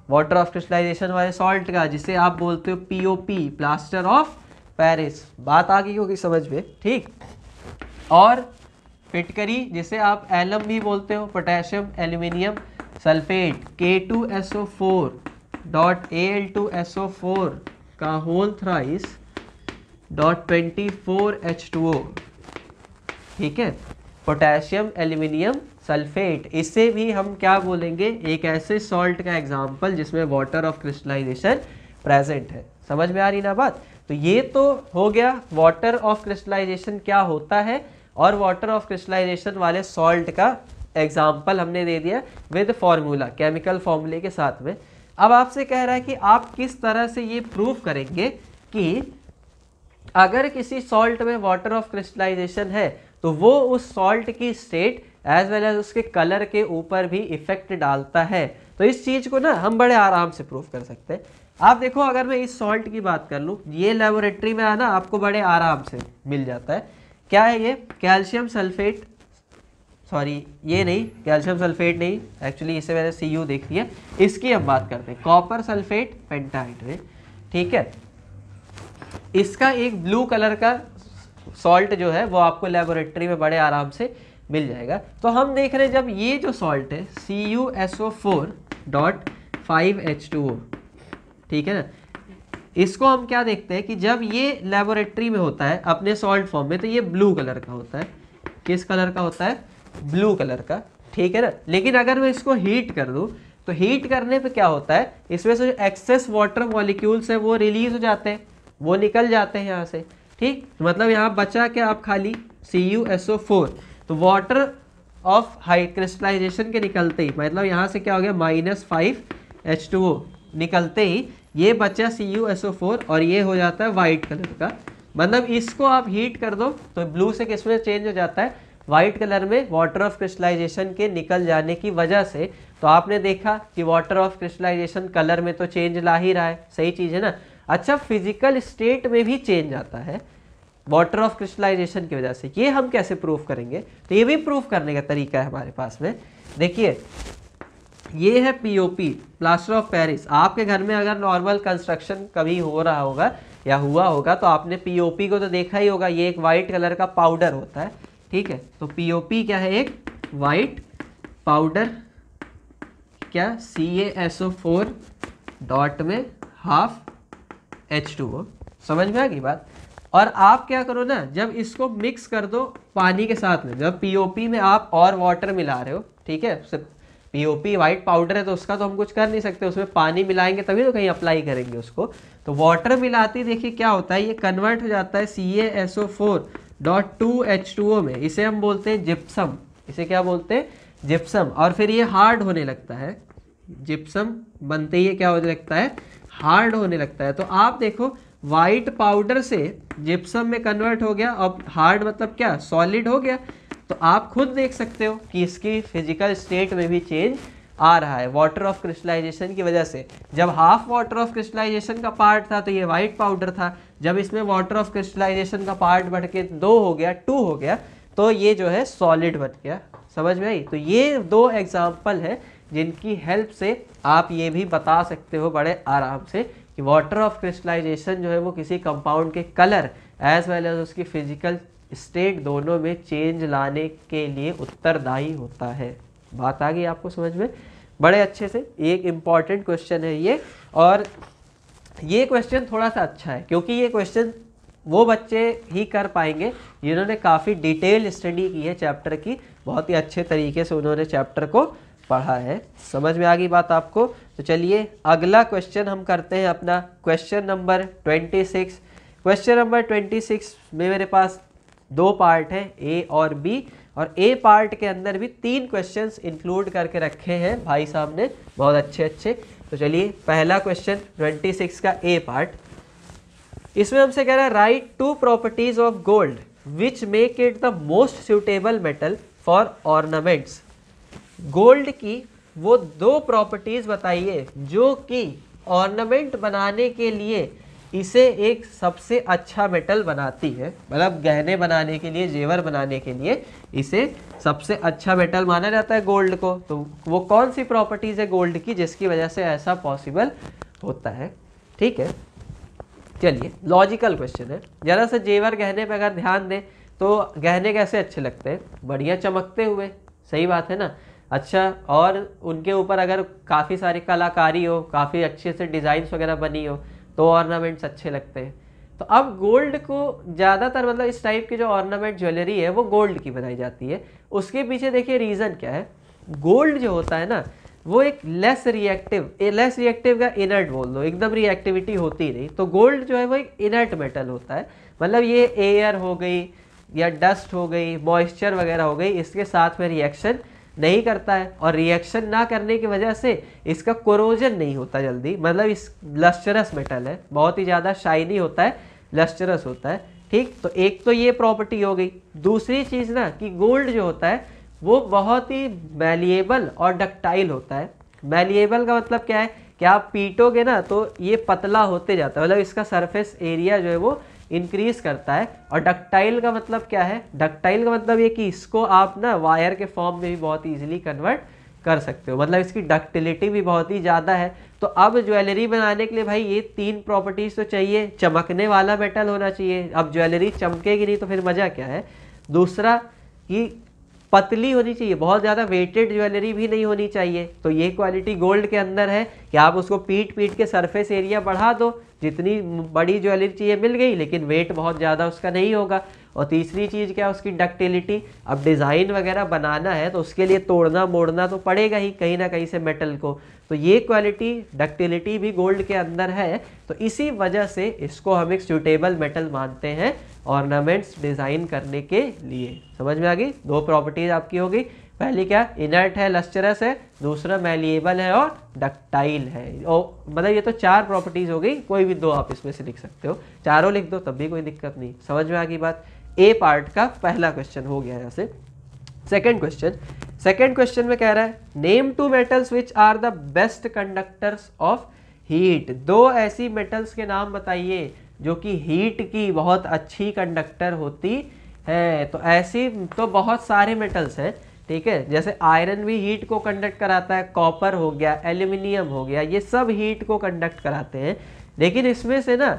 वाटर ऑफ क्रिस्टलाइजेशन वाले सॉल्ट का, जिसे आप बोलते हो POP, प्लास्टर ऑफ पेरिस। बात आ गई होगी समझ में, ठीक। और फिटकरी, जिसे आप एलम भी बोलते हो, पोटेशियम एल्यूमिनियम सल्फेट K2SO4.Al2SO4 का होल थ्राइस .24H2O, ठीक है, पोटेशियम एल्यूमिनियम सल्फेट। इससे भी हम क्या बोलेंगे, एक ऐसे सॉल्ट का एग्जाम्पल जिसमें वाटर ऑफ क्रिस्टलाइजेशन प्रेजेंट है। समझ में आ रही ना बात। तो ये तो हो गया वाटर ऑफ क्रिस्टलाइजेशन क्या होता है, और वाटर ऑफ क्रिस्टलाइजेशन वाले सॉल्ट का एग्जाम्पल हमने दे दिया विद फॉर्मूला, केमिकल फॉर्मूले के साथ में। अब आपसे कह रहा है कि आप किस तरह से ये प्रूव करेंगे कि अगर किसी सॉल्ट में वाटर ऑफ क्रिस्टलाइजेशन है तो वो उस सॉल्ट की स्टेट एज वेल एज उसके कलर के ऊपर भी इफेक्ट डालता है। तो इस चीज़ को ना हम बड़े आराम से प्रूव कर सकते हैं। आप देखो, अगर मैं इस सॉल्ट की बात कर लूँ, ये लेबोरेटरी में आना आपको बड़े आराम से मिल जाता है। क्या है ये, कैल्शियम सल्फेट, सॉरी ये नहीं, कैल्शियम सल्फेट नहीं, एक्चुअली इसे मैंने Cu देख लिया। इसकी हम बात करते हैं, कॉपर सल्फेट पेंटाहाइड्रेट, ठीक है। इसका एक ब्लू कलर का सॉल्ट जो है वो आपको लेबोरेटरी में बड़े आराम से मिल जाएगा। तो हम देख रहे हैं जब ये जो सॉल्ट है CuSO4.5H2O, ठीक है ना, इसको हम क्या देखते हैं कि जब ये लेबोरेटरी में होता है अपने सॉल्ट फॉर्म में तो ये ब्लू कलर का होता है। किस कलर का होता है, ब्लू कलर का, ठीक है ना। लेकिन अगर मैं इसको हीट कर दूं तो हीट करने पे क्या होता है, इसमें से जो एक्सेस वाटर मॉलिक्यूल्स है वो रिलीज हो जाते हैं, वो निकल जाते हैं यहाँ से, ठीक। मतलब यहाँ बचा क्या, आप खाली CuSO4। तो वाटर ऑफ हाई क्रिस्टलाइजेशन के निकलते ही, मतलब यहाँ से क्या हो गया -5H2O, निकलते ही ये बचा CuSO4 और ये हो जाता है वाइट कलर का। मतलब इसको आप हीट कर दो तो ब्लू से किस में चेंज हो जाता है, वाइट कलर में, वाटर ऑफ क्रिस्टलाइजेशन के निकल जाने की वजह से। तो आपने देखा कि वाटर ऑफ क्रिस्टलाइजेशन कलर में तो चेंज ला ही रहा है, सही चीज़ है ना। अच्छा, फिजिकल स्टेट में भी चेंज आता है वाटर ऑफ क्रिस्टलाइजेशन की वजह से। ये हम कैसे प्रूफ करेंगे, तो ये भी प्रूफ करने का तरीका है हमारे पास में। देखिए ये है POP, प्लास्टर ऑफ पेरिस। आपके घर में अगर नॉर्मल कंस्ट्रक्शन कभी हो रहा होगा या हुआ होगा तो आपने POP को तो देखा ही होगा, ये एक वाइट कलर का पाउडर होता है, ठीक है। तो POP क्या है, एक वाइट पाउडर, क्या CaSO4 डॉट में ½ H2O, समझ में आ गई बात। और आप क्या करो ना, जब इसको मिक्स कर दो पानी के साथ में, जब POP में आप और वाटर मिला रहे हो, ठीक है, POP वाइट पाउडर है तो उसका तो हम कुछ कर नहीं सकते, उसमें पानी मिलाएंगे तभी तो कहीं अप्लाई करेंगे उसको। तो वाटर मिलाते देखिए क्या होता है, ये कन्वर्ट हो जाता है CaSO4.2H2O में, इसे हम बोलते हैं जिप्सम। इसे क्या बोलते हैं, जिप्सम। और फिर ये हार्ड होने लगता है, जिप्सम बनते ही क्या होने लगता है, हार्ड होने लगता है। तो आप देखो वाइट पाउडर से जिप्सम में कन्वर्ट हो गया, अब हार्ड मतलब क्या, सॉलिड हो गया। तो आप खुद देख सकते हो कि इसकी फिजिकल स्टेट में भी चेंज आ रहा है वाटर ऑफ क्रिस्टलाइजेशन की वजह से। जब हाफ वाटर ऑफ क्रिस्टलाइजेशन का पार्ट था तो ये वाइट पाउडर था, जब इसमें वाटर ऑफ क्रिस्टलाइजेशन का पार्ट बढ़ के 2 हो गया, 2 हो गया, तो ये जो है सॉलिड बन गया। समझ में आई। तो ये 2 एग्जाम्पल है जिनकी हेल्प से आप ये भी बता सकते हो बड़े आराम से कि वाटर ऑफ क्रिस्टलाइजेशन जो है वो किसी कंपाउंड के कलर एज वेल एज उसकी फिजिकल स्टेट दोनों में चेंज लाने के लिए उत्तरदायी होता है। बात आ गई आपको समझ में, बड़े अच्छे से। एक इम्पॉर्टेंट क्वेश्चन है ये, और ये क्वेश्चन थोड़ा सा अच्छा है क्योंकि ये क्वेश्चन वो बच्चे ही कर पाएंगे जिन्होंने काफ़ी डिटेल स्टडी की है चैप्टर की, बहुत ही अच्छे तरीके से उन्होंने चैप्टर को पढ़ा है। समझ में आ गई बात आपको। तो चलिए अगला क्वेश्चन हम करते हैं अपना, क्वेश्चन नंबर 26। क्वेश्चन नंबर 26 में मेरे पास 2 पार्ट हैं, A और B, और A पार्ट के अंदर भी 3 क्वेश्चंस इंक्लूड करके रखे हैं भाई साहब ने, बहुत अच्छे अच्छे। तो चलिए पहला क्वेश्चन 26 का A पार्ट, इसमें हमसे कह रहा है right 2 properties of gold which make it the most suitable metal for ornaments. Gold की वो 2 प्रॉपर्टीज बताइए जो कि ऑर्नामेंट बनाने के लिए इसे एक सबसे अच्छा मेटल बनाती है, मतलब गहने बनाने के लिए, जेवर बनाने के लिए इसे सबसे अच्छा मेटल माना जाता है गोल्ड को। तो वो कौन सी प्रॉपर्टीज है गोल्ड की जिसकी वजह से ऐसा पॉसिबल होता है, ठीक है। चलिए लॉजिकल क्वेश्चन है, जरा सा जेवर गहने पे अगर ध्यान दें तो गहने कैसे अच्छे लगते हैं, बढ़िया चमकते हुए, सही बात है ना। अच्छा, और उनके ऊपर अगर काफ़ी सारी कलाकारी हो, काफ़ी अच्छे से डिज़ाइंस वगैरह बनी हो तो ऑर्नामेंट्स अच्छे लगते हैं। तो अब गोल्ड को ज़्यादातर, मतलब इस टाइप की जो ऑर्नामेंट ज्वेलरी है वो गोल्ड की बनाई जाती है। उसके पीछे देखिए रीज़न क्या है, गोल्ड जो होता है ना वो एक लेस रिएक्टिव का इनर्ट बोल दो, एकदम रिएक्टिविटी होती नहीं। तो गोल्ड जो है वो एक इनर्ट मेटल होता है, मतलब ये एयर हो गई या डस्ट हो गई, मॉइस्चर वगैरह हो गई, इसके साथ में रिएक्शन नहीं करता है, और रिएक्शन ना करने की वजह से इसका कोरोजन नहीं होता जल्दी, मतलब इस लस्टरस मेटल है, बहुत ही ज़्यादा शाइनी होता है, लस्टरस होता है, ठीक। तो एक तो ये प्रॉपर्टी हो गई। दूसरी चीज़ ना कि गोल्ड जो होता है वो बहुत ही मैलिएबल और डक्टाइल होता है। मैलिएबल का मतलब क्या है कि आप पीटोगे ना तो ये पतला होते जाता है, मतलब इसका सरफेस एरिया जो है वो इंक्रीज करता है। और डक्टाइल का मतलब क्या है, डक्टाइल का मतलब ये कि इसको आप ना वायर के फॉर्म में भी बहुत ईजिली कन्वर्ट कर सकते हो, मतलब इसकी डक्टिलिटी भी बहुत ही ज़्यादा है। तो अब ज्वेलरी बनाने के लिए भाई ये 3 प्रॉपर्टीज तो चाहिए, चमकने वाला मेटल होना चाहिए, अब ज्वेलरी चमकेगी नहीं तो फिर मज़ा क्या है। दूसरा कि पतली होनी चाहिए, बहुत ज़्यादा वेटेड ज्वेलरी भी नहीं होनी चाहिए। तो ये क्वालिटी गोल्ड के अंदर है कि आप उसको पीट के सरफेस एरिया बढ़ा दो, जितनी बड़ी ज्वेलरी चाहिए मिल गई, लेकिन वेट बहुत ज़्यादा उसका नहीं होगा। और तीसरी चीज़ क्या है, उसकी डक्टिलिटी। अब डिज़ाइन वगैरह बनाना है तो उसके लिए तोड़ना मोड़ना तो पड़ेगा ही कहीं ना कहीं से मेटल को, तो ये क्वालिटी डक्टिलिटी भी गोल्ड के अंदर है। तो इसी वजह से इसको हम एक सूटेबल मेटल मानते हैं ऑर्नामेंट्स डिज़ाइन करने के लिए। समझ में आ गई? दो प्रॉपर्टीज आपकी हो गई। पहली क्या, इनर्ट है, लस्टरस है, दूसरा मैलिएबल है और डक्टाइल है। और मतलब ये तो चार प्रॉपर्टीज हो गई, कोई भी दो आप इसमें से लिख सकते हो, चारों लिख दो तब भी कोई दिक्कत नहीं। समझ में आ गई बात? ए पार्ट का पहला क्वेश्चन हो गया यहाँ से। सेकेंड क्वेश्चन में कह रहा है name two metals which are the best conductors of heat. दो ऐसी मेटल्स के नाम बताइए जो कि हीट की बहुत अच्छी कंडक्टर होती है। तो ऐसी तो बहुत सारे मेटल्स हैं, ठीक है, जैसे आयरन भी हीट को कंडक्ट कराता है, कॉपर हो गया, एल्यूमिनियम हो गया, ये सब हीट को कंडक्ट कराते हैं। लेकिन इसमें से ना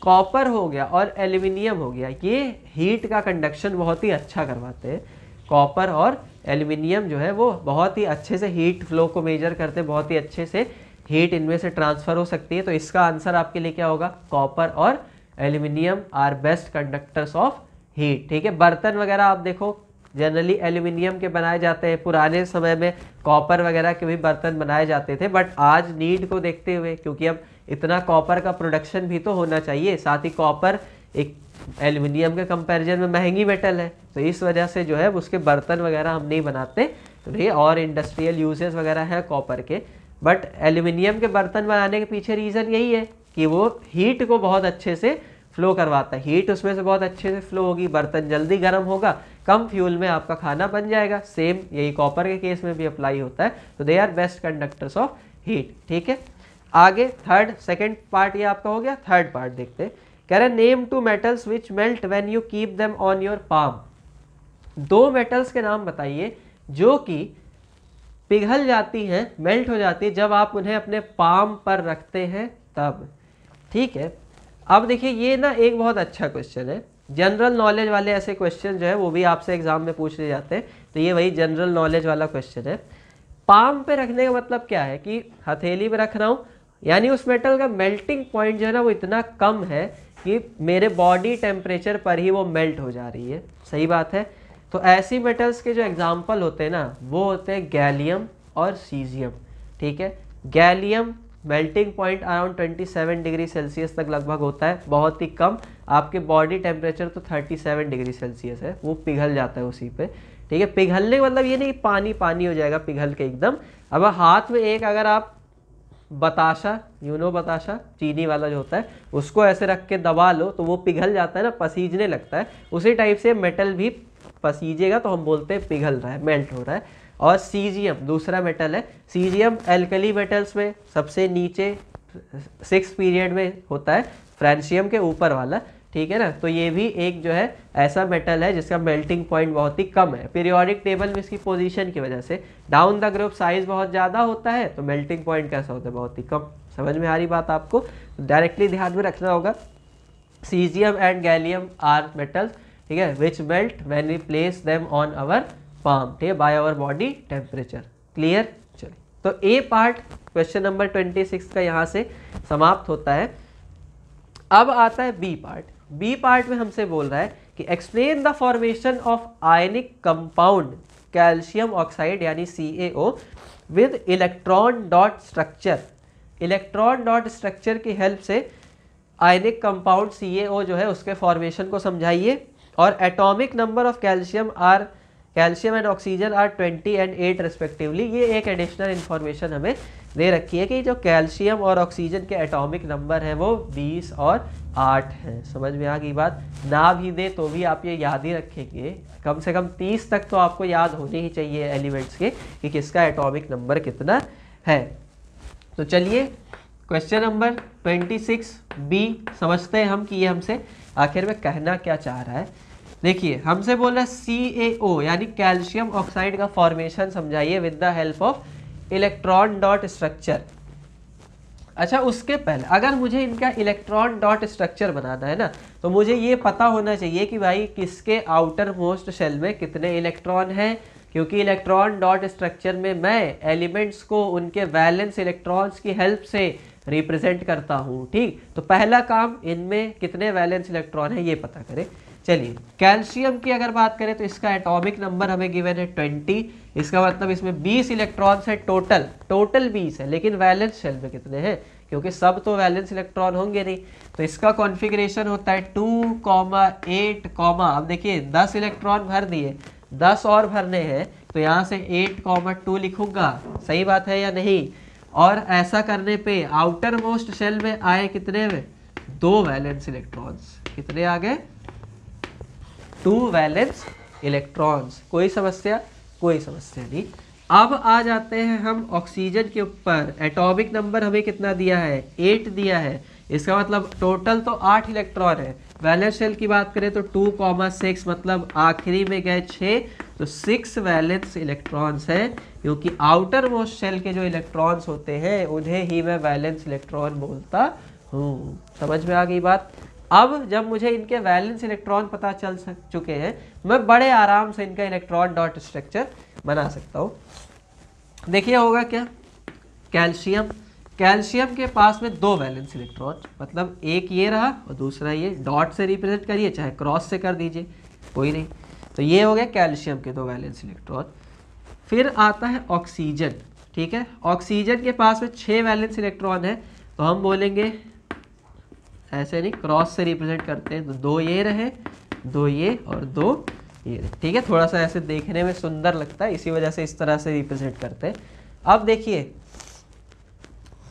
कॉपर हो गया और एल्यूमिनियम हो गया, ये हीट का कंडक्शन बहुत ही अच्छा करवाते हैं। कॉपर और एल्यूमिनियम जो है वो बहुत ही अच्छे से हीट फ्लो को मेजर करते हैं, बहुत ही अच्छे से हीट इनमें से ट्रांसफर हो सकती है। तो इसका आंसर आपके लिए क्या होगा? कॉपर और aluminium are best conductors of heat. ठीक है, बर्तन वगैरह आप देखो जनरली एल्यूमिनियम के बनाए जाते हैं, पुराने समय में कॉपर वगैरह के भी बर्तन बनाए जाते थे, बट आज नीड को देखते हुए, क्योंकि अब इतना कॉपर का प्रोडक्शन भी तो होना चाहिए, साथ ही कॉपर एक एल्यूमिनियम के कंपैरिजन में महंगी मेटल है, तो इस वजह से जो है उसके बर्तन वगैरह हम नहीं बनाते। तो ये और इंडस्ट्रियल यूजेस वगैरह है कॉपर के, बट एल्यूमिनियम के बर्तन बनाने के पीछे रीज़न यही है कि वो हीट को बहुत अच्छे से फ्लो करवाता है। हीट उसमें से बहुत अच्छे से फ्लो होगी, बर्तन जल्दी गर्म होगा, कम फ्यूल में आपका खाना बन जाएगा। सेम यही कॉपर के केस में भी अप्लाई होता है। तो they are best conductors of heat. ठीक है, आगे सेकंड पार्ट ये आपका हो गया। थर्ड पार्ट देखते हैं, कह रहे name two metals which melt when you keep them on your palm. दो मेटल्स के नाम बताइए जो कि पिघल जाती हैं, मेल्ट हो जाती है जब आप उन्हें अपने पाम पर रखते हैं तब। ठीक है, अब देखिए ये ना एक बहुत अच्छा क्वेश्चन है। जनरल नॉलेज वाले ऐसे क्वेश्चन जो है वो भी आपसे एग्जाम में पूछ ले जाते हैं, तो ये वही जनरल नॉलेज वाला क्वेश्चन है। पाम पे रखने का मतलब क्या है कि हथेली पे रख रहा हूँ, यानी उस मेटल का मेल्टिंग पॉइंट जो है ना वो इतना कम है कि मेरे बॉडी टेम्परेचर पर ही वो मेल्ट हो जा रही है। सही बात है। तो ऐसी मेटल्स के जो एग्जाम्पल होते हैं ना वो होते हैं गैलियम और सीजियम। ठीक है, gallium melting point around 27 degree Celsius तक लगभग होता है, बहुत ही कम। आपके बॉडी टेम्परेचर तो 37 डिग्री सेल्सियस है, वो पिघल जाता है उसी पे। ठीक है, पिघलने का मतलब ये नहीं पानी पानी हो जाएगा पिघल के एकदम। अब हाथ में एक अगर आप बताशा, बताशा चीनी वाला जो होता है, उसको ऐसे रख के दबा लो तो वो पिघल जाता है ना, पसीजने लगता है। उसी टाइप से मेटल भी पसीजेगा तो हम बोलते हैं पिघल रहा है, मेल्ट हो रहा है। और सीजियम दूसरा मेटल है। सीजियम एल्कली मेटल्स में सबसे नीचे 6th पीरियड में होता है, फ्रांसियम के ऊपर वाला। ठीक है ना, तो ये भी एक जो है ऐसा मेटल है जिसका मेल्टिंग पॉइंट बहुत ही कम है। पीरियोडिक टेबल में इसकी पोजीशन की वजह से डाउन द ग्रुप साइज बहुत ज़्यादा होता है, तो मेल्टिंग पॉइंट कैसा होता है? बहुत ही कम। समझ में आ रही बात आपको? डायरेक्टली ध्यान में रखना होगा। Caesium and gallium are metals, ठीक है, which melt when we place them on our palm, ठीक है, by our body temperature. Clear? चलिए, तो ए पार्ट क्वेश्चन नंबर 26 का यहाँ से समाप्त होता है। अब आता है बी पार्ट। बी पार्ट में हमसे बोल रहा है कि explain the formation of ionic compound calcium oxide यानी CaO with electron dot structure. Electron dot structure की हेल्प से आयनिक कंपाउंड CaO जो है उसके फॉर्मेशन को समझाइए। और atomic number of calcium and oxygen are 20 and 8 respectively. ये एक एडिशनल इन्फॉर्मेशन हमें दे रखी है कि जो कैल्शियम और ऑक्सीजन के एटॉमिक नंबर हैं वो 20 और 8 हैं। समझ में आ गई बात? ना भी दे तो भी आप ये याद ही रखेंगे, कम से कम 30 तक तो आपको याद होने ही चाहिए एलिमेंट्स के कि किसका एटॉमिक नंबर कितना है। तो चलिए क्वेश्चन नंबर 26 बी समझते हैं हम कि ये हमसे आखिर में कहना क्या चाह रहा है। देखिए हमसे बोल रहा है CaO यानी कैल्शियम ऑक्साइड का फॉर्मेशन समझाइए with the help of electron dot structure. अच्छा, उसके पहले अगर मुझे इनका इलेक्ट्रॉन डॉट स्ट्रक्चर बनाना है ना, तो मुझे ये पता होना चाहिए कि भाई किसके आउटर मोस्ट शेल में कितने इलेक्ट्रॉन हैं, क्योंकि इलेक्ट्रॉन डॉट स्ट्रक्चर में मैं एलिमेंट्स को उनके वैलेंस इलेक्ट्रॉन्स की हेल्प से रिप्रेजेंट करता हूँ। ठीक, तो पहला काम इनमें कितने वैलेंस इलेक्ट्रॉन है ये पता करें। चलिए कैल्शियम की अगर बात करें तो इसका एटॉमिक नंबर हमें गिवन है 20, इसका मतलब इसमें 20 इलेक्ट्रॉन्स है टोटल 20 है, लेकिन वैलेंस शेल में कितने हैं, क्योंकि सब तो वैलेंस इलेक्ट्रॉन होंगे नहीं, तो इसका कॉन्फ़िगरेशन होता है 2,8, अब देखिए 10 इलेक्ट्रॉन भर दिए, 10 और भरने हैं, तो यहाँ से 8,2 लिखूंगा, सही बात है या नहीं। और ऐसा करने पे आउटर मोस्ट शेल में आए कितने में, 2 वैलेंस इलेक्ट्रॉन्स, कितने आ गए, 2 वैलेंस इलेक्ट्रॉन्स। कोई समस्या, कोई समस्या नहीं। अब आ जाते हैं हम ऑक्सीजन के ऊपर। एटॉमिक नंबर हमें कितना दिया है, 8 दिया है, इसका मतलब टोटल तो 8 इलेक्ट्रॉन है। वैलेंस शेल की बात करें तो 2,6, मतलब आखिरी में गए 6, तो 6 वैलेंस इलेक्ट्रॉन्स हैं, क्योंकि आउटर मोस्ट शेल के जो इलेक्ट्रॉन्स होते हैं उन्हें ही मैं वैलेंस इलेक्ट्रॉन बोलता हूँ। समझ में आ गई बात। अब जब मुझे इनके वैलेंस इलेक्ट्रॉन पता चल चुके हैं, मैं बड़े आराम से इनका इलेक्ट्रॉन डॉट स्ट्रक्चर बना सकता हूँ। देखिए होगा क्या, कैल्शियम के पास में 2 वैलेंस इलेक्ट्रॉन, मतलब एक ये रहा और दूसरा ये, डॉट से रिप्रेजेंट करिए चाहे क्रॉस से कर दीजिए, कोई नहीं। तो ये हो गया कैल्शियम के 2 वैलेंस इलेक्ट्रॉन। फिर आता है ऑक्सीजन, ठीक है। ऑक्सीजन के पास में 6 वैलेंस इलेक्ट्रॉन है, तो हम बोलेंगे ऐसे नहीं, क्रॉस से रिप्रेजेंट करते हैं, तो 2 ये रहे, 2 ये और 2 ये रहे, ठीक है। थोड़ा सा ऐसे देखने में सुंदर लगता है, इसी वजह से इस तरह से रिप्रेजेंट करते हैं। अब देखिए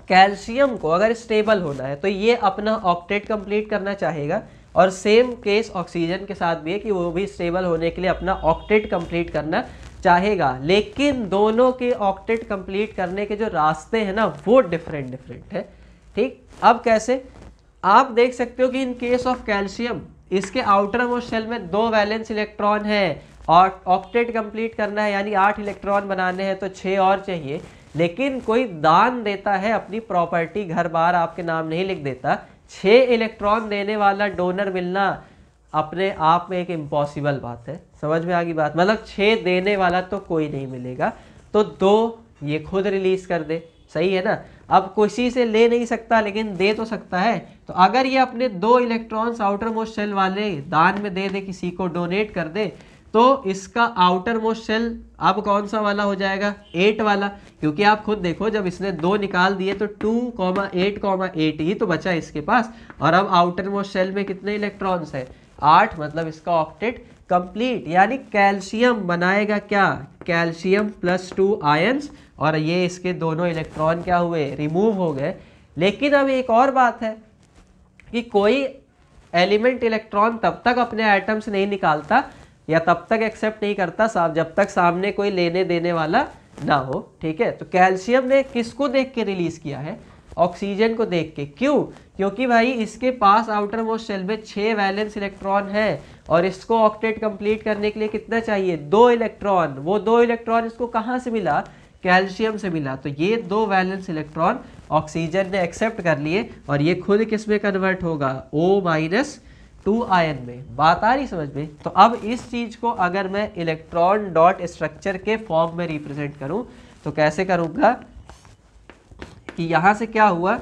कैल्शियम को अगर स्टेबल होना है तो ये अपना ऑक्टेट कंप्लीट करना चाहेगा, और सेम केस ऑक्सीजन के साथ भी है कि वो भी स्टेबल होने के लिए अपना ऑक्टेट कंप्लीट करना चाहेगा, लेकिन दोनों के ऑक्टेट कंप्लीट करने के जो रास्ते हैं ना वो डिफरेंट है, ठीक। अब कैसे, आप देख सकते हो कि इन केस ऑफ कैल्शियम इसके आउटर मोस्ट शेल में 2 वैलेंस इलेक्ट्रॉन है और ऑक्टेट कंप्लीट करना है, यानी 8 इलेक्ट्रॉन बनाने हैं तो 6 और चाहिए, लेकिन कोई दान देता है अपनी प्रॉपर्टी, घर बार आपके नाम नहीं लिख देता, 6 इलेक्ट्रॉन देने वाला डोनर मिलना अपने आप में एक इम्पॉसिबल बात है। समझ में आ गई बात, मतलब 6 देने वाला तो कोई नहीं मिलेगा, तो 2 ये खुद रिलीज कर दे, सही है ना। अब किसी से ले नहीं सकता लेकिन दे तो सकता है, तो अगर ये अपने 2 इलेक्ट्रॉन्स आउटर मोस्ट शेल वाले दान में दे दे, किसी को डोनेट कर दे, तो इसका आउटर मोस्ट शेल अब कौन सा वाला हो जाएगा, 8 वाला, क्योंकि आप खुद देखो जब इसने 2 निकाल दिए तो 2,8,8 ही तो बचा इसके पास, और अब आउटर मोस्ट शेल में कितने इलेक्ट्रॉन्स है, 8, मतलब इसका ऑक्टेट कंप्लीट। यानी कैल्शियम बनाएगा क्या, कैल्शियम +2 आयंस, और ये इसके दोनों इलेक्ट्रॉन क्या हुए, रिमूव हो गए। लेकिन अब एक और बात है कि कोई एलिमेंट इलेक्ट्रॉन तब तक अपने एटम से नहीं निकालता या तब तक एक्सेप्ट नहीं करता जब तक सामने कोई लेने देने वाला ना हो, ठीक है। तो कैल्शियम ने किसको देख के रिलीज किया है, ऑक्सीजन को देख के। क्यों, क्योंकि भाई इसके पास आउटर मोस्ट शेल में 6 वैलेंस इलेक्ट्रॉन है और इसको ऑक्टेट कंप्लीट करने के लिए कितना चाहिए, 2 इलेक्ट्रॉन। वो 2 इलेक्ट्रॉन इसको कहाँ से मिला, कैल्शियम से मिला, तो ये 2 वैलेंस इलेक्ट्रॉन ऑक्सीजन ने एक्सेप्ट कर लिए और ये खुद किस में कन्वर्ट होगा, O-2 आयन में। बात आ रही समझ में। तो अब इस चीज को अगर मैं इलेक्ट्रॉन डॉट स्ट्रक्चर के फॉर्म में रिप्रेजेंट करूं तो कैसे करूंगा कि यहां से क्या हुआ,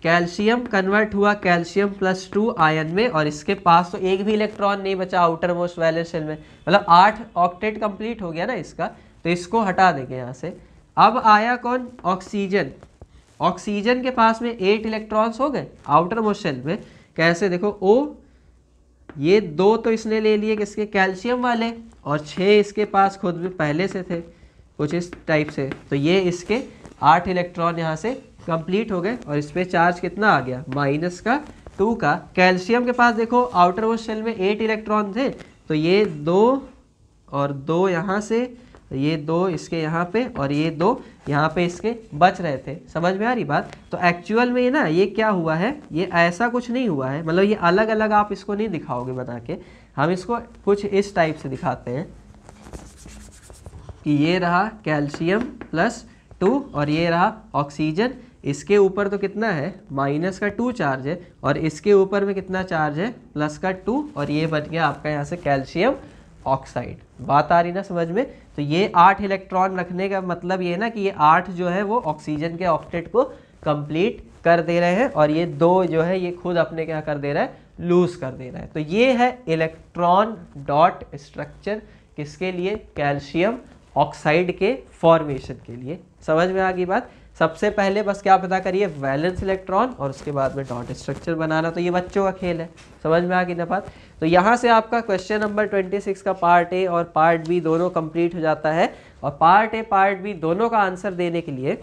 कैल्शियम कन्वर्ट हुआ कैल्शियम +2 आयन में, और इसके पास तो एक भी इलेक्ट्रॉन नहीं बचा आउटर मोस्ट वैलेंस शेल में, मतलब 8 ऑक्टेट कंप्लीट हो गया ना इसका, तो इसको हटा देंगे यहाँ से। अब आया कौन, ऑक्सीजन। ऑक्सीजन के पास में 8 इलेक्ट्रॉन्स हो गए आउटर मोस्ट शेल में। कैसे, देखो O, ये 2 तो इसने ले लिए किसके, कैल्शियम वाले, और 6 इसके पास खुद में पहले से थे कुछ इस टाइप से, तो ये इसके 8 इलेक्ट्रॉन यहाँ से कंप्लीट हो गए और इस पर चार्ज कितना आ गया, -2 का। कैल्शियम के पास देखो आउटर मोस्ट शेल में 8 इलेक्ट्रॉन थे, तो ये 2 और 2 यहाँ से, ये 2 इसके यहाँ पे और ये 2 यहाँ पे इसके बच रहे थे। समझ में आ रही बात। तो एक्चुअल में ना ये क्या हुआ है, ये ऐसा कुछ नहीं हुआ है, मतलब ये अलग अलग आप इसको नहीं दिखाओगे बना के, हम इसको कुछ इस टाइप से दिखाते हैं कि ये रहा कैल्शियम +2 और ये रहा ऑक्सीजन। इसके ऊपर तो कितना है, -2 चार्ज है, और इसके ऊपर में कितना चार्ज है, +2, और ये बन गया आपका यहाँ से कैल्शियम ऑक्साइड। बात आ रही ना समझ में। तो ये 8 इलेक्ट्रॉन रखने का मतलब ये ना कि ये 8 जो है वो ऑक्सीजन के ऑक्टेट को कंप्लीट कर दे रहे हैं, और ये 2 जो है ये खुद अपने क्या कर दे रहा है, लूज कर देना है। तो ये है इलेक्ट्रॉन डॉट स्ट्रक्चर, किसके लिए? कैल्शियम ऑक्साइड के फॉर्मेशन के लिए। समझ में आ गई बात? सबसे पहले बस क्या पता करिए? वैलेंस इलेक्ट्रॉन, और उसके बाद में डॉट स्ट्रक्चर बनाना। तो ये बच्चों का खेल है। समझ में आ गई ना बात? तो यहाँ से आपका क्वेश्चन नंबर 26 का पार्ट ए और पार्ट बी दोनों कंप्लीट हो जाता है। और पार्ट ए पार्ट बी दोनों का आंसर देने के लिए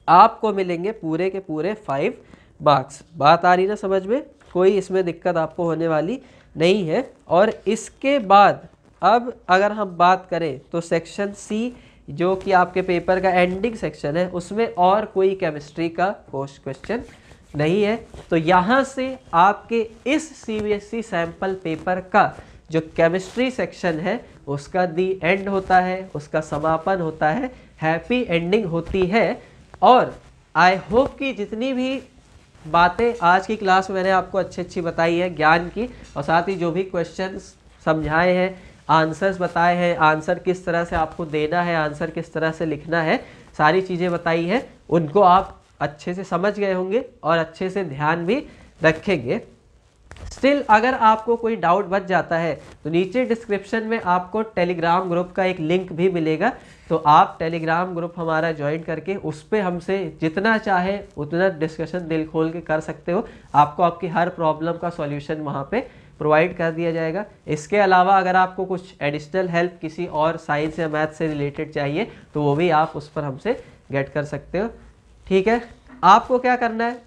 आपको मिलेंगे पूरे के पूरे 5 मार्क्स। बात आ रही ना समझ में? कोई इसमें दिक्कत आपको होने वाली नहीं है। और इसके बाद अब अगर हम बात करें तो सेक्शन सी, जो कि आपके पेपर का एंडिंग सेक्शन है, उसमें और कोई केमिस्ट्री का क्वेश्चन नहीं है। तो यहाँ से आपके इस सीबीएसई सैंपल पेपर का जो केमिस्ट्री सेक्शन है उसका दी एंड होता है, उसका समापन होता है, हैप्पी एंडिंग होती है। और आई होप कि जितनी भी बातें आज की क्लास में मैंने आपको अच्छी बताई है ज्ञान की, और साथ ही जो भी क्वेश्चंस समझाए हैं, आंसर्स बताए हैं, आंसर किस तरह से आपको देना है, आंसर किस तरह से लिखना है, सारी चीज़ें बताई हैं, उनको आप अच्छे से समझ गए होंगे और अच्छे से ध्यान भी रखेंगे। स्टिल अगर आपको कोई डाउट बच जाता है तो नीचे डिस्क्रिप्शन में आपको टेलीग्राम ग्रुप का एक लिंक भी मिलेगा। तो आप टेलीग्राम ग्रुप हमारा ज्वाइन करके उस पर हमसे जितना चाहे उतना डिस्कशन दिल खोल के कर सकते हो। आपको आपकी हर प्रॉब्लम का सॉल्यूशन वहाँ पे प्रोवाइड कर दिया जाएगा। इसके अलावा अगर आपको कुछ एडिशनल हेल्प किसी और साइंस या मैथ से रिलेटेड चाहिए तो वो भी आप उस पर हमसे गेट कर सकते हो। ठीक है, आपको क्या करना है?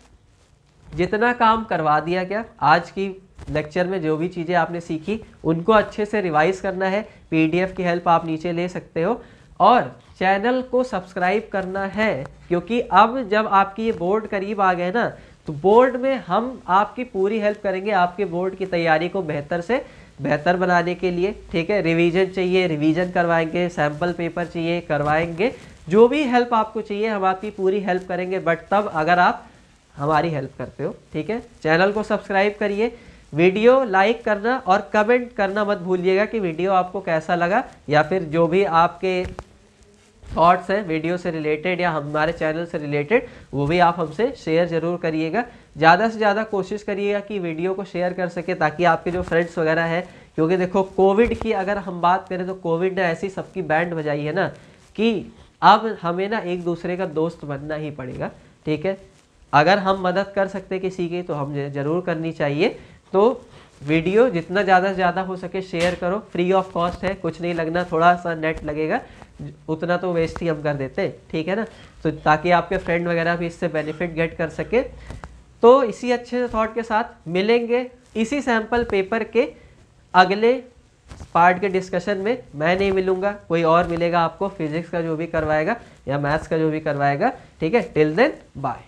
जितना काम करवा दिया गया आज की लेक्चर में, जो भी चीज़ें आपने सीखी उनको अच्छे से रिवाइज करना है। पीडीएफ की हेल्प आप नीचे ले सकते हो और चैनल को सब्सक्राइब करना है, क्योंकि अब जब आपकी ये बोर्ड करीब आ गए ना, तो बोर्ड में हम आपकी पूरी हेल्प करेंगे आपके बोर्ड की तैयारी को बेहतर से बेहतर बनाने के लिए। ठीक है, रिवीजन चाहिए रिवीजन करवाएंगे, सैम्पल पेपर चाहिए करवाएंगे, जो भी हेल्प आपको चाहिए हम आपकी पूरी हेल्प करेंगे, बट तब अगर आप हमारी हेल्प करते हो। ठीक है, चैनल को सब्सक्राइब करिए, वीडियो लाइक करना और कमेंट करना मत भूलिएगा कि वीडियो आपको कैसा लगा, या फिर जो भी आपके थॉट्स हैं वीडियो से रिलेटेड या हमारे चैनल से रिलेटेड, वो भी आप हमसे शेयर ज़रूर करिएगा। ज़्यादा से ज़्यादा कोशिश करिएगा कि वीडियो को शेयर कर सके, ताकि आपके जो फ्रेंड्स वगैरह हैं, क्योंकि देखो कोविड की अगर हम बात करें तो कोविड ने ऐसी सबकी बैंड बजाई है ना कि अब हमें ना एक दूसरे का दोस्त बनना ही पड़ेगा। ठीक है, अगर हम मदद कर सकते किसी की तो हम ज़रूर करनी चाहिए। तो वीडियो जितना ज़्यादा से ज़्यादा हो सके शेयर करो, फ्री ऑफ कॉस्ट है, कुछ नहीं लगना, थोड़ा सा नेट लगेगा, उतना तो वेस्ट ही हम कर देते। ठीक है ना, तो ताकि आपके फ्रेंड वगैरह भी इससे बेनिफिट गेट कर सके। तो इसी अच्छे थॉट के साथ मिलेंगे इसी सैम्पल पेपर के अगले पार्ट के डिस्कशन में। मैं नहीं मिलूंगा, कोई और मिलेगा आपको, फिजिक्स का जो भी करवाएगा या मैथ्स का जो भी करवाएगा। ठीक है, टिल देन बाय।